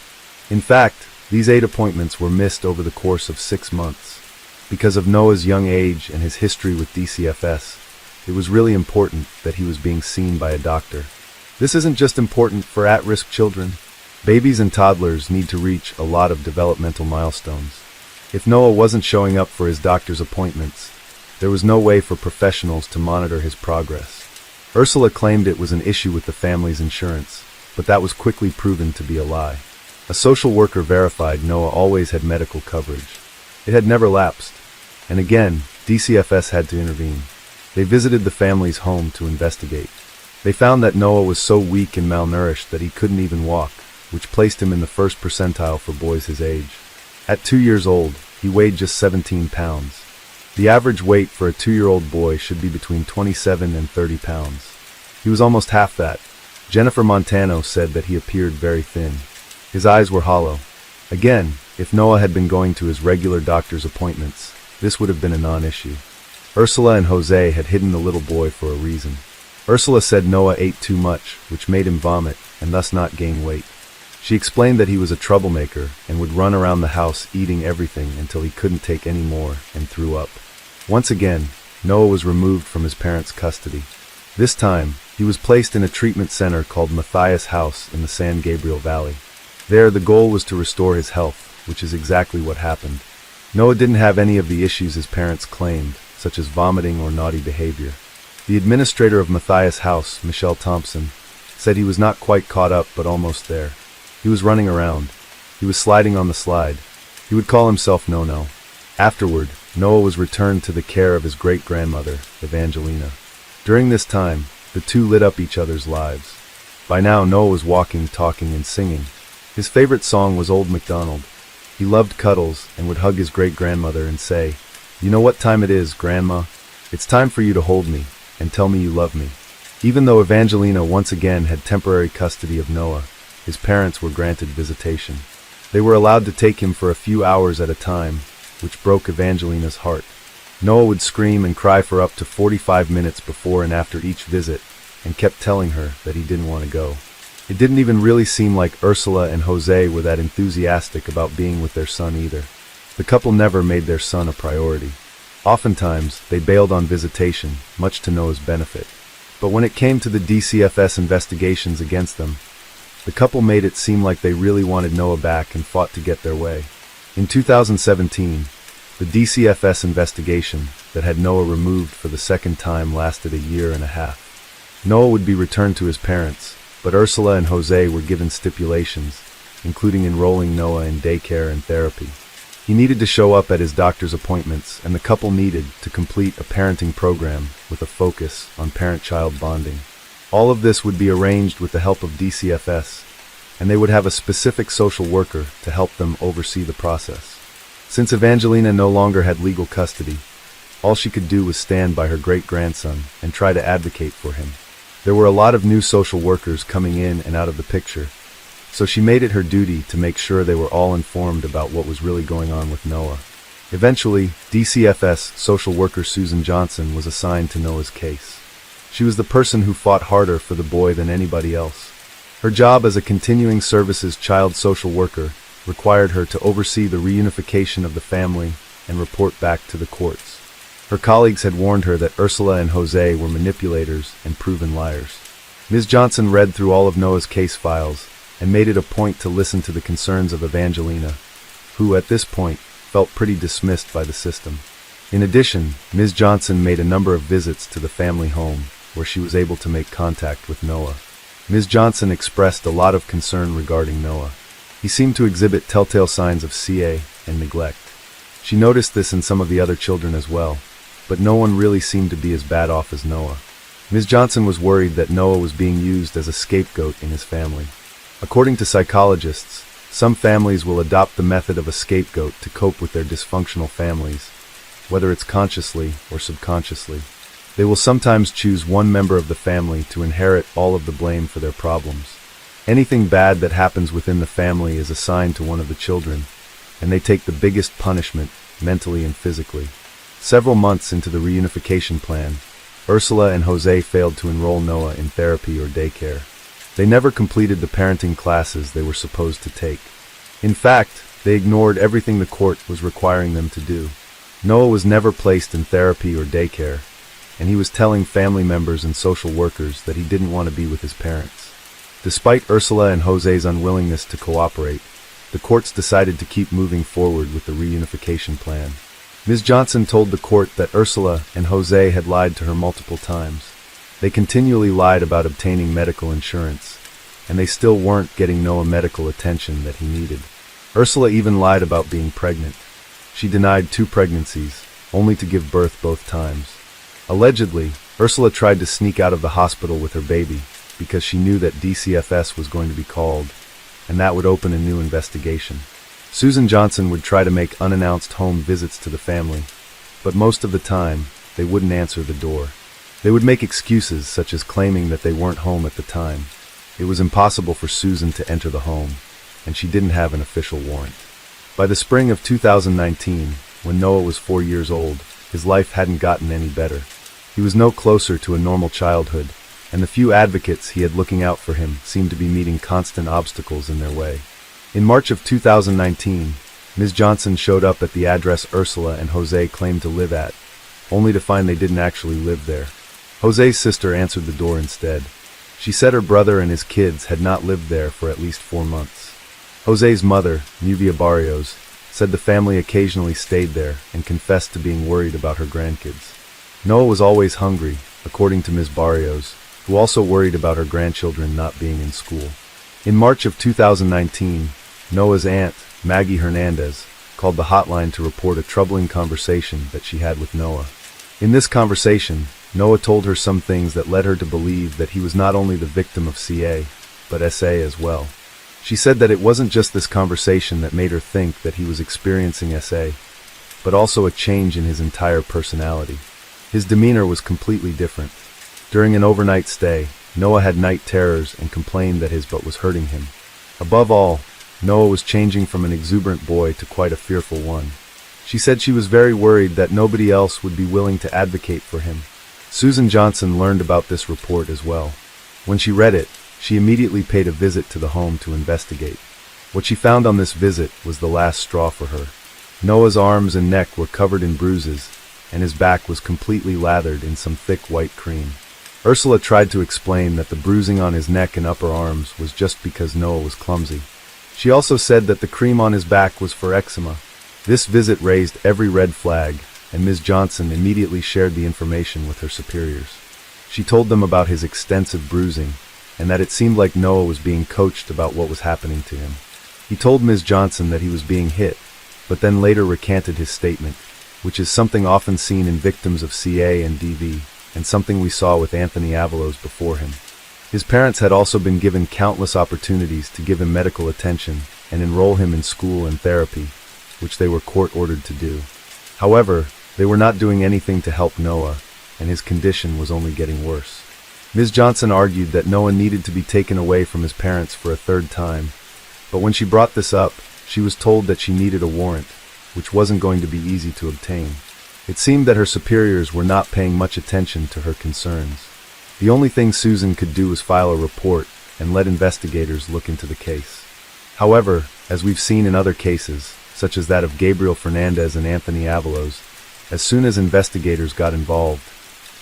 In fact, these 8 appointments were missed over the course of 6 months. Because of Noah's young age and his history with DCFS, it was really important that he was being seen by a doctor. This isn't just important for at-risk children. Babies and toddlers need to reach a lot of developmental milestones. If Noah wasn't showing up for his doctor's appointments, there was no way for professionals to monitor his progress. Ursula claimed it was an issue with the family's insurance, but that was quickly proven to be a lie. A social worker verified Noah always had medical coverage. It had never lapsed. And again, DCFS had to intervene. They visited the family's home to investigate. They found that Noah was so weak and malnourished that he couldn't even walk, which placed him in the first percentile for boys his age. At 2 years old, he weighed just 17 pounds. The average weight for a 2-year-old boy should be between 27 and 30 pounds. He was almost half that. Jennifer Montano said that he appeared very thin. His eyes were hollow. Again, if Noah had been going to his regular doctor's appointments, this would have been a non-issue. Ursula and Jose had hidden the little boy for a reason. Ursula said Noah ate too much, which made him vomit and thus not gain weight. She explained that he was a troublemaker and would run around the house eating everything until he couldn't take any more and threw up. Once again, Noah was removed from his parents' custody. This time, he was placed in a treatment center called Matthias House in the San Gabriel Valley. There, the goal was to restore his health, which is exactly what happened. Noah didn't have any of the issues his parents claimed, such as vomiting or naughty behavior. The administrator of Matthias House, Michelle Thompson, said he was not quite caught up but almost there. He was running around. He was sliding on the slide. He would call himself No-No. Afterward, Noah was returned to the care of his great-grandmother, Evangelina. During this time, the two lit up each other's lives. By now, Noah was walking, talking, and singing. His favorite song was Old MacDonald. He loved cuddles and would hug his great-grandmother and say, "You know what time it is, Grandma? It's time for you to hold me and tell me you love me." Even though Evangelina once again had temporary custody of Noah, his parents were granted visitation. They were allowed to take him for a few hours at a time, which broke Evangelina's heart. Noah would scream and cry for up to 45 minutes before and after each visit, and kept telling her that he didn't want to go. It didn't even really seem like Ursula and Jose were that enthusiastic about being with their son either. The couple never made their son a priority. Oftentimes, they bailed on visitation, much to Noah's benefit. But when it came to the DCFS investigations against them, the couple made it seem like they really wanted Noah back and fought to get their way. In 2017, the DCFS investigation that had Noah removed for the second time lasted 1.5 years. Noah would be returned to his parents, but Ursula and Jose were given stipulations, including enrolling Noah in daycare and therapy. He needed to show up at his doctor's appointments, and the couple needed to complete a parenting program with a focus on parent-child bonding. All of this would be arranged with the help of DCFS, and they would have a specific social worker to help them oversee the process. Since Evangelina no longer had legal custody, all she could do was stand by her great-grandson and try to advocate for him. There were a lot of new social workers coming in and out of the picture, so she made it her duty to make sure they were all informed about what was really going on with Noah. Eventually, DCFS social worker Susan Johnson was assigned to Noah's case. She was the person who fought harder for the boy than anybody else. Her job as a continuing services child social worker required her to oversee the reunification of the family and report back to the courts. Her colleagues had warned her that Ursula and Jose were manipulators and proven liars. Ms. Johnson read through all of Noah's case files and made it a point to listen to the concerns of Evangelina, who at this point felt pretty dismissed by the system. In addition, Ms. Johnson made a number of visits to the family home, where she was able to make contact with Noah. Ms. Johnson expressed a lot of concern regarding Noah. He seemed to exhibit telltale signs of CA and neglect. She noticed this in some of the other children as well, but no one really seemed to be as bad off as Noah. Ms. Johnson was worried that Noah was being used as a scapegoat in his family. According to psychologists, some families will adopt the method of a scapegoat to cope with their dysfunctional families, whether it's consciously or subconsciously. They will sometimes choose one member of the family to inherit all of the blame for their problems. Anything bad that happens within the family is assigned to one of the children, and they take the biggest punishment, mentally and physically. Several months into the reunification plan, Ursula and Jose failed to enroll Noah in therapy or daycare. They never completed the parenting classes they were supposed to take. In fact, they ignored everything the court was requiring them to do. Noah was never placed in therapy or daycare, and he was telling family members and social workers that he didn't want to be with his parents. Despite Ursula and Jose's unwillingness to cooperate, the courts decided to keep moving forward with the reunification plan. Ms. Johnson told the court that Ursula and Jose had lied to her multiple times. They continually lied about obtaining medical insurance, and they still weren't getting Noah medical attention that he needed. Ursula even lied about being pregnant. She denied 2 pregnancies, only to give birth both times. Allegedly, Ursula tried to sneak out of the hospital with her baby because she knew that DCFS was going to be called, and that would open a new investigation. Susan Johnson would try to make unannounced home visits to the family, but most of the time, they wouldn't answer the door. They would make excuses such as claiming that they weren't home at the time. It was impossible for Susan to enter the home, and she didn't have an official warrant. By the spring of 2019, when Noah was 4 years old, his life hadn't gotten any better. He was no closer to a normal childhood, and the few advocates he had looking out for him seemed to be meeting constant obstacles in their way. In March of 2019, Ms. Johnson showed up at the address Ursula and Jose claimed to live at, only to find they didn't actually live there. Jose's sister answered the door instead. She said her brother and his kids had not lived there for at least 4 months. Jose's mother, Nubia Barrios, said the family occasionally stayed there and confessed to being worried about her grandkids. Noah was always hungry, according to Ms. Barrios, who also worried about her grandchildren not being in school. In March of 2019, Noah's aunt, Maggie Hernandez, called the hotline to report a troubling conversation that she had with Noah. In this conversation, Noah told her some things that led her to believe that he was not only the victim of CA, but SA as well. She said that it wasn't just this conversation that made her think that he was experiencing SA, but also a change in his entire personality. His demeanor was completely different. During an overnight stay, Noah had night terrors and complained that his butt was hurting him. Above all, Noah was changing from an exuberant boy to quite a fearful one. She said she was very worried that nobody else would be willing to advocate for him. Susan Johnson learned about this report as well. When she read it, she immediately paid a visit to the home to investigate. What she found on this visit was the last straw for her. Noah's arms and neck were covered in bruises, and his back was completely lathered in some thick white cream. Ursula tried to explain that the bruising on his neck and upper arms was just because Noah was clumsy. She also said that the cream on his back was for eczema. This visit raised every red flag, and Ms. Johnson immediately shared the information with her superiors. She told them about his extensive bruising, and that it seemed like Noah was being coached about what was happening to him. He told Ms. Johnson that he was being hit, but then later recanted his statement, which is something often seen in victims of CA and DV, and something we saw with Anthony Avalos before him. His parents had also been given countless opportunities to give him medical attention and enroll him in school and therapy, which they were court-ordered to do. However, they were not doing anything to help Noah, and his condition was only getting worse. Ms. Johnson argued that Noah needed to be taken away from his parents for a third time, but when she brought this up, she was told that she needed a warrant, which wasn't going to be easy to obtain. It seemed that her superiors were not paying much attention to her concerns. The only thing Susan could do was file a report and let investigators look into the case. However, as we've seen in other cases, such as that of Gabriel Fernandez and Anthony Avalos, as soon as investigators got involved,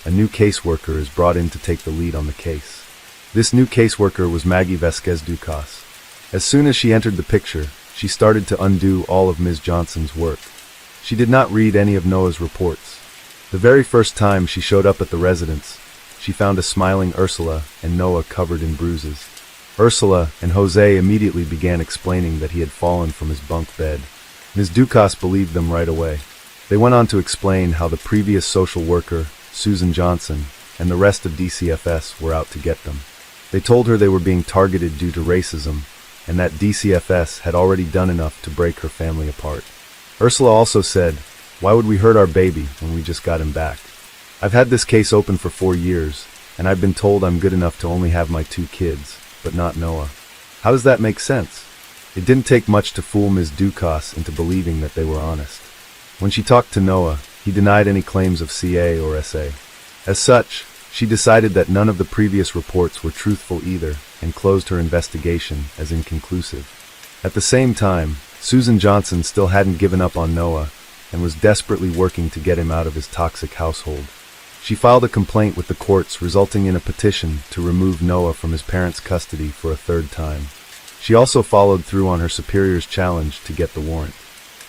a new caseworker is brought in to take the lead on the case. This new caseworker was Maggie Vasquez Ducas. As soon as she entered the picture, she started to undo all of Ms. Johnson's work. She did not read any of Noah's reports. The very first time she showed up at the residence, she found a smiling Ursula and Noah covered in bruises. Ursula and Jose immediately began explaining that he had fallen from his bunk bed. Ms. Ducas believed them right away. They went on to explain how the previous social worker, Susan Johnson, and the rest of DCFS were out to get them. They told her they were being targeted due to racism, and that DCFS had already done enough to break her family apart. Ursula also said, "Why would we hurt our baby when we just got him back? I've had this case open for 4 years, and I've been told I'm good enough to only have my 2 kids, but not Noah. How does that make sense?" It didn't take much to fool Ms. Ducas into believing that they were honest. When she talked to Noah, he denied any claims of CA or SA. As such, she decided that none of the previous reports were truthful either, and closed her investigation as inconclusive. At the same time, Susan Johnson still hadn't given up on Noah, and was desperately working to get him out of his toxic household. She filed a complaint with the courts, resulting in a petition to remove Noah from his parents' custody for a third time. She also followed through on her superior's challenge to get the warrant.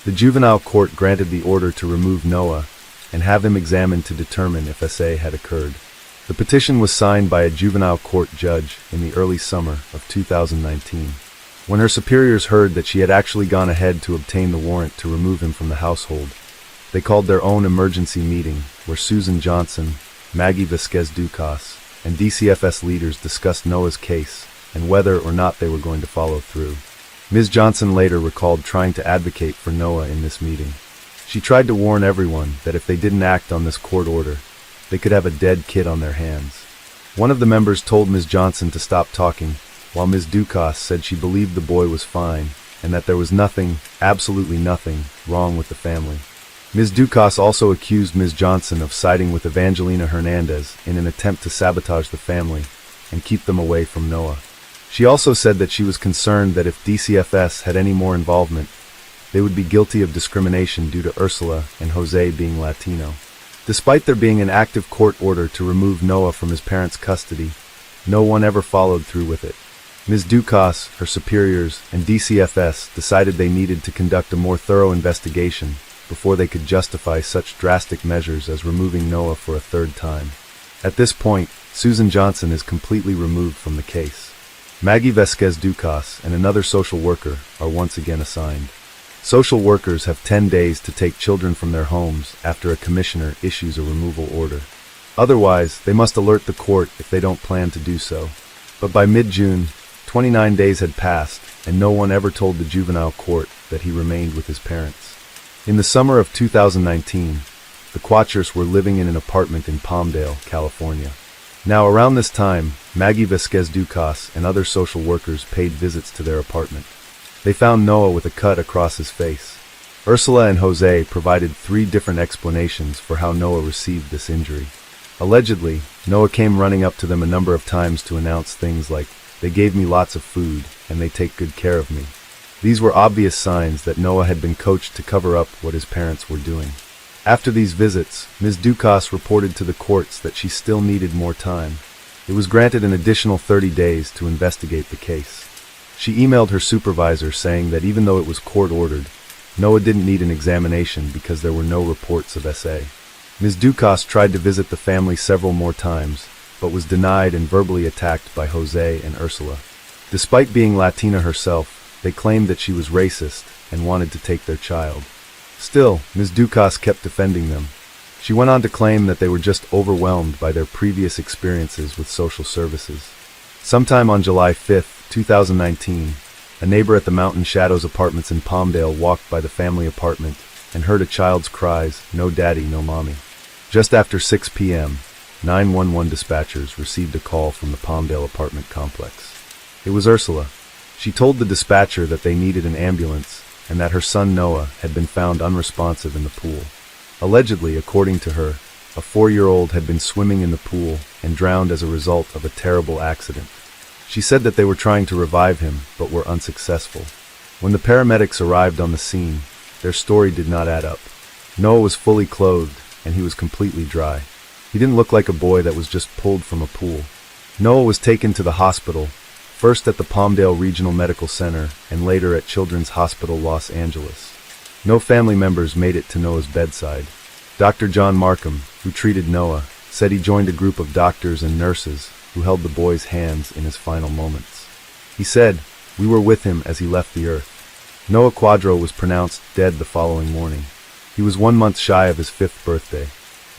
The juvenile court granted the order to remove Noah and have him examined to determine if SA had occurred. The petition was signed by a juvenile court judge in the early summer of 2019. When her superiors heard that she had actually gone ahead to obtain the warrant to remove him from the household, they called their own emergency meeting where Susan Johnson, Maggie Vasquez Ducas, and DCFS leaders discussed Noah's case and whether or not they were going to follow through. Ms. Johnson later recalled trying to advocate for Noah in this meeting. She tried to warn everyone that if they didn't act on this court order, they could have a dead kid on their hands. One of the members told Ms. Johnson to stop talking, while Ms. Ducas said she believed the boy was fine, and that there was nothing, absolutely nothing, wrong with the family. Ms. Ducas also accused Ms. Johnson of siding with Evangelina Hernandez in an attempt to sabotage the family and keep them away from Noah. She also said that she was concerned that if DCFS had any more involvement, they would be guilty of discrimination due to Ursula and Jose being Latino. Despite there being an active court order to remove Noah from his parents' custody, no one ever followed through with it. Ms. Ducas, her superiors, and DCFS decided they needed to conduct a more thorough investigation before they could justify such drastic measures as removing Noah for a third time. At this point, Susan Johnson is completely removed from the case. Maggie Vasquez Ducas and another social worker are once again assigned. Social workers have 10 days to take children from their homes after a commissioner issues a removal order. Otherwise, they must alert the court if they don't plan to do so. But by mid-June, 29 days had passed, and no one ever told the juvenile court that he remained with his parents. In the summer of 2019, the Quachers were living in an apartment in Palmdale, California. Now, around this time, Maggie Vasquez Ducas and other social workers paid visits to their apartment. They found Noah with a cut across his face. Ursula and Jose provided 3 different explanations for how Noah received this injury. Allegedly, Noah came running up to them a number of times to announce things like, "They gave me lots of food, and they take good care of me." These were obvious signs that Noah had been coached to cover up what his parents were doing. After these visits, Ms. Ducas reported to the courts that she still needed more time. It was granted an additional 30 days to investigate the case. She emailed her supervisor saying that even though it was court-ordered, Noah didn't need an examination because there were no reports of SA. Ms. Ducas tried to visit the family several more times, but was denied and verbally attacked by Jose and Ursula. Despite being Latina herself, they claimed that she was racist and wanted to take their child. Still, Ms. Dukas kept defending them. She went on to claim that they were just overwhelmed by their previous experiences with social services. Sometime on July 5, 2019, a neighbor at the Mountain Shadows Apartments in Palmdale walked by the family apartment and heard a child's cries, "No daddy, no mommy." Just after 6 p.m., 911 dispatchers received a call from the Palmdale apartment complex. It was Ursula. She told the dispatcher that they needed an ambulance and that her son Noah had been found unresponsive in the pool. Allegedly, according to her, a 4-year-old had been swimming in the pool and drowned as a result of a terrible accident. She said that they were trying to revive him, but were unsuccessful. When the paramedics arrived on the scene, their story did not add up. Noah was fully clothed, and he was completely dry. He didn't look like a boy that was just pulled from a pool. Noah was taken to the hospital, first at the Palmdale Regional Medical Center and later at Children's Hospital Los Angeles. No family members made it to Noah's bedside. Dr. John Markham, who treated Noah, said he joined a group of doctors and nurses who held the boy's hands in his final moments. He said, "We were with him as he left the earth." Noah Quadro was pronounced dead the following morning. He was 1 month shy of his 5th birthday.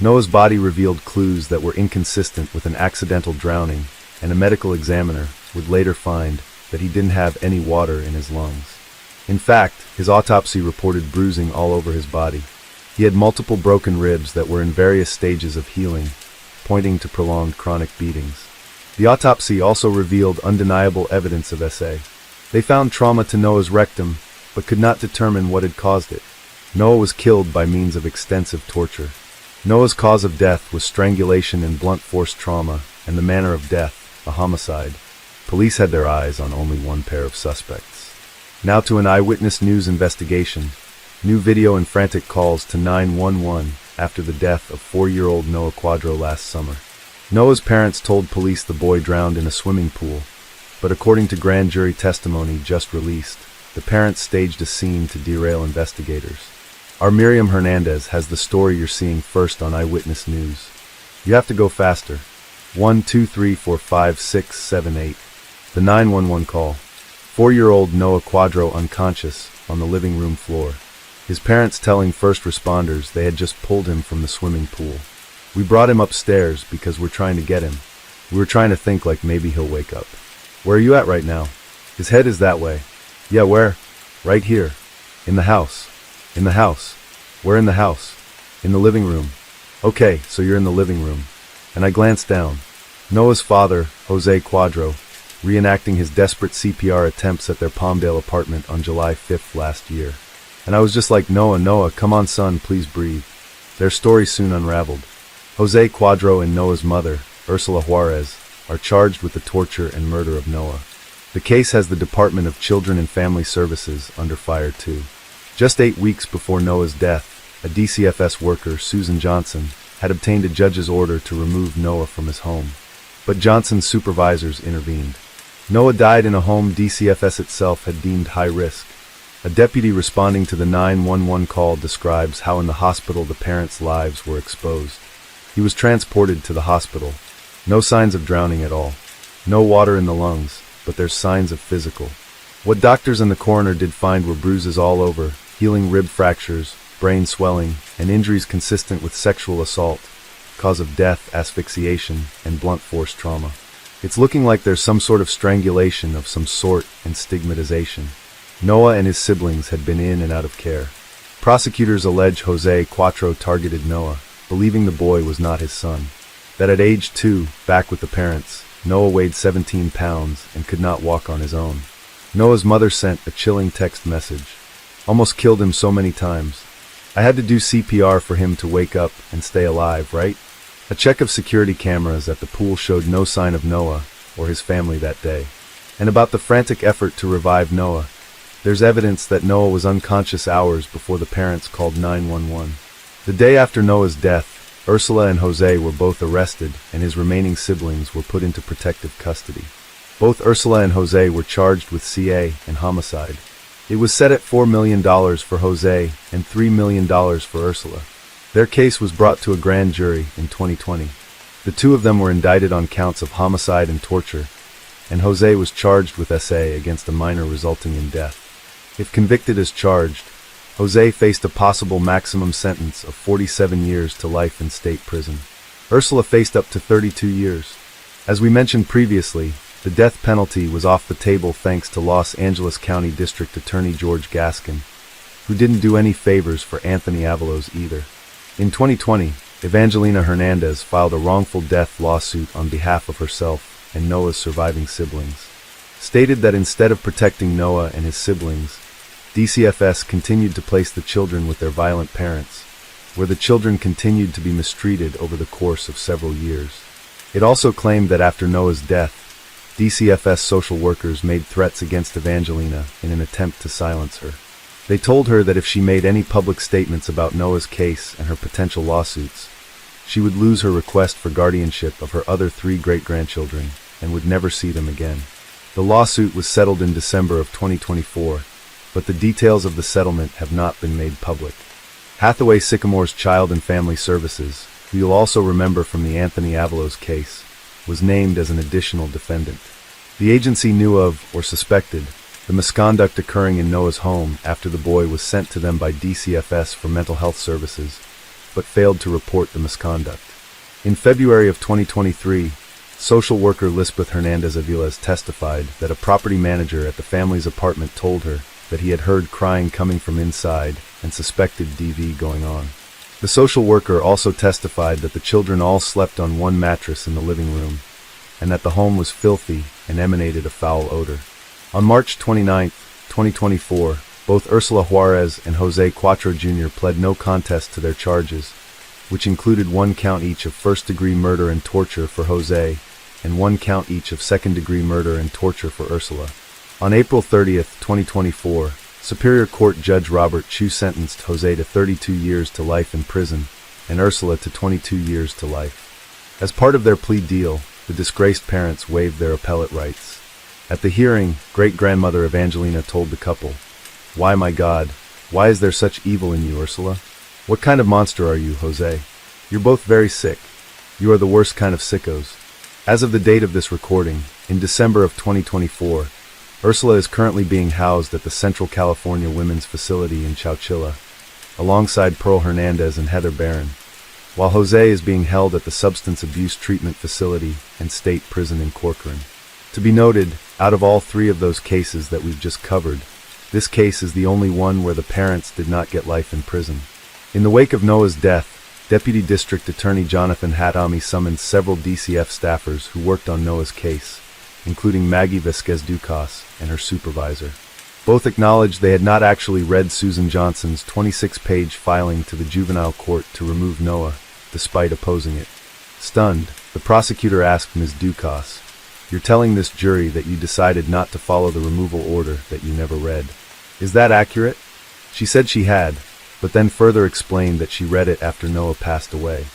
Noah's body revealed clues that were inconsistent with an accidental drowning, and a medical examiner would later find that he didn't have any water in his lungs. In fact, his autopsy reported bruising all over his body. He had multiple broken ribs that were in various stages of healing, pointing to prolonged chronic beatings. The autopsy also revealed undeniable evidence of SA. They found trauma to Noah's rectum, but could not determine what had caused it. Noah was killed by means of extensive torture. Noah's cause of death was strangulation and blunt force trauma, and the manner of death, a homicide. Police had their eyes on only one pair of suspects. Now to an eyewitness news investigation. New video and frantic calls to 911 after the death of 4-year-old Noah Quadro last summer. Noah's parents told police the boy drowned in a swimming pool, but according to grand jury testimony just released, the parents staged a scene to derail investigators. Our Miriam Hernandez has the story you're seeing first on Eyewitness News. You have to go faster. 1, 2, 3, 4, 5, 6, 7, 8. The 911 call. 4-year-old Noah Quadro unconscious on the living room floor. His parents telling first responders they had just pulled him from the swimming pool. "We brought him upstairs because we're trying to get him. We were trying to think like maybe he'll wake up." "Where are you at right now?" "His head is that way." "Yeah, where?" "Right here. In the house." "In the house? Where in the house?" "In the living room." "Okay, so you're in the living room." And I glanced down. Noah's father, Jose Quadro, reenacting his desperate CPR attempts at their Palmdale apartment on July 5th last year. And I was just like, Noah, come on son, please breathe." Their story soon unraveled. Jose Quadro and Noah's mother, Ursula Juarez, are charged with the torture and murder of Noah. The case has the Department of Children and Family Services under fire too. Just 8 weeks before Noah's death, a DCFS worker, Susan Johnson, had obtained a judge's order to remove Noah from his home. But Johnson's supervisors intervened. Noah died in a home DCFS itself had deemed high risk. A deputy responding to the 911 call describes how in the hospital the parents' lives were exposed. He was transported to the hospital. No signs of drowning at all. No water in the lungs, but there's signs of physical. What doctors and the coroner did find were bruises all over, healing rib fractures, brain swelling, and injuries consistent with sexual assault, cause of death, asphyxiation, and blunt force trauma. It's looking like there's some sort of strangulation of some sort and stigmatization. Noah and his siblings had been in and out of care. Prosecutors allege Jose Quatro targeted Noah, believing the boy was not his son. That at age 2, back with the parents, Noah weighed 17 pounds and could not walk on his own. Noah's mother sent a chilling text message. "Almost killed him so many times. I had to do CPR for him to wake up and stay alive, right?" A check of security cameras at the pool showed no sign of Noah or his family that day. And about the frantic effort to revive Noah, there's evidence that Noah was unconscious hours before the parents called 911. The day after Noah's death, Ursula and Jose were both arrested and his remaining siblings were put into protective custody. Both Ursula and Jose were charged with CA and homicide. It was set at $4 million for Jose and $3 million for Ursula. Their case was brought to a grand jury in 2020. The two of them were indicted on counts of homicide and torture, and Jose was charged with SA against a minor resulting in death. If convicted as charged, Jose faced a possible maximum sentence of 47 years to life in state prison. Ursula faced up to 32 years. As we mentioned previously, the death penalty was off the table thanks to Los Angeles County District Attorney George Gaskin, who didn't do any favors for Anthony Avalos either. In 2020, Evangelina Hernandez filed a wrongful death lawsuit on behalf of herself and Noah's surviving siblings. Stated that instead of protecting Noah and his siblings, DCFS continued to place the children with their violent parents, where the children continued to be mistreated over the course of several years. It also claimed that after Noah's death, DCFS social workers made threats against Evangelina in an attempt to silence her. They told her that if she made any public statements about Noah's case and her potential lawsuits, she would lose her request for guardianship of her other 3 great-grandchildren and would never see them again. The lawsuit was settled in December of 2024, but the details of the settlement have not been made public. Hathaway Sycamore's Child and Family Services, who you'll also remember from the Anthony Avalos case, was named as an additional defendant. The agency knew of, or suspected, the misconduct occurring in Noah's home after the boy was sent to them by DCFS for mental health services, but failed to report the misconduct. In February of 2023, social worker Lisbeth Hernandez Aviles testified that a property manager at the family's apartment told her that he had heard crying coming from inside and suspected DV going on. The social worker also testified that the children all slept on one mattress in the living room, and that the home was filthy and emanated a foul odor. On March 29, 2024, both Ursula Juarez and Jose Cuatro Jr. pled no contest to their charges, which included 1 count each of first-degree murder and torture for Jose, and 1 count each of second-degree murder and torture for Ursula. On April 30, 2024, Superior Court Judge Robert Chu sentenced Jose to 32 years to life in prison and Ursula to 22 years to life. As part of their plea deal, the disgraced parents waived their appellate rights. At the hearing, great-grandmother Evangelina told the couple, "Why, my God, why is there such evil in you, Ursula? What kind of monster are you, Jose? You're both very sick. You are the worst kind of sickos." As of the date of this recording, in December of 2024, Ursula is currently being housed at the Central California Women's Facility in Chowchilla, alongside Pearl Hernandez and Heather Barron, while Jose is being held at the Substance Abuse Treatment Facility and State Prison in Corcoran. To be noted, out of all 3 of those cases that we've just covered, this case is the only one where the parents did not get life in prison. In the wake of Noah's death, Deputy District Attorney Jonathan Hatami summoned several DCF staffers who worked on Noah's case, including Maggie Vasquez Ducas and her supervisor. Both acknowledged they had not actually read Susan Johnson's 26-page filing to the juvenile court to remove Noah, despite opposing it. Stunned, the prosecutor asked Ms. Ducas, "You're telling this jury that you decided not to follow the removal order that you never read. Is that accurate?" She said she had, but then further explained that she read it after Noah passed away.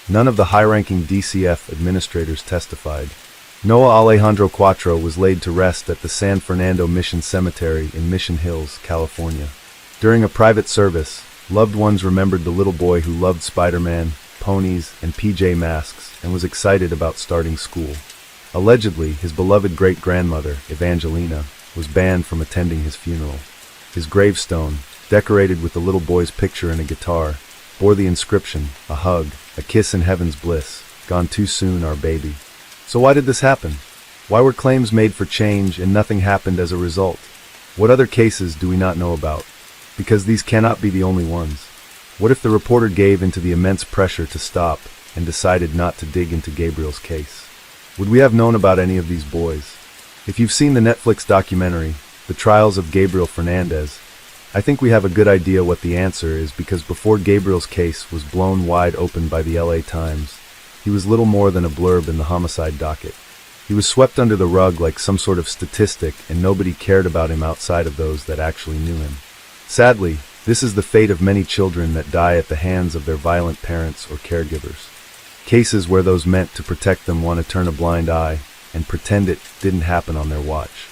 None of the high-ranking DCF administrators testified. Noah Alejandro Cuatro was laid to rest at the San Fernando Mission Cemetery in Mission Hills, California. During a private service, loved ones remembered the little boy who loved Spider-Man, ponies, and PJ Masks and was excited about starting school. Allegedly, his beloved great-grandmother, Evangelina, was banned from attending his funeral. His gravestone, decorated with the little boy's picture and a guitar, bore the inscription, "A hug, a kiss in heaven's bliss, gone too soon, our baby." So why did this happen? Why were claims made for change and nothing happened as a result? What other cases do we not know about? Because these cannot be the only ones. What if the reporter gave into the immense pressure to stop and decided not to dig into Gabriel's case? Would we have known about any of these boys? If you've seen the Netflix documentary, The Trials of Gabriel Fernandez, I think we have a good idea what the answer is, because before Gabriel's case was blown wide open by the LA Times, he was little more than a blurb in the homicide docket. He was swept under the rug like some sort of statistic, and nobody cared about him outside of those that actually knew him. Sadly, this is the fate of many children that die at the hands of their violent parents or caregivers. Cases where those meant to protect them want to turn a blind eye and pretend it didn't happen on their watch.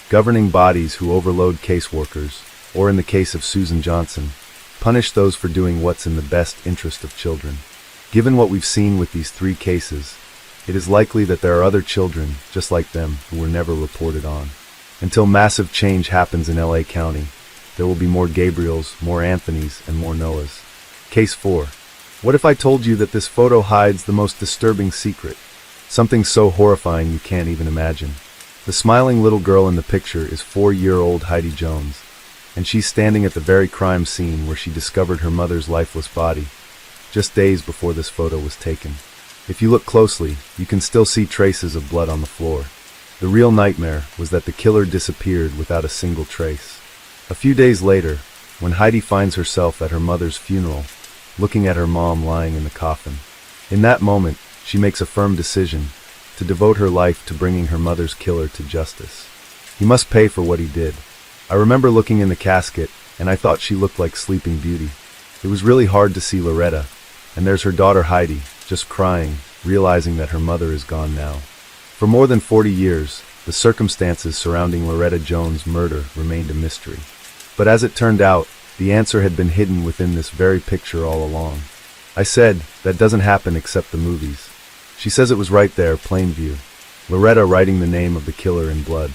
Governing bodies who overload caseworkers, or in the case of Susan Johnson, punish those for doing what's in the best interest of children. Given what we've seen with these 3 cases, it is likely that there are other children, just like them, who were never reported on. Until massive change happens in LA County, there will be more Gabriels, more Anthonys, and more Noahs. Case 4. What if I told you that this photo hides the most disturbing secret? Something so horrifying you can't even imagine. The smiling little girl in the picture is 4-year-old Heidi Jones, and she's standing at the very crime scene where she discovered her mother's lifeless body, just days before this photo was taken. If you look closely, you can still see traces of blood on the floor. The real nightmare was that the killer disappeared without a single trace. A few days later, when Heidi finds herself at her mother's funeral, looking at her mom lying in the coffin, in that moment, she makes a firm decision to devote her life to bringing her mother's killer to justice. He must pay for what he did. I remember looking in the casket, and I thought she looked like Sleeping Beauty. It was really hard to see Loretta, and there's her daughter Heidi, just crying, realizing that her mother is gone now. For more than 40 years, the circumstances surrounding Loretta Jones' murder remained a mystery. But as it turned out, the answer had been hidden within this very picture all along. I said, that doesn't happen except the movies. She says it was right there, plain view. Loretta writing the name of the killer in blood.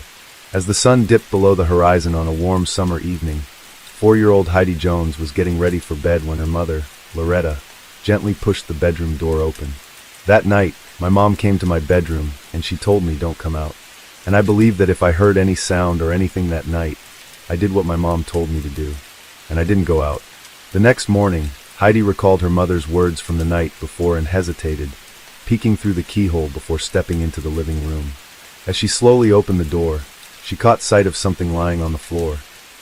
As the sun dipped below the horizon on a warm summer evening, 4-year-old Heidi Jones was getting ready for bed when her mother, Loretta, gently pushed the bedroom door open. That night, my mom came to my bedroom and she told me don't come out. And I believe that if I heard any sound or anything that night, I did what my mom told me to do. And I didn't go out. The next morning, Heidi recalled her mother's words from the night before and hesitated, peeking through the keyhole before stepping into the living room. As she slowly opened the door, she caught sight of something lying on the floor.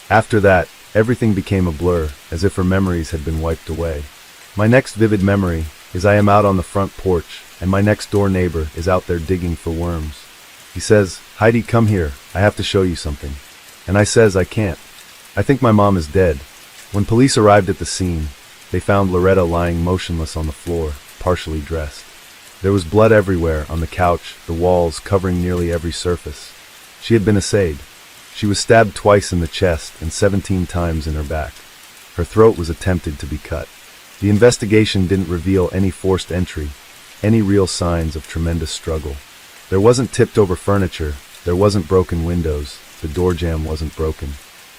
After that, everything became a blur, as if her memories had been wiped away. My next vivid memory is I am out on the front porch, and my next door neighbor is out there digging for worms. He says, "Heidi, come here, I have to show you something." And I says, "I can't. I think my mom is dead." When police arrived at the scene, they found Loretta lying motionless on the floor, partially dressed. There was blood everywhere, on the couch, the walls, covering nearly every surface. She had been assayed. She was stabbed twice in the chest and 17 times in her back. Her throat was attempted to be cut. The investigation didn't reveal any forced entry, any real signs of tremendous struggle. There wasn't tipped-over furniture, there wasn't broken windows, the door jamb wasn't broken.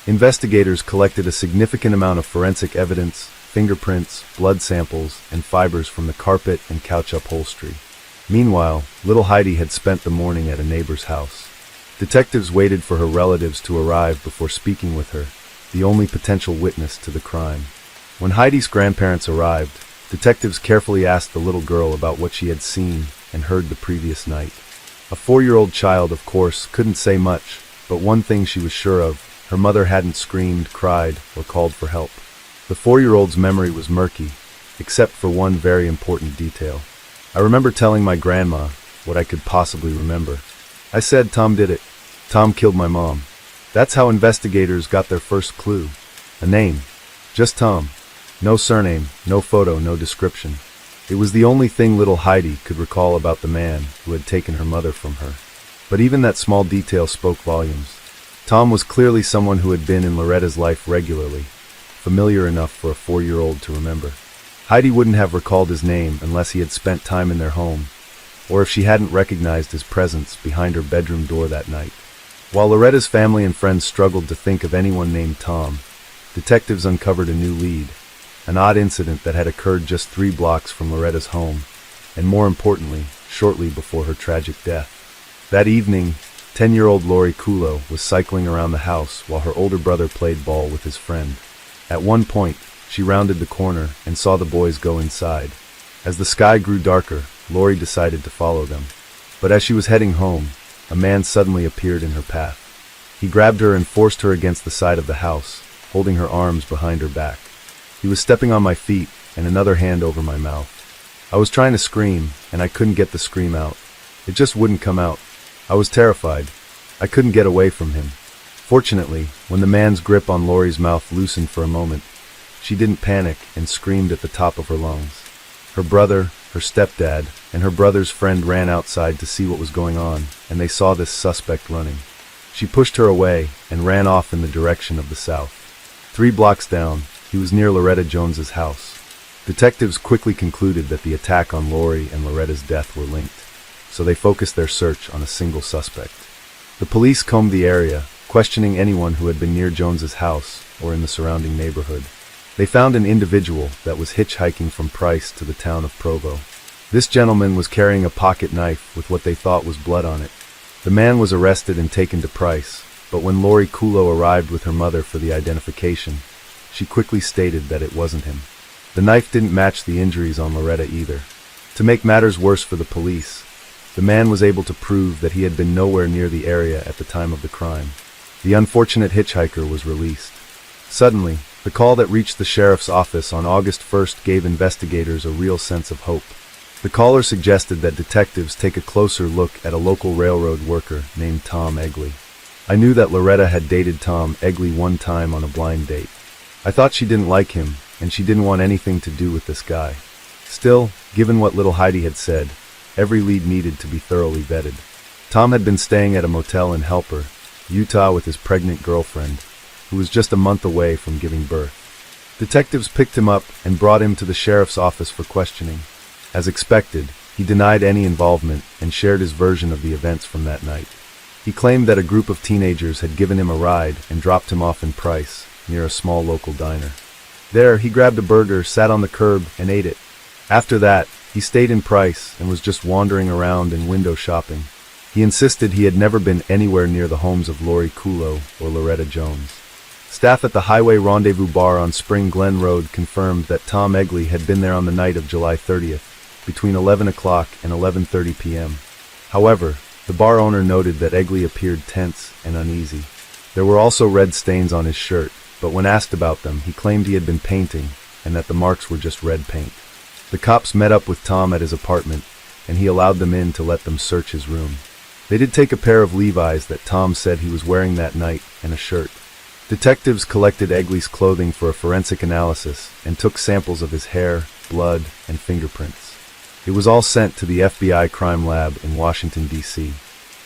Investigators collected a significant amount of forensic evidence, fingerprints, blood samples, and fibers from the carpet and couch upholstery. Meanwhile, little Heidi had spent the morning at a neighbor's house. Detectives waited for her relatives to arrive before speaking with her, the only potential witness to the crime. When Heidi's grandparents arrived, detectives carefully asked the little girl about what she had seen and heard the previous night. A 4-year-old child, of course, couldn't say much, but one thing she was sure of, her mother hadn't screamed, cried, or called for help. The 4-year-old's memory was murky, except for one very important detail. I remember telling my grandma what I could possibly remember. I said Tom did it. Tom killed my mom. That's how investigators got their first clue. A name. Just Tom. No surname, no photo, no description. It was the only thing little Heidi could recall about the man who had taken her mother from her. But even that small detail spoke volumes. Tom was clearly someone who had been in Loretta's life regularly, familiar enough for a 4-year-old to remember. Heidi wouldn't have recalled his name unless he had spent time in their home, or if she hadn't recognized his presence behind her bedroom door that night. While Loretta's family and friends struggled to think of anyone named Tom, detectives uncovered a new lead, an odd incident that had occurred just 3 blocks from Loretta's home, and more importantly, shortly before her tragic death. That evening, 10-year-old Lori Kulo was cycling around the house while her older brother played ball with his friend. At one point, she rounded the corner and saw the boys go inside. As the sky grew darker, Lori decided to follow them. But as she was heading home, a man suddenly appeared in her path. He grabbed her and forced her against the side of the house, holding her arms behind her back. He was stepping on my feet and another hand over my mouth. I was trying to scream, and I couldn't get the scream out. It just wouldn't come out. I was terrified. I couldn't get away from him. Fortunately, when the man's grip on Lori's mouth loosened for a moment, she didn't panic and screamed at the top of her lungs. Her brother, her stepdad, and her brother's friend ran outside to see what was going on, and they saw this suspect running. She pushed her away and ran off in the direction of the south. 3 blocks down, he was near Loretta Jones's house. Detectives quickly concluded that the attack on Lori and Loretta's death were linked, so they focused their search on a single suspect. The police combed the area, questioning anyone who had been near Jones's house, or in the surrounding neighborhood. They found an individual that was hitchhiking from Price to the town of Provo. This gentleman was carrying a pocket knife with what they thought was blood on it. The man was arrested and taken to Price, but when Lori Kulo arrived with her mother for the identification, she quickly stated that it wasn't him. The knife didn't match the injuries on Loretta either. To make matters worse for the police, the man was able to prove that he had been nowhere near the area at the time of the crime. The unfortunate hitchhiker was released. Suddenly, the call that reached the sheriff's office on August 1st gave investigators a real sense of hope. The caller suggested that detectives take a closer look at a local railroad worker named Tom Egley. I knew that Loretta had dated Tom Egley one time on a blind date. I thought she didn't like him, and she didn't want anything to do with this guy. Still, given what little Heidi had said, every lead needed to be thoroughly vetted. Tom had been staying at a motel in Helper, Utah with his pregnant girlfriend, who was just a month away from giving birth. Detectives picked him up and brought him to the sheriff's office for questioning. As expected, he denied any involvement and shared his version of the events from that night. He claimed that a group of teenagers had given him a ride and dropped him off in Price, near a small local diner. There, he grabbed a burger, sat on the curb, and ate it. After that, he stayed in Price and was just wandering around and window shopping. He insisted he had never been anywhere near the homes of Lori Kulo or Loretta Jones. Staff at the Highway Rendezvous Bar on Spring Glen Road confirmed that Tom Egley had been there on the night of July 30th, between 11 o'clock and 11:30 p.m. However, the bar owner noted that Egley appeared tense and uneasy. There were also red stains on his shirt, but when asked about them, he claimed he had been painting and that the marks were just red paint. The cops met up with Tom at his apartment, and he allowed them in to let them search his room. They did take a pair of Levi's that Tom said he was wearing that night and a shirt. Detectives collected Egley's clothing for a forensic analysis and took samples of his hair, blood, and fingerprints. It was all sent to the FBI crime lab in Washington, D.C.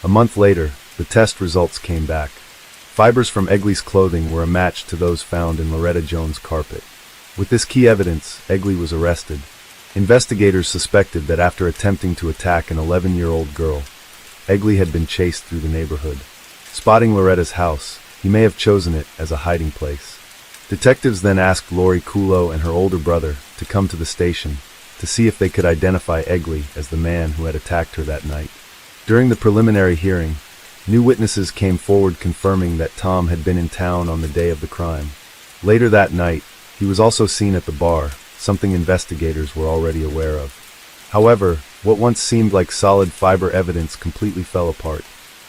A month later, the test results came back. Fibers from Egley's clothing were a match to those found in Loretta Jones' carpet. With this key evidence, Egley was arrested. Investigators suspected that after attempting to attack an 11-year-old girl, Egley had been chased through the neighborhood. Spotting Loretta's house, he may have chosen it as a hiding place. Detectives then asked Lori Kulo and her older brother to come to the station to see if they could identify Egley as the man who had attacked her that night. During the preliminary hearing, new witnesses came forward confirming that Tom had been in town on the day of the crime. Later that night, he was also seen at the bar, something investigators were already aware of. However, what once seemed like solid fiber evidence completely fell apart.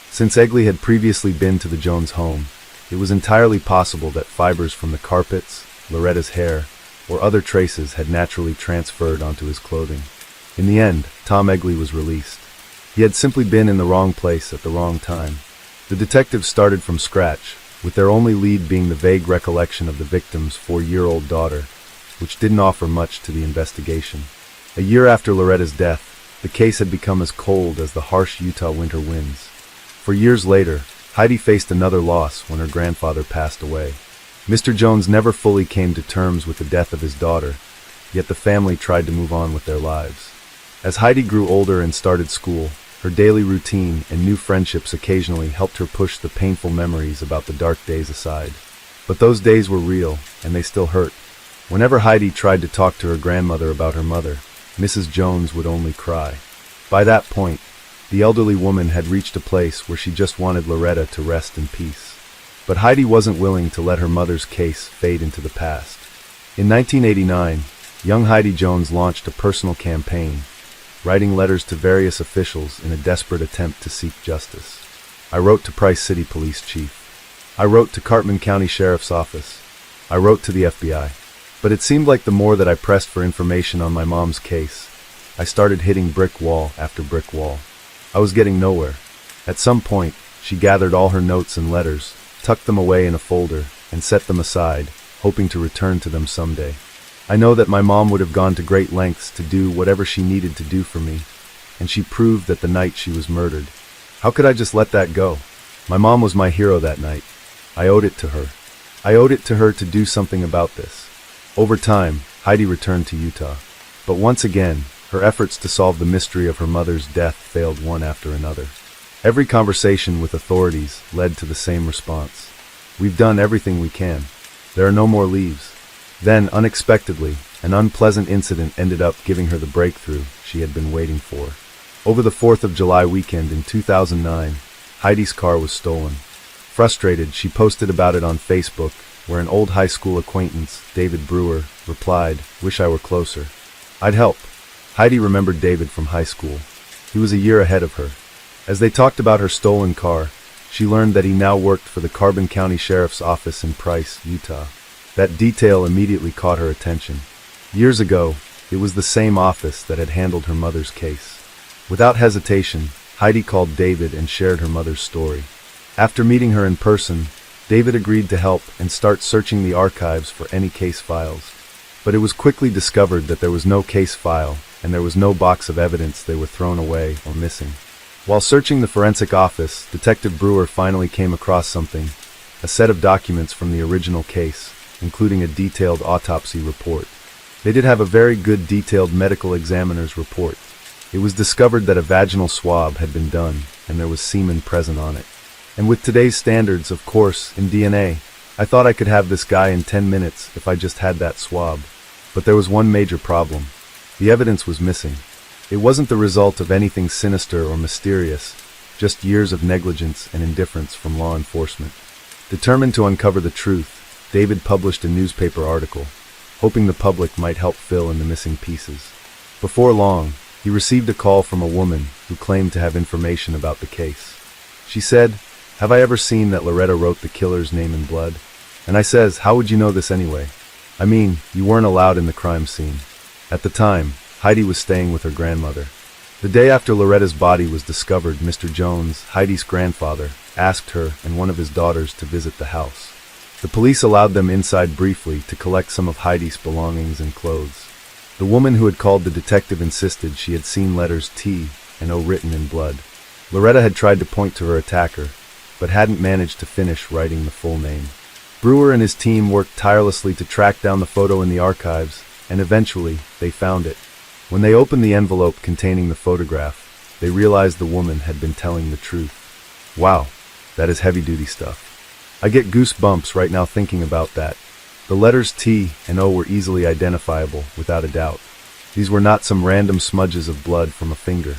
Since Egley had previously been to the Jones home, it was entirely possible that fibers from the carpets, Loretta's hair, or other traces had naturally transferred onto his clothing. In the end, Tom Egley was released. He had simply been in the wrong place at the wrong time. The detectives started from scratch, with their only lead being the vague recollection of the victim's 4-year-old daughter, which didn't offer much to the investigation. A year after Loretta's death, the case had become as cold as the harsh Utah winter winds. For years later, Heidi faced another loss when her grandfather passed away. Mr. Jones never fully came to terms with the death of his daughter, yet the family tried to move on with their lives. As Heidi grew older and started school, her daily routine and new friendships occasionally helped her push the painful memories about the dark days aside. But those days were real, and they still hurt. Whenever Heidi tried to talk to her grandmother about her mother, Mrs. Jones would only cry. By that point, the elderly woman had reached a place where she just wanted Loretta to rest in peace. But Heidi wasn't willing to let her mother's case fade into the past. In 1989, young Heidi Jones launched a personal campaign, writing letters to various officials in a desperate attempt to seek justice. I wrote to Price City Police Chief. I wrote to Cartman County Sheriff's Office. I wrote to the FBI. But it seemed like the more that I pressed for information on my mom's case, I started hitting brick wall after brick wall. I was getting nowhere. At some point, she gathered all her notes and letters, tucked them away in a folder, and set them aside, hoping to return to them someday. I know that my mom would have gone to great lengths to do whatever she needed to do for me, and she proved that the night she was murdered. How could I just let that go? My mom was my hero that night. I owed it to her. I owed it to her to do something about this. Over time, Heidi returned to Utah. But once again, her efforts to solve the mystery of her mother's death failed one after another. Every conversation with authorities led to the same response. We've done everything we can. There are no more leaves. Then, unexpectedly, an unpleasant incident ended up giving her the breakthrough she had been waiting for. Over the 4th of July weekend in 2009, Heidi's car was stolen. Frustrated, she posted about it on Facebook, where an old high school acquaintance, David Brewer, replied, "Wish I were closer. I'd help." Heidi remembered David from high school. He was a year ahead of her. As they talked about her stolen car, she learned that he now worked for the Carbon County Sheriff's Office in Price, Utah. That detail immediately caught her attention. Years ago, it was the same office that had handled her mother's case. Without hesitation, Heidi called David and shared her mother's story. After meeting her in person, David agreed to help and start searching the archives for any case files. But it was quickly discovered that there was no case file, and there was no box of evidence. They were thrown away or missing. While searching the forensic office, Detective Brewer finally came across something, a set of documents from the original case, including a detailed autopsy report. They did have a very good detailed medical examiner's report. It was discovered that a vaginal swab had been done, and there was semen present on it. And with today's standards, of course, in DNA, I thought I could have this guy in 10 minutes if I just had that swab. But there was one major problem. The evidence was missing. It wasn't the result of anything sinister or mysterious, just years of negligence and indifference from law enforcement. Determined to uncover the truth, David published a newspaper article, hoping the public might help fill in the missing pieces. Before long, he received a call from a woman who claimed to have information about the case. She said, "Have I ever seen that Loretta wrote the killer's name in blood?" And I says, "How would you know this anyway? I mean, you weren't allowed in the crime scene." At the time, Heidi was staying with her grandmother. The day after Loretta's body was discovered, Mr. Jones, Heidi's grandfather, asked her and one of his daughters to visit the house. The police allowed them inside briefly to collect some of Heidi's belongings and clothes. The woman who had called the detective insisted she had seen letters T and O written in blood. Loretta had tried to point to her attacker, but hadn't managed to finish writing the full name. Brewer and his team worked tirelessly to track down the photo in the archives, and eventually, they found it. When they opened the envelope containing the photograph, they realized the woman had been telling the truth. Wow, that is heavy-duty stuff. I get goosebumps right now thinking about that. The letters T and O were easily identifiable, without a doubt. These were not some random smudges of blood from a finger.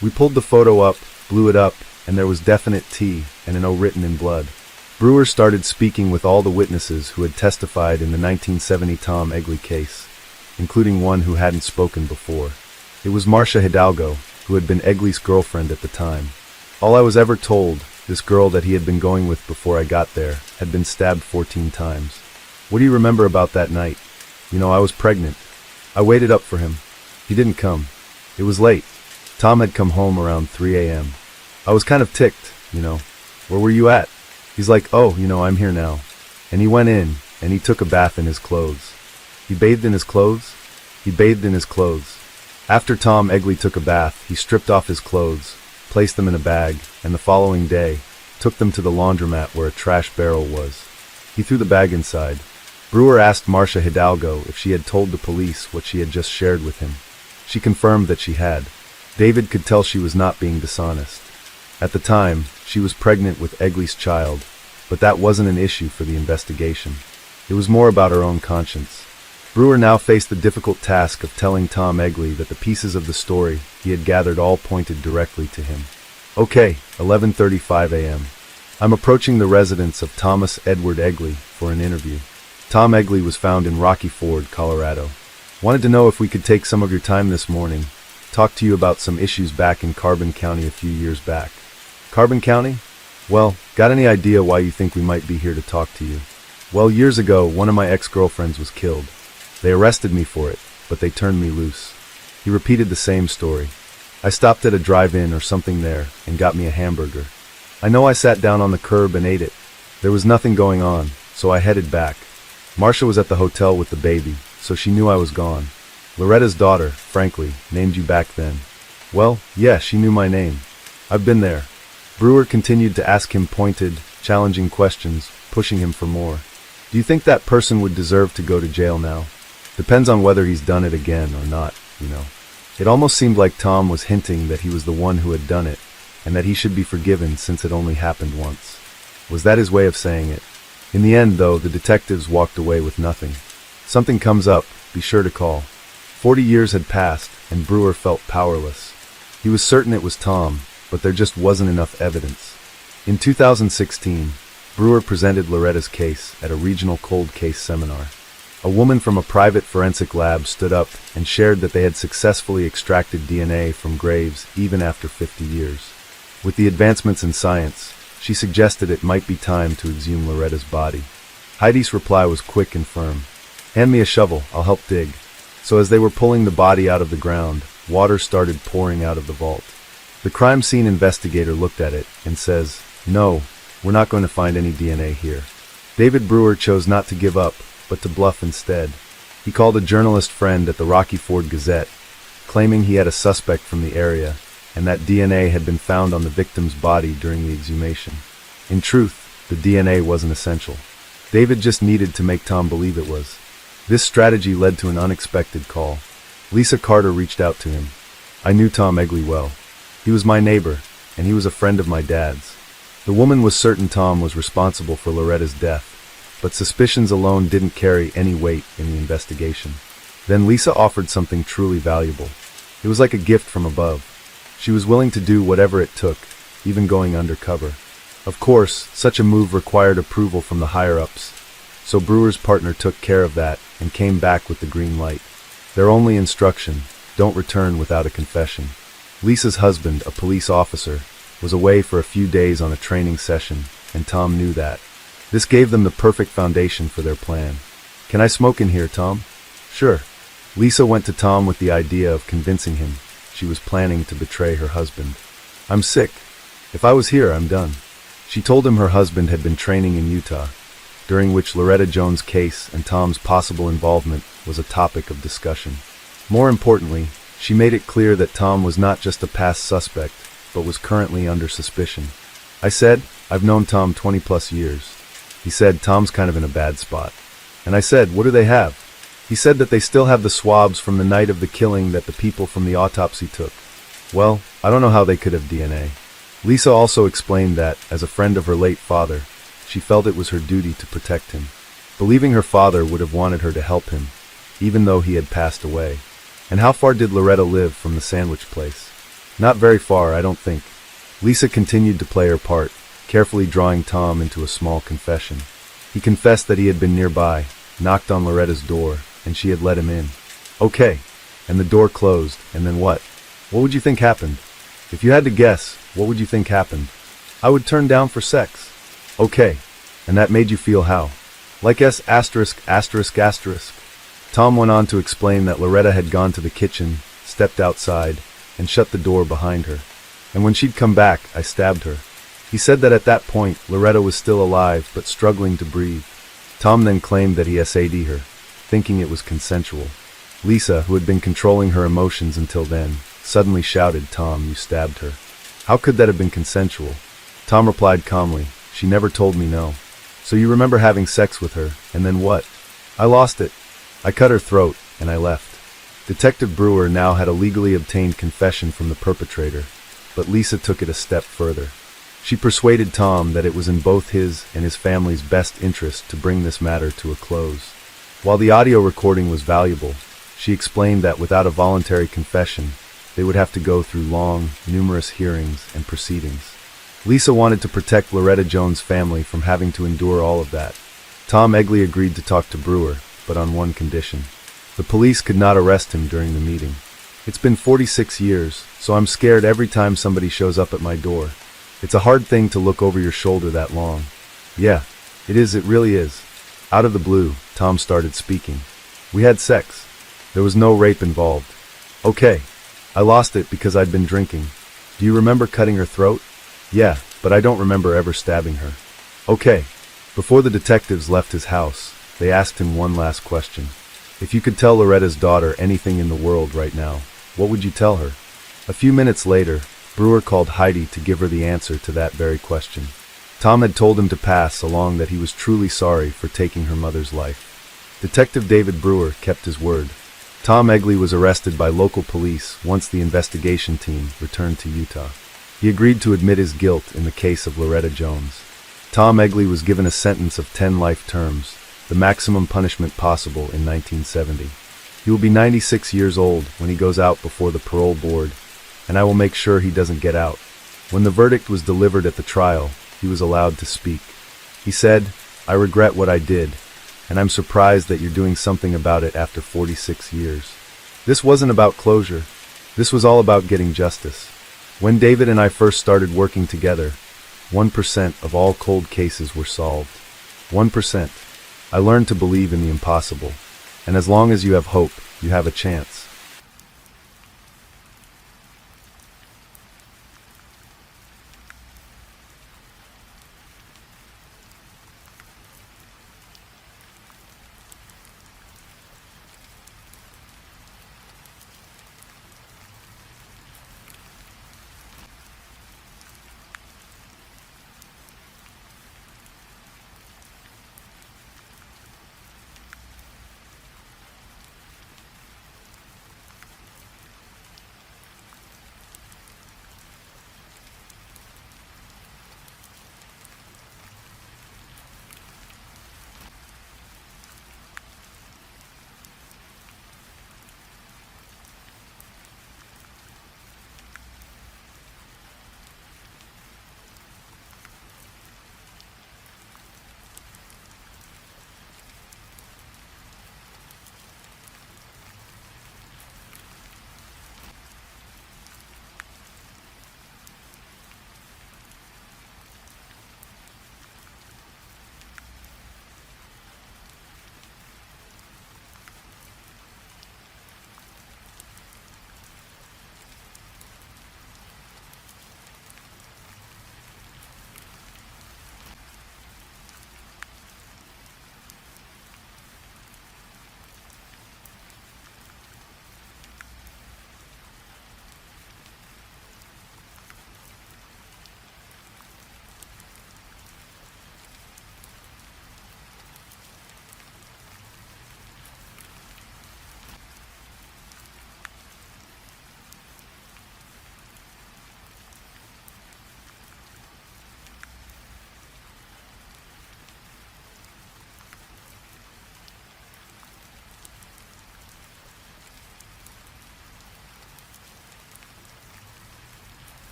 We pulled the photo up, blew it up, and there was definite T and an O written in blood. Brewer started speaking with all the witnesses who had testified in the 1970 Tom Egley case, including one who hadn't spoken before. It was Marcia Hidalgo, who had been Egley's girlfriend at the time. All I was ever told, this girl that he had been going with before I got there, had been stabbed 14 times. What do you remember about that night? You know, I was pregnant. I waited up for him. He didn't come. It was late. Tom had come home around 3 a.m. I was kind of ticked, you know. Where were you at? He's like, "Oh, you know, I'm here now." And he went in, and he took a bath in his clothes. He bathed in his clothes? He bathed in his clothes. After Tom Egley took a bath, he stripped off his clothes, placed them in a bag, and the following day, took them to the laundromat where a trash barrel was. He threw the bag inside. Brewer asked Marcia Hidalgo if she had told the police what she had just shared with him. She confirmed that she had. David could tell she was not being dishonest. At the time, she was pregnant with Egley's child, but that wasn't an issue for the investigation. It was more about her own conscience. Brewer now faced the difficult task of telling Tom Egley that the pieces of the story he had gathered all pointed directly to him. Okay, 11:35 a.m. I'm approaching the residence of Thomas Edward Egley for an interview. Tom Egley was found in Rocky Ford, Colorado. Wanted to know if we could take some of your time this morning, talk to you about some issues back in Carbon County a few years back. Carbon County? Well, got any idea why you think we might be here to talk to you? Well, years ago, one of my ex-girlfriends was killed. They arrested me for it, but they turned me loose. He repeated the same story. I stopped at a drive-in or something there and got me a hamburger. I know I sat down on the curb and ate it. There was nothing going on, so I headed back. Marcia was at the hotel with the baby, so she knew I was gone. Loretta's daughter, frankly, named you back then. Well, yeah, she knew my name. I've been there. Brewer continued to ask him pointed, challenging questions, pushing him for more. Do you think that person would deserve to go to jail now? Depends on whether he's done it again or not, you know. It almost seemed like Tom was hinting that he was the one who had done it, and that he should be forgiven since it only happened once. Was that his way of saying it? In the end, though, the detectives walked away with nothing. Something comes up, be sure to call. 40 years had passed, and Brewer felt powerless. He was certain it was Tom, but there just wasn't enough evidence. In 2016, Brewer presented Loretta's case at a regional cold case seminar. A woman from a private forensic lab stood up and shared that they had successfully extracted DNA from graves even after 50 years. With the advancements in science, she suggested it might be time to exhume Loretta's body. Heidi's reply was quick and firm. "Hand me a shovel, I'll help dig." So as they were pulling the body out of the ground, water started pouring out of the vault. The crime scene investigator looked at it and says, "No, we're not going to find any DNA here." David Brewer chose not to give up, but to bluff instead. He called a journalist friend at the Rocky Ford Gazette, claiming he had a suspect from the area, and that DNA had been found on the victim's body during the exhumation. In truth, the DNA wasn't essential. David just needed to make Tom believe it was. This strategy led to an unexpected call. Lisa Carter reached out to him. "I knew Tom Egley well. He was my neighbor, and he was a friend of my dad's." The woman was certain Tom was responsible for Loretta's death, but suspicions alone didn't carry any weight in the investigation. Then Lisa offered something truly valuable. It was like a gift from above. She was willing to do whatever it took, even going undercover. Of course, such a move required approval from the higher-ups, so Brewer's partner took care of that and came back with the green light. Their only instruction: don't return without a confession. Lisa's husband, a police officer, was away for a few days on a training session, and Tom knew that. This gave them the perfect foundation for their plan. "Can I smoke in here, Tom?" "Sure." Lisa went to Tom with the idea of convincing him she was planning to betray her husband. "I'm sick. If I was here, I'm done." She told him her husband had been training in Utah, during which Loretta Jones' case and Tom's possible involvement was a topic of discussion. More importantly, she made it clear that Tom was not just a past suspect, but was currently under suspicion. I said, "I've known Tom 20-plus years. He said, "Tom's kind of in a bad spot." And I said, "What do they have?" He said that they still have the swabs from the night of the killing that the people from the autopsy took. Well, I don't know how they could have DNA. Lisa also explained that, as a friend of her late father, she felt it was her duty to protect him, believing her father would have wanted her to help him, even though he had passed away. And how far did Loretta live from the sandwich place? Not very far, I don't think. Lisa continued to play her part, carefully drawing Tom into a small confession. He confessed that he had been nearby, knocked on Loretta's door, and she had let him in. "Okay." And the door closed, and then what? What would you think happened? If you had to guess, what would you think happened? "I would turn down for sex." "Okay. And that made you feel how?" "Like S******. Tom went on to explain that Loretta had gone to the kitchen, stepped outside, and shut the door behind her. "And when she'd come back, I stabbed her." He said that at that point, Loretta was still alive, but struggling to breathe. Tom then claimed that he SAD'd her, thinking it was consensual. Lisa, who had been controlling her emotions until then, suddenly shouted, "Tom, you stabbed her." "How could that have been consensual?" Tom replied calmly, "She never told me no." "So you remember having sex with her, and then what?" "I lost it. I cut her throat, and I left." Detective Brewer now had a legally obtained confession from the perpetrator, but Lisa took it a step further. She persuaded Tom that it was in both his and his family's best interest to bring this matter to a close. While the audio recording was valuable, she explained that without a voluntary confession, they would have to go through long, numerous hearings and proceedings. Lisa wanted to protect Loretta Jones' family from having to endure all of that. Tom Egley agreed to talk to Brewer, but on one condition. The police could not arrest him during the meeting. "It's been 46 years, so I'm scared every time somebody shows up at my door. It's a hard thing to look over your shoulder that long." "Yeah, it is, it really is." Out of the blue, Tom started speaking. "We had sex. There was no rape involved." "Okay. I lost it because I'd been drinking." "Do you remember cutting her throat?" "Yeah, but I don't remember ever stabbing her." "Okay." Before the detectives left his house, they asked him one last question. "If you could tell Loretta's daughter anything in the world right now, what would you tell her?" A few minutes later, Brewer called Heidi to give her the answer to that very question. Tom had told him to pass along that he was truly sorry for taking her mother's life. Detective David Brewer kept his word. Tom Egley was arrested by local police once the investigation team returned to Utah. He agreed to admit his guilt in the case of Loretta Jones. Tom Egley was given a sentence of 10 life terms, the maximum punishment possible in 1970. He will be 96 years old when he goes out before the parole board, and I will make sure he doesn't get out. When the verdict was delivered at the trial, he was allowed to speak. He said, "I regret what I did, and I'm surprised that you're doing something about it after 46 years. This wasn't about closure. This was all about getting justice. When David and I first started working together, 1% of all cold cases were solved. 1%. I learned to believe in the impossible. And as long as you have hope, you have a chance."